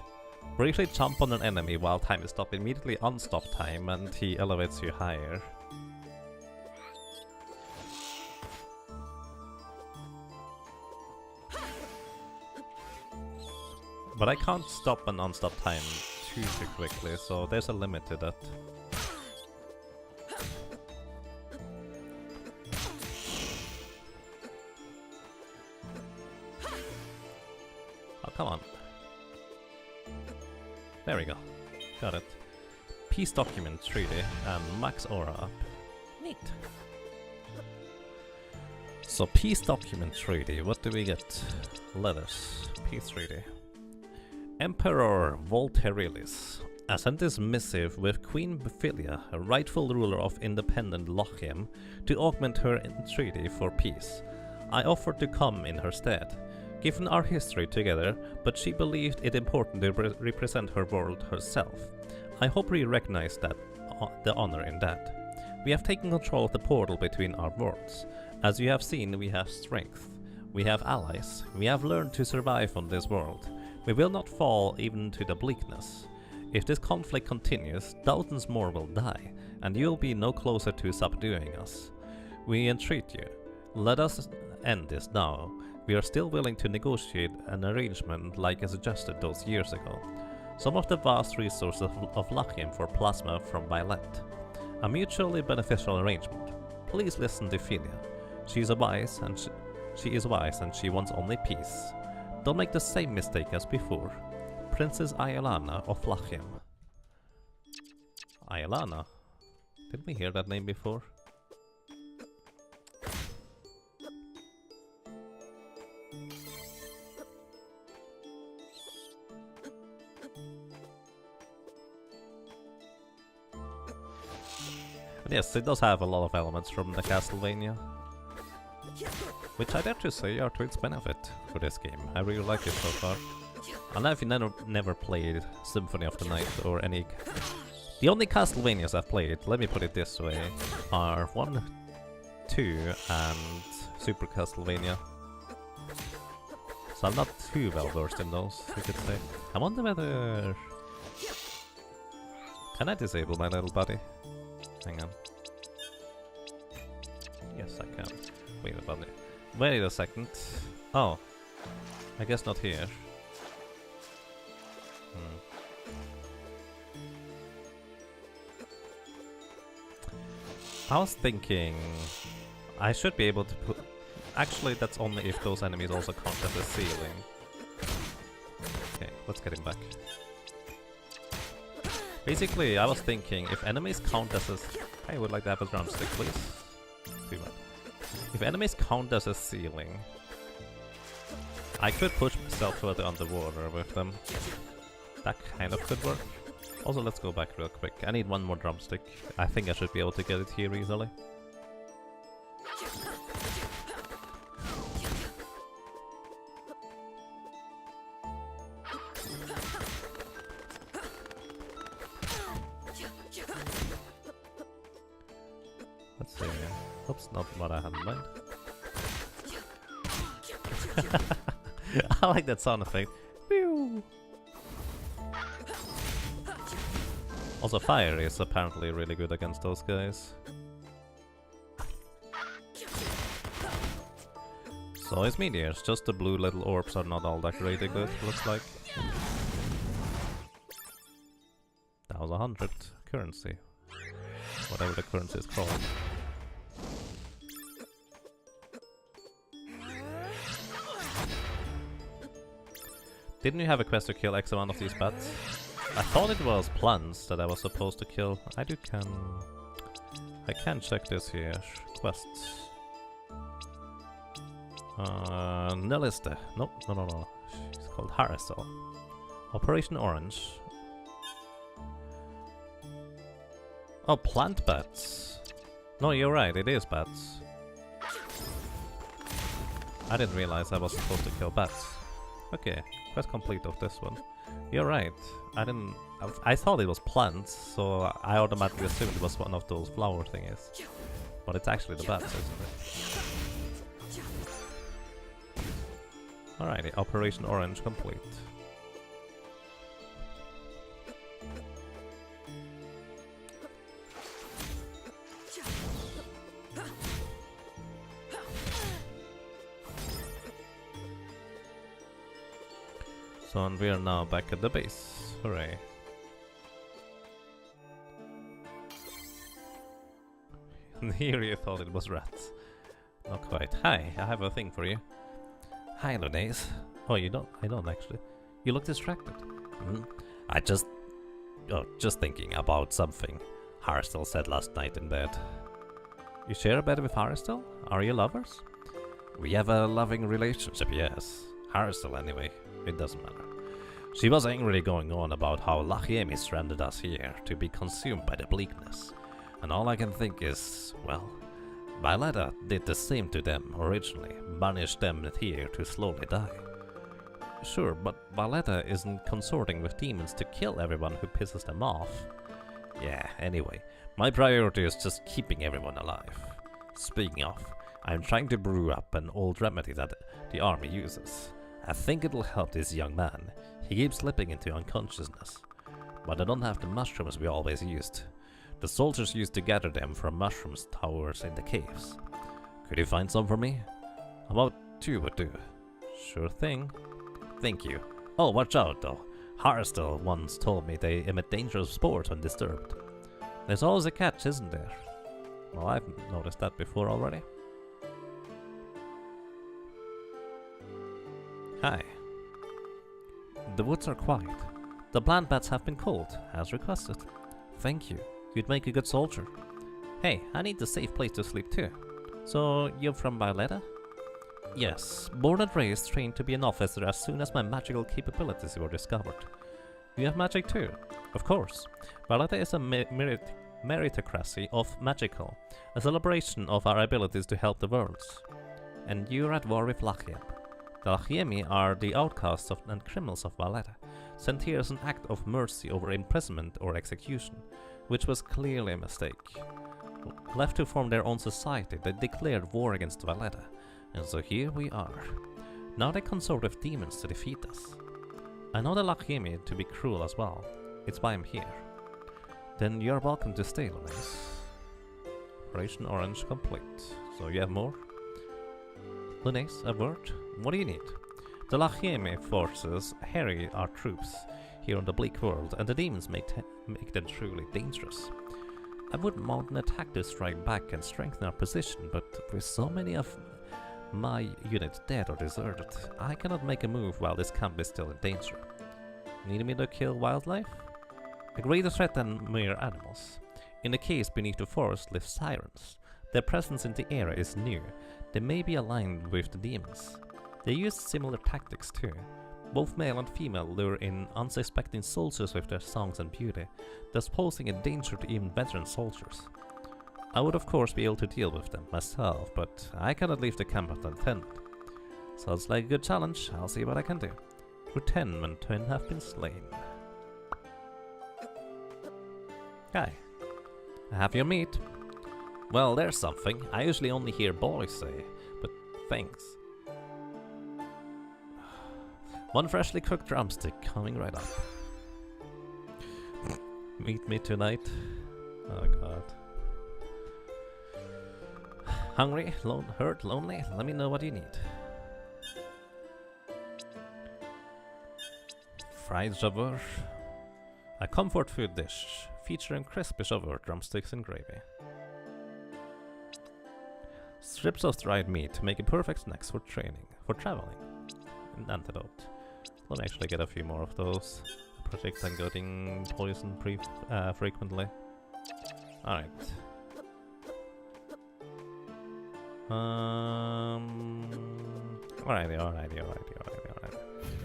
briefly jump on an enemy while time is stopped, immediately unstop time, and he elevates you higher. But I can't stop and unstop time too quickly, so there's a limit to that. Oh, come on. There we go. Got it. Peace document 3D and max aura up. Neat. So peace document 3D, what do we get? Letters. Peace 3D. Emperor Volterilis. I sent this missive with Queen Bephilia, a rightful ruler of independent Lochim, to augment her entreaty for peace. I offered to come in her stead, given our history together, but she believed it important to represent her world herself. I hope you recognize that the honor in that. We have taken control of the portal between our worlds. As you have seen, we have strength. We have allies. We have learned to survive on this world. We will not fall even to the bleakness. If this conflict continues, thousands more will die, and you will be no closer to subduing us. We entreat you. Let us end this now. We are still willing to negotiate an arrangement like I suggested those years ago. Some of the vast resources of Lachim for plasma from Violet. A mutually beneficial arrangement. Please listen to Philia. She is wise and she wants only peace. Don't make the same mistake as before. Princess Ayalana of Lachim. Ayalana? Didn't we hear that name before? Yes, it does have a lot of elements from the Castlevania. Which I dare to say are to its benefit for this game. I really like it so far. And I've never played Symphony of the Night or any The only Castlevanias I've played, let me put it this way, are 1, 2 and Super Castlevania. So I'm not too well versed in those, you could say. I wonder whether... Can I disable my little buddy? Hang on. Yes, I can. Wait a minute. Wait a second. Oh. I guess not here. I was thinking... I should be able to put... Actually, that's only if those enemies also count as the ceiling. Okay, let's get him back. Basically, I was thinking, if enemies count as a... I would like to have a drumstick, please. Do that. If enemies count as a ceiling, I could push myself further underwater with them. That kind of could work. Also, let's go back real quick. I need one more drumstick. I think I should be able to get it here easily. Let's see. Oops, not what I had in mind. I like that sound effect. Whew. Also, fire is apparently really good against those guys. So is meteors, just the blue little orbs are not all that great good, looks like. That was 100 currency. Whatever the currency is called. Didn't you have a quest to kill X amount of these bats? I thought it was plants that I was supposed to kill. I can check this here. Quests. Neliste. Nope, no. It's called Haristal. Operation Orange. Oh, plant bats. No, you're right, it is bats. I didn't realize I was supposed to kill bats. Okay, quest complete of this one. You're right. I thought it was plants, so I automatically assumed it was one of those flower thingies. But it's actually the bats, isn't it? Alrighty, Operation Orange complete. So, and we are now back at the base. Hooray. Here you thought it was rats. Not quite. Hi, I have a thing for you. Hi, Lunace. Oh, you don't? I don't actually. You look distracted. I just thinking about something Haristal said last night in bed. You share a bed with Haristal? Are you lovers? We have a loving relationship, yes. Haristal anyway. It doesn't matter. She was angrily going on about how Lachiemi stranded us here to be consumed by the bleakness. And all I can think is, well, Violetta did the same to them originally, banished them here to slowly die. Sure, but Violetta isn't consorting with demons to kill everyone who pisses them off. Yeah, anyway, my priority is just keeping everyone alive. Speaking of, I'm trying to brew up an old remedy that the army uses. I think it'll help this young man. He keeps slipping into unconsciousness. But I don't have the mushrooms we always used. The soldiers used to gather them from mushrooms towers in the caves. Could you find some for me? About 2 would do. Sure thing. Thank you. Oh, watch out though. Haristal once told me they emit dangerous spores when disturbed. There's always a catch, isn't there? Well, I've noticed that before already. Hi. The woods are quiet. The plant bats have been called, as requested. Thank you. You'd make a good soldier. Hey, I need a safe place to sleep too. So, you're from Violetta? Yes, born and raised, trained to be an officer as soon as my magical capabilities were discovered. You have magic too? Of course. Violetta is a meritocracy of magical, a celebration of our abilities to help the worlds. And you're at war with Lachiem. The Lachiemi are the outcasts and criminals of Violetta, sent here as an act of mercy over imprisonment or execution. which was clearly a mistake. Left to form their own society, they declared war against Valletta, and so here we are. Now they consort with demons to defeat us. I know the Lakhemi to be cruel as well. It's why I'm here. Then you're welcome to stay, Lunace. Operation Orange complete. So you have more? Lunace, a word? What do you need? The Lakhemi forces harry our troops here on the bleak world, and the demons make them truly dangerous. I would mount an attack to strike back and strengthen our position, but with so many of my units dead or deserted, I cannot make a move while this camp is still in danger. Need me to kill wildlife? A greater threat than mere animals. In the case beneath the forest live sirens. Their presence in the area is new. They may be aligned with the demons. They use similar tactics too. Both male and female lure in unsuspecting soldiers with their songs and beauty, thus posing a danger to even veteran soldiers. I would of course be able to deal with them myself, but I cannot leave the camp unattended. Sounds like a good challenge. I'll see what I can do. For 10 men, 10 have been slain. Hi. I have your meat. Well, there's something. I usually only hear boys say, but thanks. One freshly cooked drumstick coming right up. Meet me tonight. Oh god. Hungry? Hurt? Lonely? Let me know what you need. Fried javur. A comfort food dish featuring crispy javur, drumsticks and gravy. Strips of dried meat to make a perfect snacks for traveling. An antidote. Let me actually get a few more of those. I predict I'm getting poison frequently. Alright. Alrighty.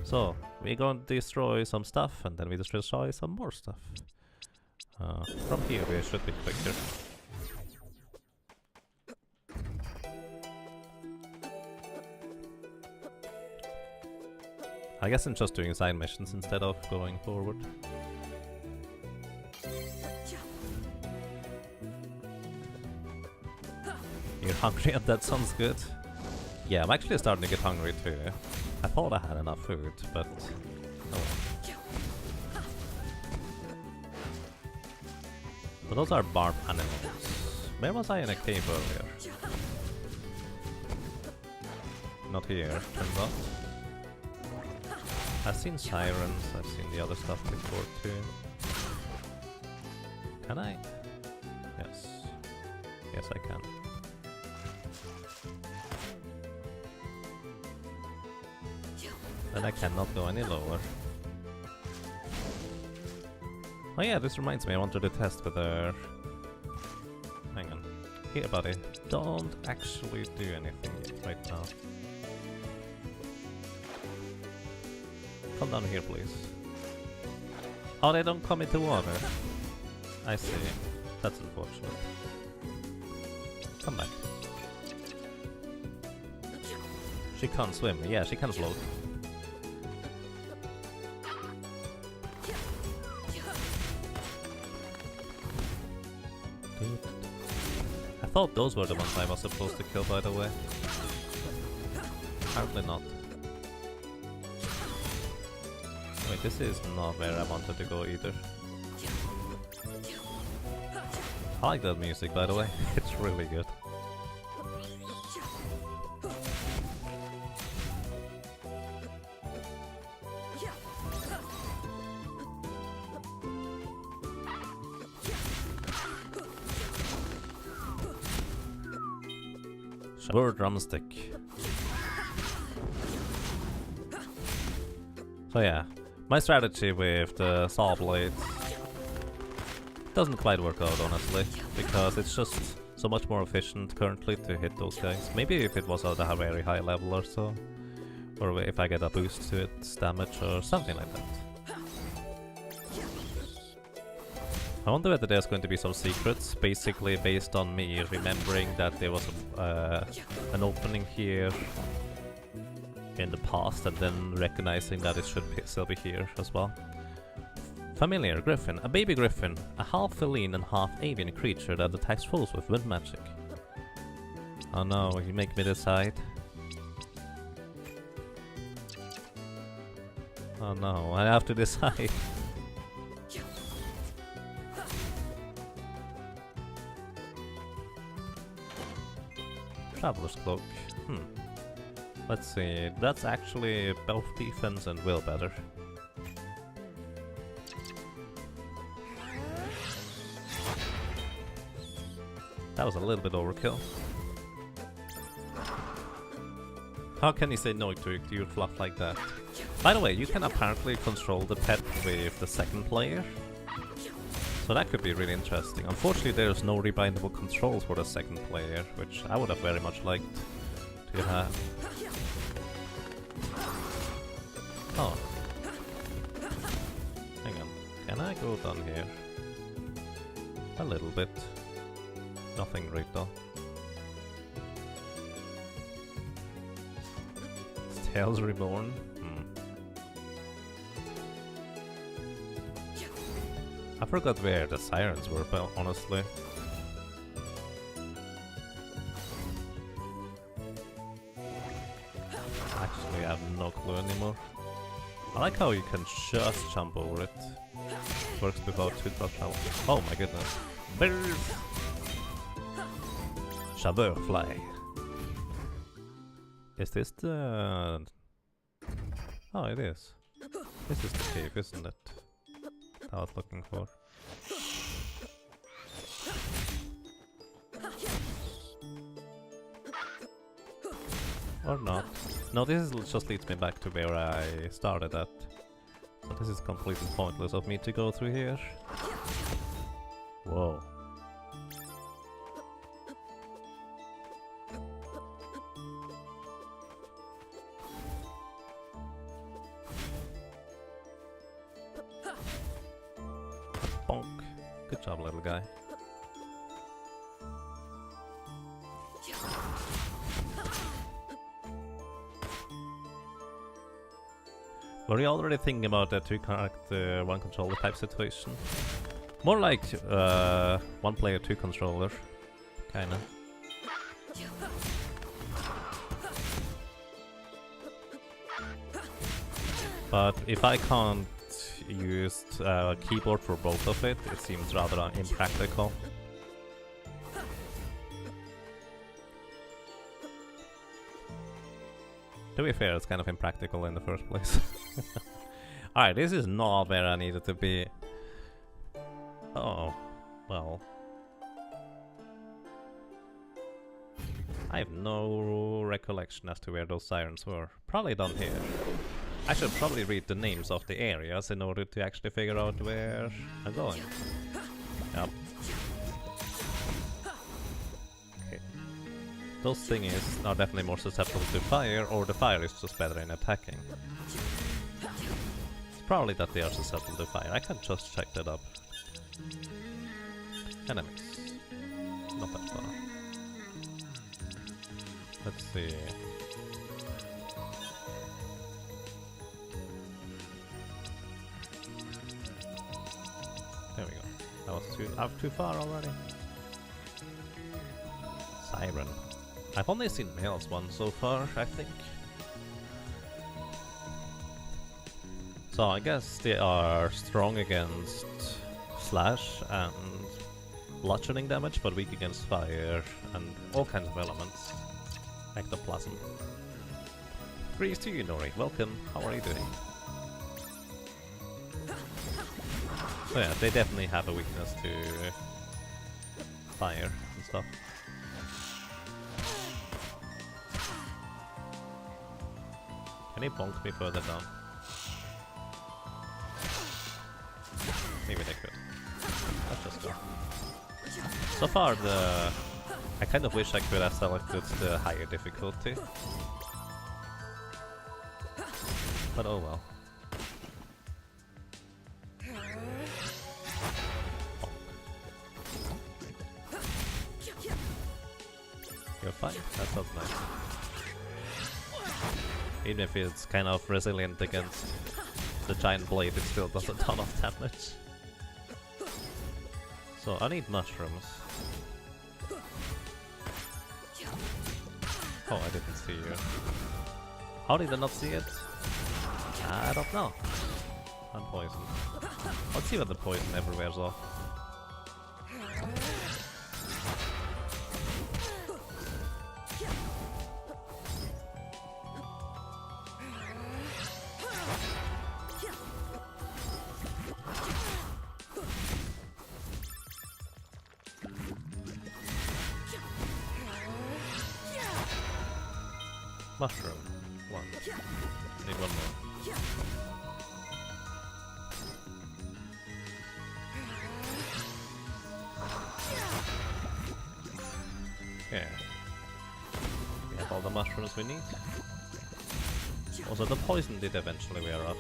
So, we're going to destroy some stuff, and then we destroy some more stuff. From here we should be quicker. I guess I'm just doing side missions instead of going forward. You're hungry and that sounds good. Yeah, I'm actually starting to get hungry too. I thought I had enough food, but oh. So those are barb animals. Where was I in a cave earlier? Not here, turns out. I've seen sirens, I've seen the other stuff before too. Can I? Yes. Yes, I can. Then I cannot go any lower. Oh yeah, this reminds me, I wanted to test whether... Hang on. Here, buddy. Don't actually do anything right now. Come down here, please. Oh, they don't come into water. I see. That's unfortunate. Come back. She can't swim. Yeah, she can float. I thought those were the ones I was supposed to kill, by the way. Apparently not. Wait, this is not where I wanted to go either. I like that music, by the way. It's really good. Sure, drumstick. So yeah, my strategy with the saw blades doesn't quite work out, honestly, because it's just so much more efficient currently to hit those guys. Maybe if it was at a very high level or so, or if I get a boost to its damage or something like that. I wonder whether there's going to be some secrets, basically based on me remembering that there was an opening here in the past and then recognizing that it should still be here as well. Familiar griffin. A baby griffin. A half feline and half avian creature that attacks foes with wind magic. Oh no, you make me decide. Oh no, I have to decide. Traveler's Cloak. Let's see, that's actually both defense and will better. That was a little bit overkill. How can you say no to your fluff like that? By the way, you can apparently control the pet with the second player. So that could be really interesting. Unfortunately, there's no rebindable controls for the second player, which I would have very much liked to have. Oh. Hang on. Can I go down here? A little bit. Nothing great though. Tales Reborn? I forgot where the sirens were, but honestly. Actually, I have no clue anymore. I like how you can just jump over it. Works without toothbrush now. Oh my goodness. Bird! Chaveur fly. Is this the... Oh, it is. This is the cave, isn't it? That I was looking for. Or not. No, this is just leads me back to where I started at. So this is completely pointless of me to go through here. Whoa. Bonk. Good job, little guy. Were you already thinking about that two character, one controller type situation? More like one player, two controller, kinda. But if I can't use a keyboard for both of it, it seems rather impractical. To be fair, it's kind of impractical in the first place. Alright, this is not where I needed to be. Oh, well. I have no recollection as to where those sirens were. Probably down here. I should probably read the names of the areas in order to actually figure out where I'm going. Yep. Okay. Those thingies are definitely more susceptible to fire, or the fire is just better in attacking. It's probably that they are susceptible to fire. I can just check that up. Enemies. Not that far. Let's see. There we go. That was too far already. Siren. I've only seen males one so far, I think. So I guess they are strong against slash and bludgeoning damage, but weak against fire and all kinds of elements. Ectoplasm. Greetings to you, Nori. Welcome. How are you doing? So yeah, they definitely have a weakness to fire and stuff. Can he bonk me further down? Maybe they could. Let's just go. So far, I kind of wish I could have selected the higher difficulty. But oh well. You're fine? That sounds nice. Even if it's kind of resilient against the giant blade, it still does a ton of damage. So I need mushrooms. Oh, I didn't see you. How did I not see it? I don't know. I'm poisoned. Let's see what the poison ever wears off. Mushroom. One. Need one more. Okay. We have all the mushrooms we need. Also, the poison did eventually wear off.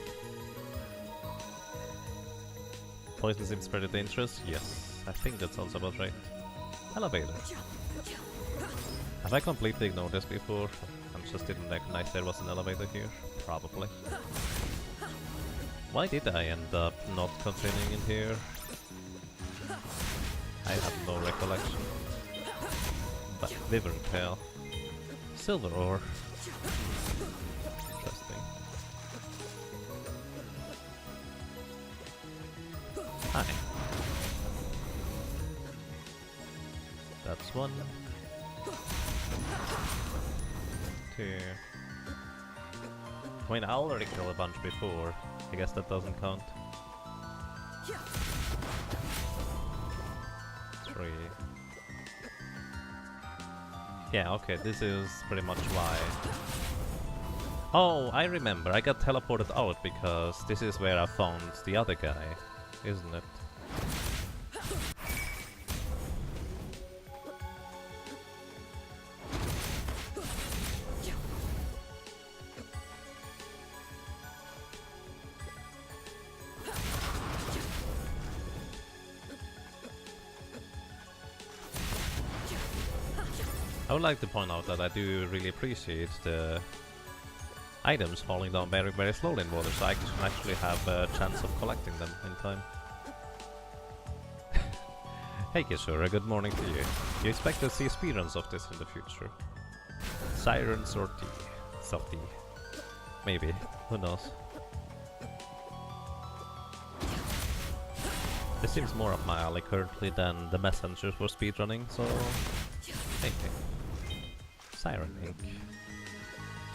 Poison seems pretty dangerous. Yes, I think that sounds about right. Elevator. Have I completely ignored this before? I just didn't recognize there was an elevator here. Probably. Why did I end up not continuing in here? I have no recollection. But Wyvern Tail. Silver ore. Interesting. Hi. That's one. Two. I mean, I already killed a bunch before. I guess that doesn't count. 3. Yeah, okay, this is pretty much why. Oh, I remember, I got teleported out because this is where I found the other guy, isn't it? I would like to point out that I do really appreciate the items falling down very, very slowly in water, so I can actually have a chance of collecting them in time. Hey Kishore, good morning to you. You expect to see speedruns of this in the future? Sirens or tea? Salty. Maybe. Who knows? This seems more up my alley currently than the messengers for speedrunning, so maybe. Siren Ink.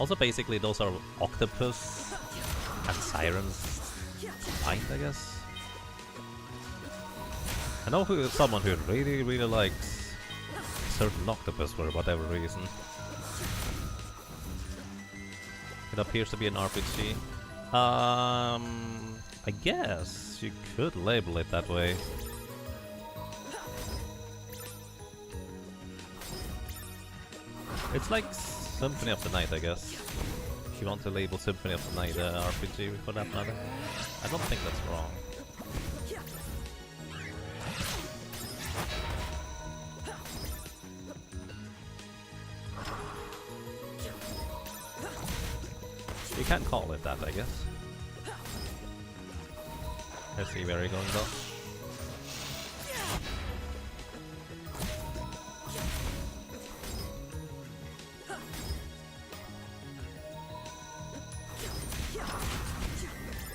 Also, basically, those are octopus and sirens combined, I guess. I know someone who really, really likes certain octopus for whatever reason. It appears to be an RPG. I guess you could label it that way. It's like Symphony of the Night, I guess. If you want to label Symphony of the Night RPG for that matter. I don't think that's wrong. You can call it that, I guess. Let's see where you're going though.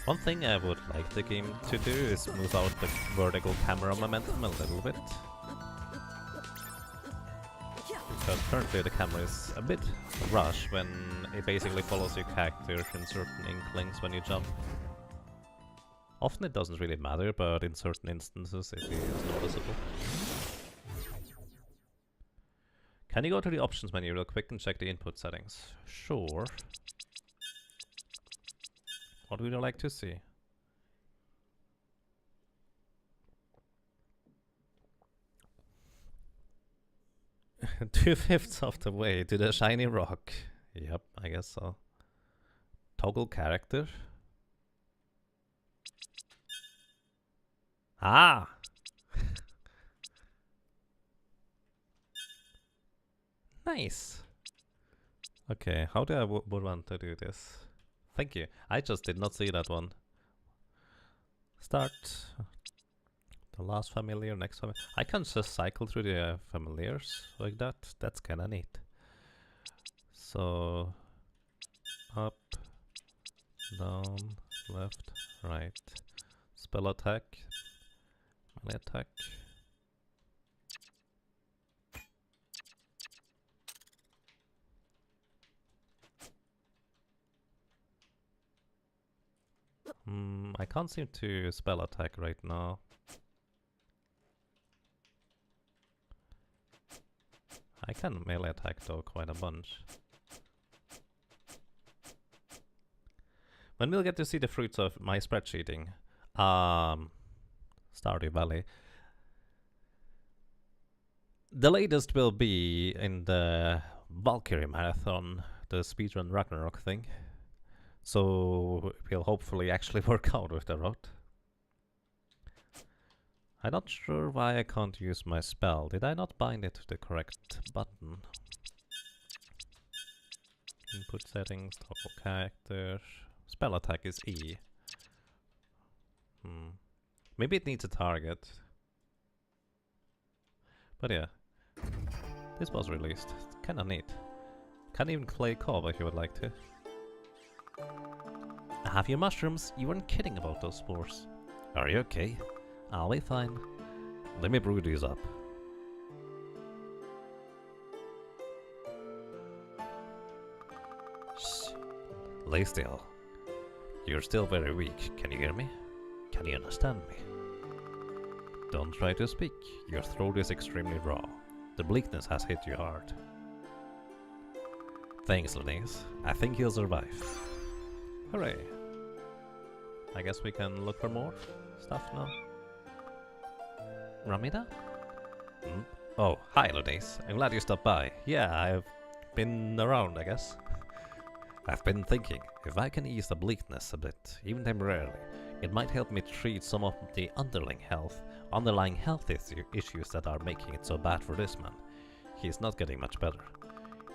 One thing I would like the game to do is smooth out the vertical camera momentum a little bit. Because currently the camera is a bit rushed when it basically follows your character in certain inklings when you jump. Often it doesn't really matter, but in certain instances it is noticeable. Can you go to the options menu real quick and check the input settings? Sure. What would you like to see? Two-fifths of the way to the shiny rock. Yep, I guess so. Toggle character. Ah! Nice! Okay, how do I would want to do this? Thank you. I just did not see that one. Start the last familiar, next familiar. I can just cycle through the familiars like that. That's kinda neat. So up, down, left, right. Spell attack, melee attack. I can't seem to spell attack right now. I can melee attack though quite a bunch. When we'll get to see the fruits of my spreadsheeting, Stardew Valley. The latest will be in the Valkyrie Marathon, the speedrun Ragnarok thing. So we'll hopefully actually work out with the route. I'm not sure why I can't use my spell. Did I not bind it to the correct button? Input settings, toggle character. Spell attack is E. Maybe it needs a target. But yeah. This was released. It's kinda neat. Can even play co-op if you would like to. Have you mushrooms? You weren't kidding about those spores. Are you okay? I'll be fine. Let me brew these up. Shh. Lay still. You're still very weak. Can you hear me? Can you understand me? Don't try to speak. Your throat is extremely raw. The bleakness has hit you hard. Thanks, Linnaeus. I think he'll survive. Hooray. I guess we can look for more stuff now. Ramida? Oh, hi, Linnaeus. I'm glad you stopped by. Yeah, I've been around, I guess. I've been thinking, if I can ease the bleakness a bit, even temporarily, it might help me treat some of the underlying health issues that are making it so bad for this man. He's not getting much better.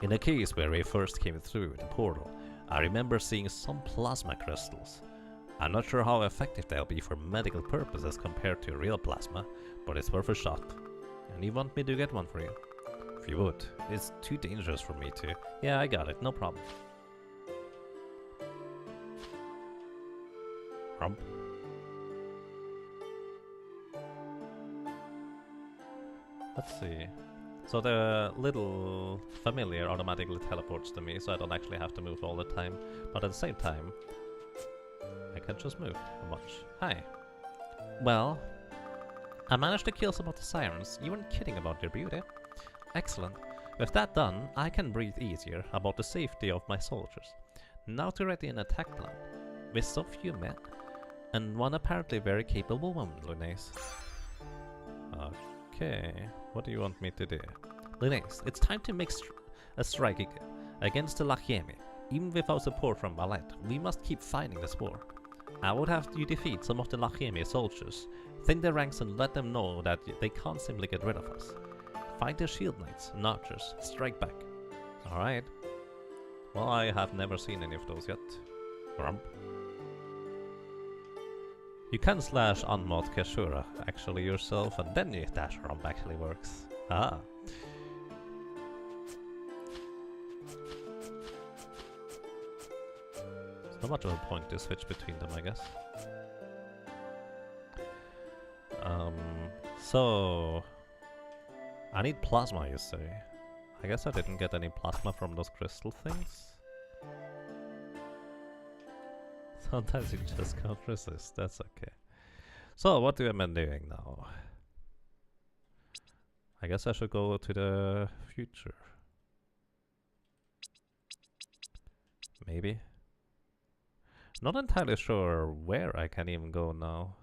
In the case where we first came through the portal, I remember seeing some plasma crystals. I'm not sure how effective they'll be for medical purposes compared to real plasma, but it's worth a shot. And you want me to get one for you? If you would. It's too dangerous for me to... Yeah, I got it, no problem. Rump. Let's see. So the little familiar automatically teleports to me, so I don't actually have to move all the time. But at the same time, I can just move a bunch. Hi. Well, I managed to kill some of the sirens. You weren't kidding about their beauty. Excellent. With that done, I can breathe easier about the safety of my soldiers. Now to ready an attack plan. With so few men, and one apparently very capable woman, Linnaeus. Okay, what do you want me to do? Linnaeus, it's time to make a strike against the Lachiemi. Even without support from Ballet, we must keep fighting the spore. I would have you defeat some of the Lachiemi soldiers, thin their ranks and let them know that they can't simply get rid of us. Find the shield knights and archers, strike back. Alright. Well, I have never seen any of those yet. Grump. You can slash unmod Kashura actually yourself, and then your dash rump actually works. Ah. It's not much of a point to switch between them, I guess. So... I need plasma, you say? I guess I didn't get any plasma from those crystal things. Sometimes you just can't resist, that's okay. So, what am I doing now? I guess I should go to the future. Maybe? Not entirely sure where I can even go now.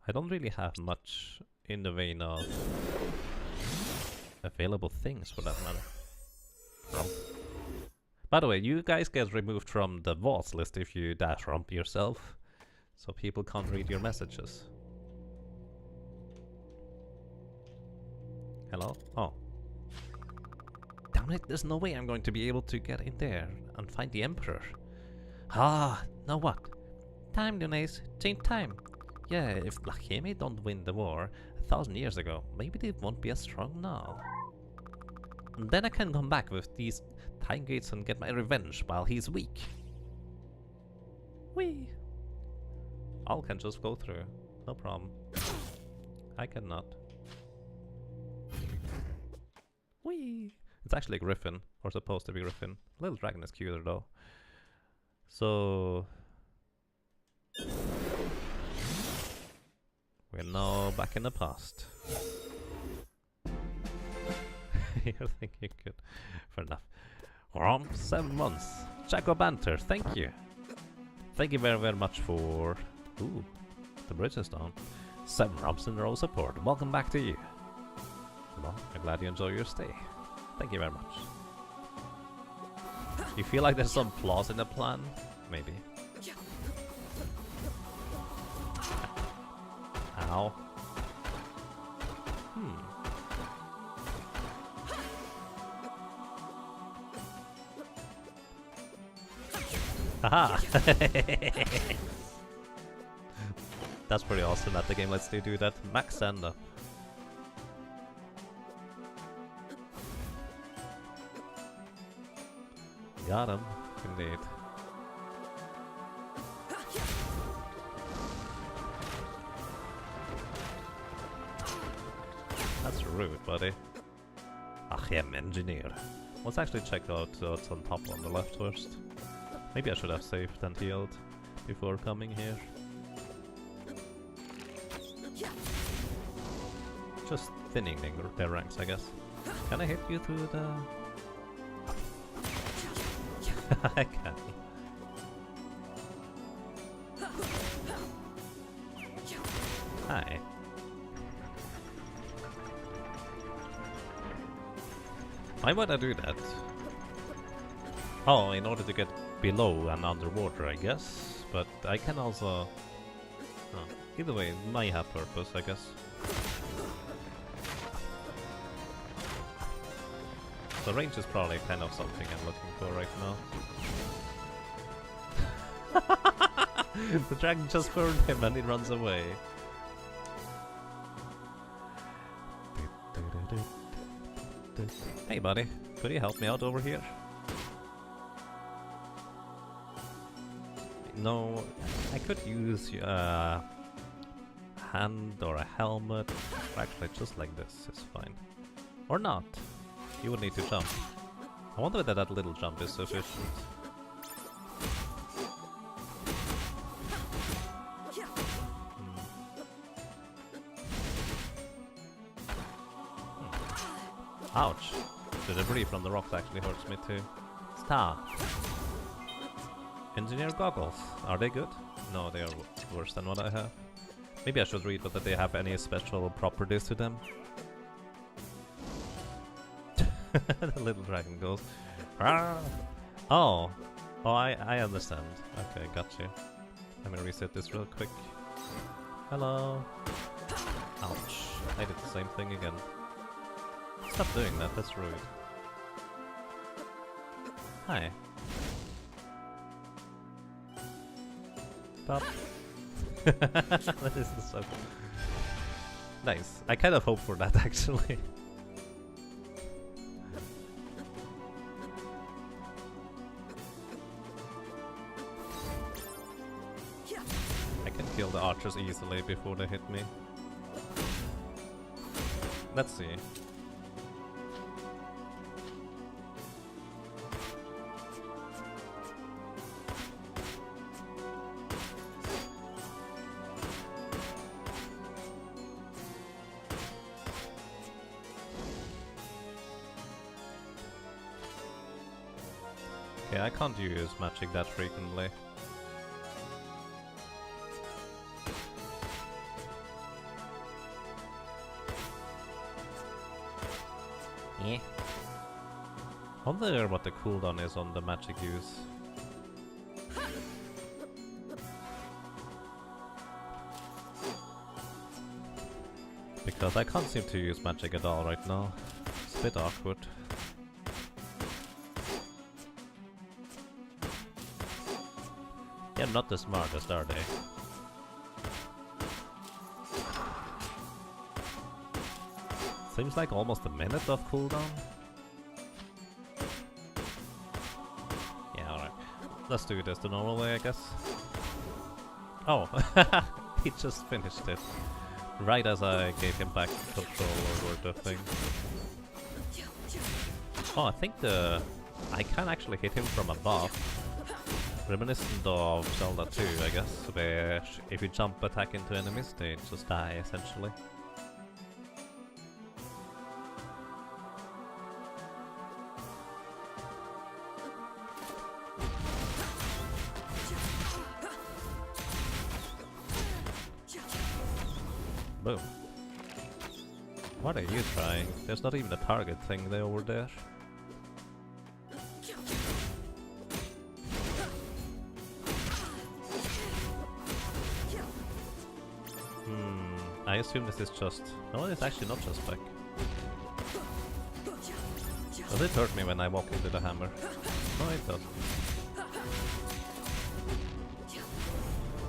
I don't really have much in the vein of available things for that matter. Rump. By the way, you guys get removed from the vaults list if you dash rump yourself, so people can't read your messages. Hello? Oh. Damn it, there's no way I'm going to be able to get in there and find the Emperor. Ah, now what? Time, Lunace. Change time. Yeah, if Blachemi don't win the war 1,000 years ago, maybe they won't be as strong now. And then I can come back with these time gates and get my revenge while he's weak. Whee! All can just go through, no problem. I cannot. Whee! It's actually Griffin, or supposed to be Griffin. Little dragon is cuter though. So... we're now back in the past. You're thinking good. Fair enough. 7 months. Jacob Banter, thank you. Thank you very, very much for... Ooh, the bridge is down. 7 rumps in a row support. Welcome back to you. Well, I'm glad you enjoy your stay. Thank you very much. You feel like there's some flaws in the plan? Maybe. Ow. Haha! That's pretty awesome that the game lets you do that. Max stand up. Got him, indeed. That's rude, buddy. Achem engineer. Let's actually check out what's on top on the left first. Maybe I should have saved and healed before coming here. Just thinning their ranks, I guess. Can I hit you through the... I can. Hi. Why would I do that? Oh, in order to get below and underwater, I guess. But I can also... Oh, either way, it might have purpose, I guess. So range is probably kind of something I'm looking for right now. The dragon just burned him and he runs away. Hey buddy, could you help me out over here? No, I could use a hand or a helmet. Actually, just like this is fine. Or not. You would need to jump. I wonder whether that little jump is sufficient. Ouch! The debris from the rocks actually hurts me too. Stop! Engineer goggles. Are they good? No, they are worse than what I have. Maybe I should read whether they have any special properties to them. The little dragon goes. Arrgh! Oh! Oh, I understand. Okay, got you. Let me reset this real quick. Hello! Ouch. I did the same thing again. Stop doing that, that's rude. Hi. Stop. This is so cool. Nice. I kind of hope for that actually. I can kill the archers easily before they hit me. Let's see. Okay, I can't use magic that frequently. Yeah. I wonder what the cooldown is on the magic use. Because I can't seem to use magic at all right now. It's a bit awkward. Yeah, not the smartest, are they? Seems like almost a minute of cooldown. Yeah, alright. Let's do this the normal way, I guess. Oh, he just finished it. Right as I gave him back control over the thing. Oh, I think I can actually hit him from above. Reminiscent of Zelda 2, I guess, where if you jump attack into enemies, they just die, essentially. Boom. What are you trying? There's not even a target thing there over there. I assume this is just... No, it's actually not just back. Does it hurt me when I walk into the hammer? No, it doesn't.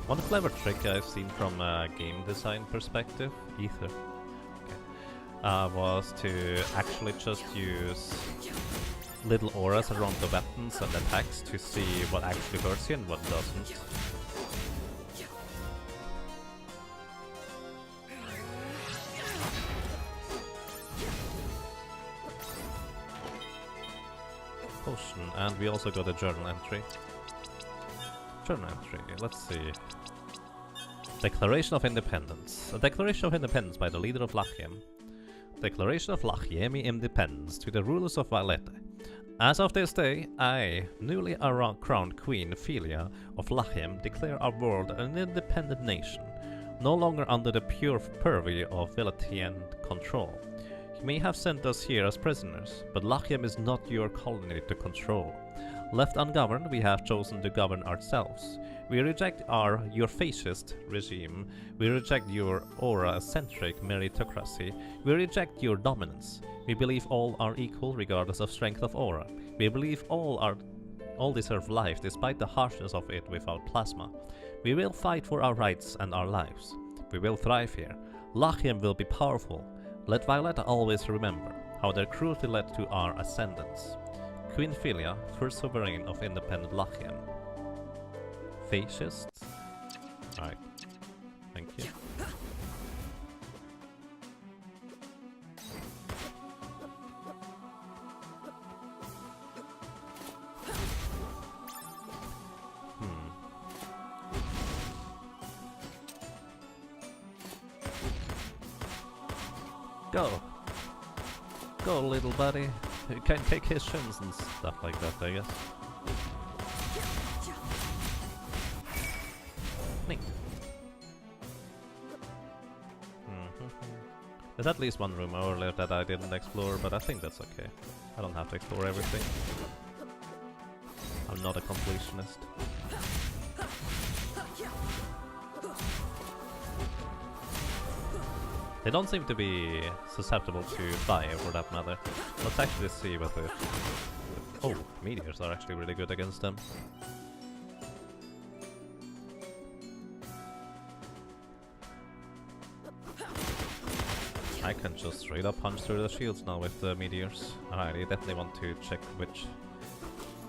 One clever trick I've seen from a game design perspective, Ether, was to actually just use little auras around the weapons and attacks to see what actually hurts you and what doesn't. Potion, and we also got a journal entry. Journal entry, let's see. Declaration of Independence. A declaration of independence by the leader of Lachiem. Declaration of Lachiemi independence to the rulers of Valletta. As of this day, I, newly crowned Queen Philia of Lachiem, declare our world an independent nation, no longer under the pure purview of Valletian control. You may have sent us here as prisoners, but Lachiem is not your colony to control. Left ungoverned, we have chosen to govern ourselves. We reject your fascist regime. We reject your aura-centric meritocracy. We reject your dominance. We believe all are equal regardless of strength of aura. We believe all deserve life despite the harshness of it without plasma. We will fight for our rights and our lives. We will thrive here. Lachiem will be powerful. Let Valletta always remember how their cruelty led to our ascendance. Queen Philia, first sovereign of independent Lachiem. Fascist? Alright. Thank you. Go! Go, little buddy. You can take his shins and stuff like that, I guess. Neat. There's at least one room earlier that I didn't explore, but I think that's okay. I don't have to explore everything. I'm not a completionist. They don't seem to be susceptible to fire, for that matter. Let's actually see what the... Oh, meteors are actually really good against them. I can just straight up punch through the shields now with the meteors. Alright, I definitely want to check which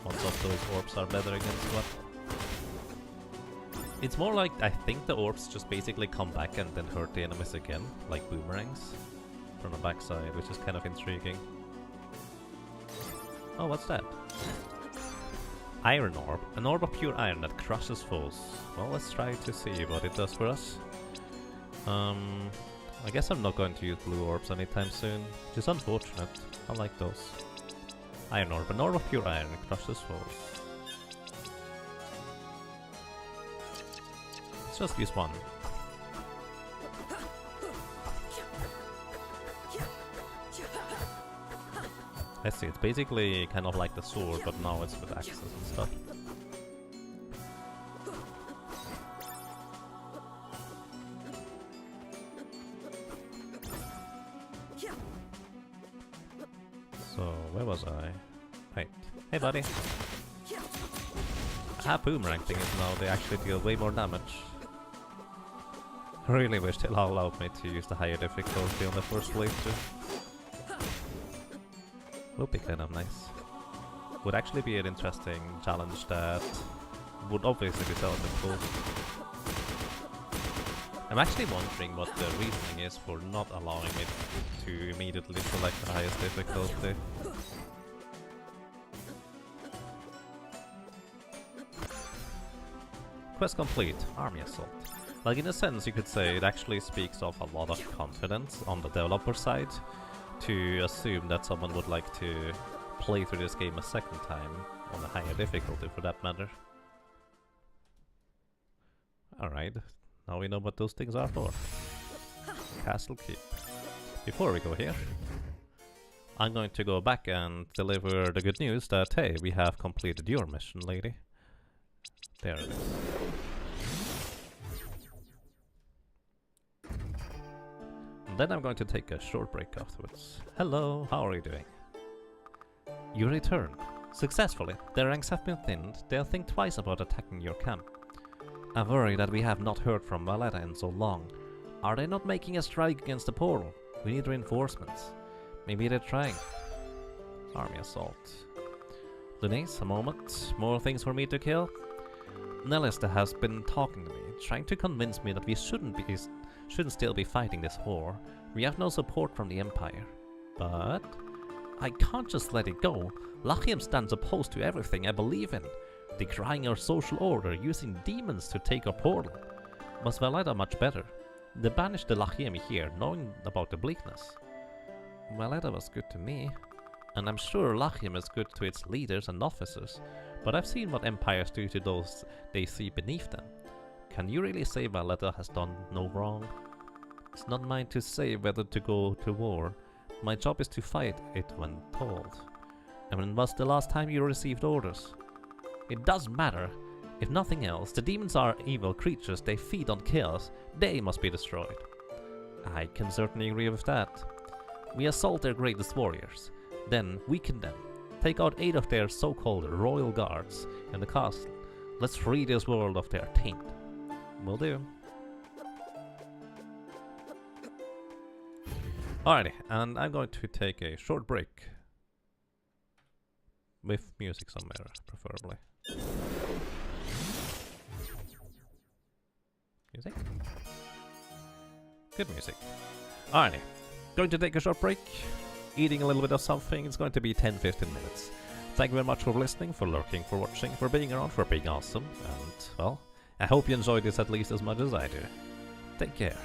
ones of those orbs are better against what. It's more like, I think the orbs just basically come back and then hurt the enemies again, like boomerangs, from the backside, which is kind of intriguing. Oh, what's that? Iron orb. An orb of pure iron that crushes foes. Well, let's try to see what it does for us. I guess I'm not going to use blue orbs anytime soon, which is unfortunate. I like those. Iron orb. An orb of pure iron that crushes foes. Just use one. I see, it's basically kind of like the sword, but now it's with axes and stuff. So, where was I? Right. Hey buddy! Ah, boomerang thing is now they actually deal way more damage. I really wish they allowed me to use the higher difficulty on the first playthrough. Would be kind of nice. Would actually be an interesting challenge that would obviously be seldom cool. I'm actually wondering what the reasoning is for not allowing it to immediately select the highest difficulty. Quest complete, Army Assault. Like, in a sense, you could say it actually speaks of a lot of confidence on the developer side to assume that someone would like to play through this game a second time on a higher difficulty, for that matter. Alright, now we know what those things are for. Castle Keep. Before we go here, I'm going to go back and deliver the good news that, hey, we have completed your mission, lady. There it is. And then I'm going to take a short break afterwards. Hello, how are you doing? You return. Successfully. Their ranks have been thinned. They'll think twice about attacking your camp. I worry that we have not heard from Valletta in so long. Are they not making a strike against the portal? We need reinforcements. Maybe they're trying. Army Assault. Denise, a moment. More things for me to kill? Nelista has been talking to me, trying to convince me that we shouldn't still be fighting this war. We have no support from the Empire. But I can't just let it go. Lachiem stands opposed to everything I believe in, decrying our social order, using demons to take our portal. Was Valletta much better? They banished the Lachiem here, knowing about the bleakness. Valletta was good to me, and I'm sure Lachiem is good to its leaders and officers, but I've seen what empires do to those they see beneath them. Can you really say Valletta has done no wrong? It's not mine to say whether to go to war. My job is to fight it when told. And when was the last time you received orders? It doesn't matter. If nothing else, the demons are evil creatures, they feed on chaos. They must be destroyed. I can certainly agree with that. We assault their greatest warriors. Then weaken them. Take out 8 of their so-called royal guards in the castle. Let's free this world of their taint. Will do. Alrighty, and I'm going to take a short break. With music somewhere, preferably. Music? Good music. Alrighty, going to take a short break. Eating a little bit of something. It's going to be 10-15 minutes. Thank you very much for listening, for lurking, for watching, for being around, for being awesome. And, well, I hope you enjoyed this at least as much as I do. Take care.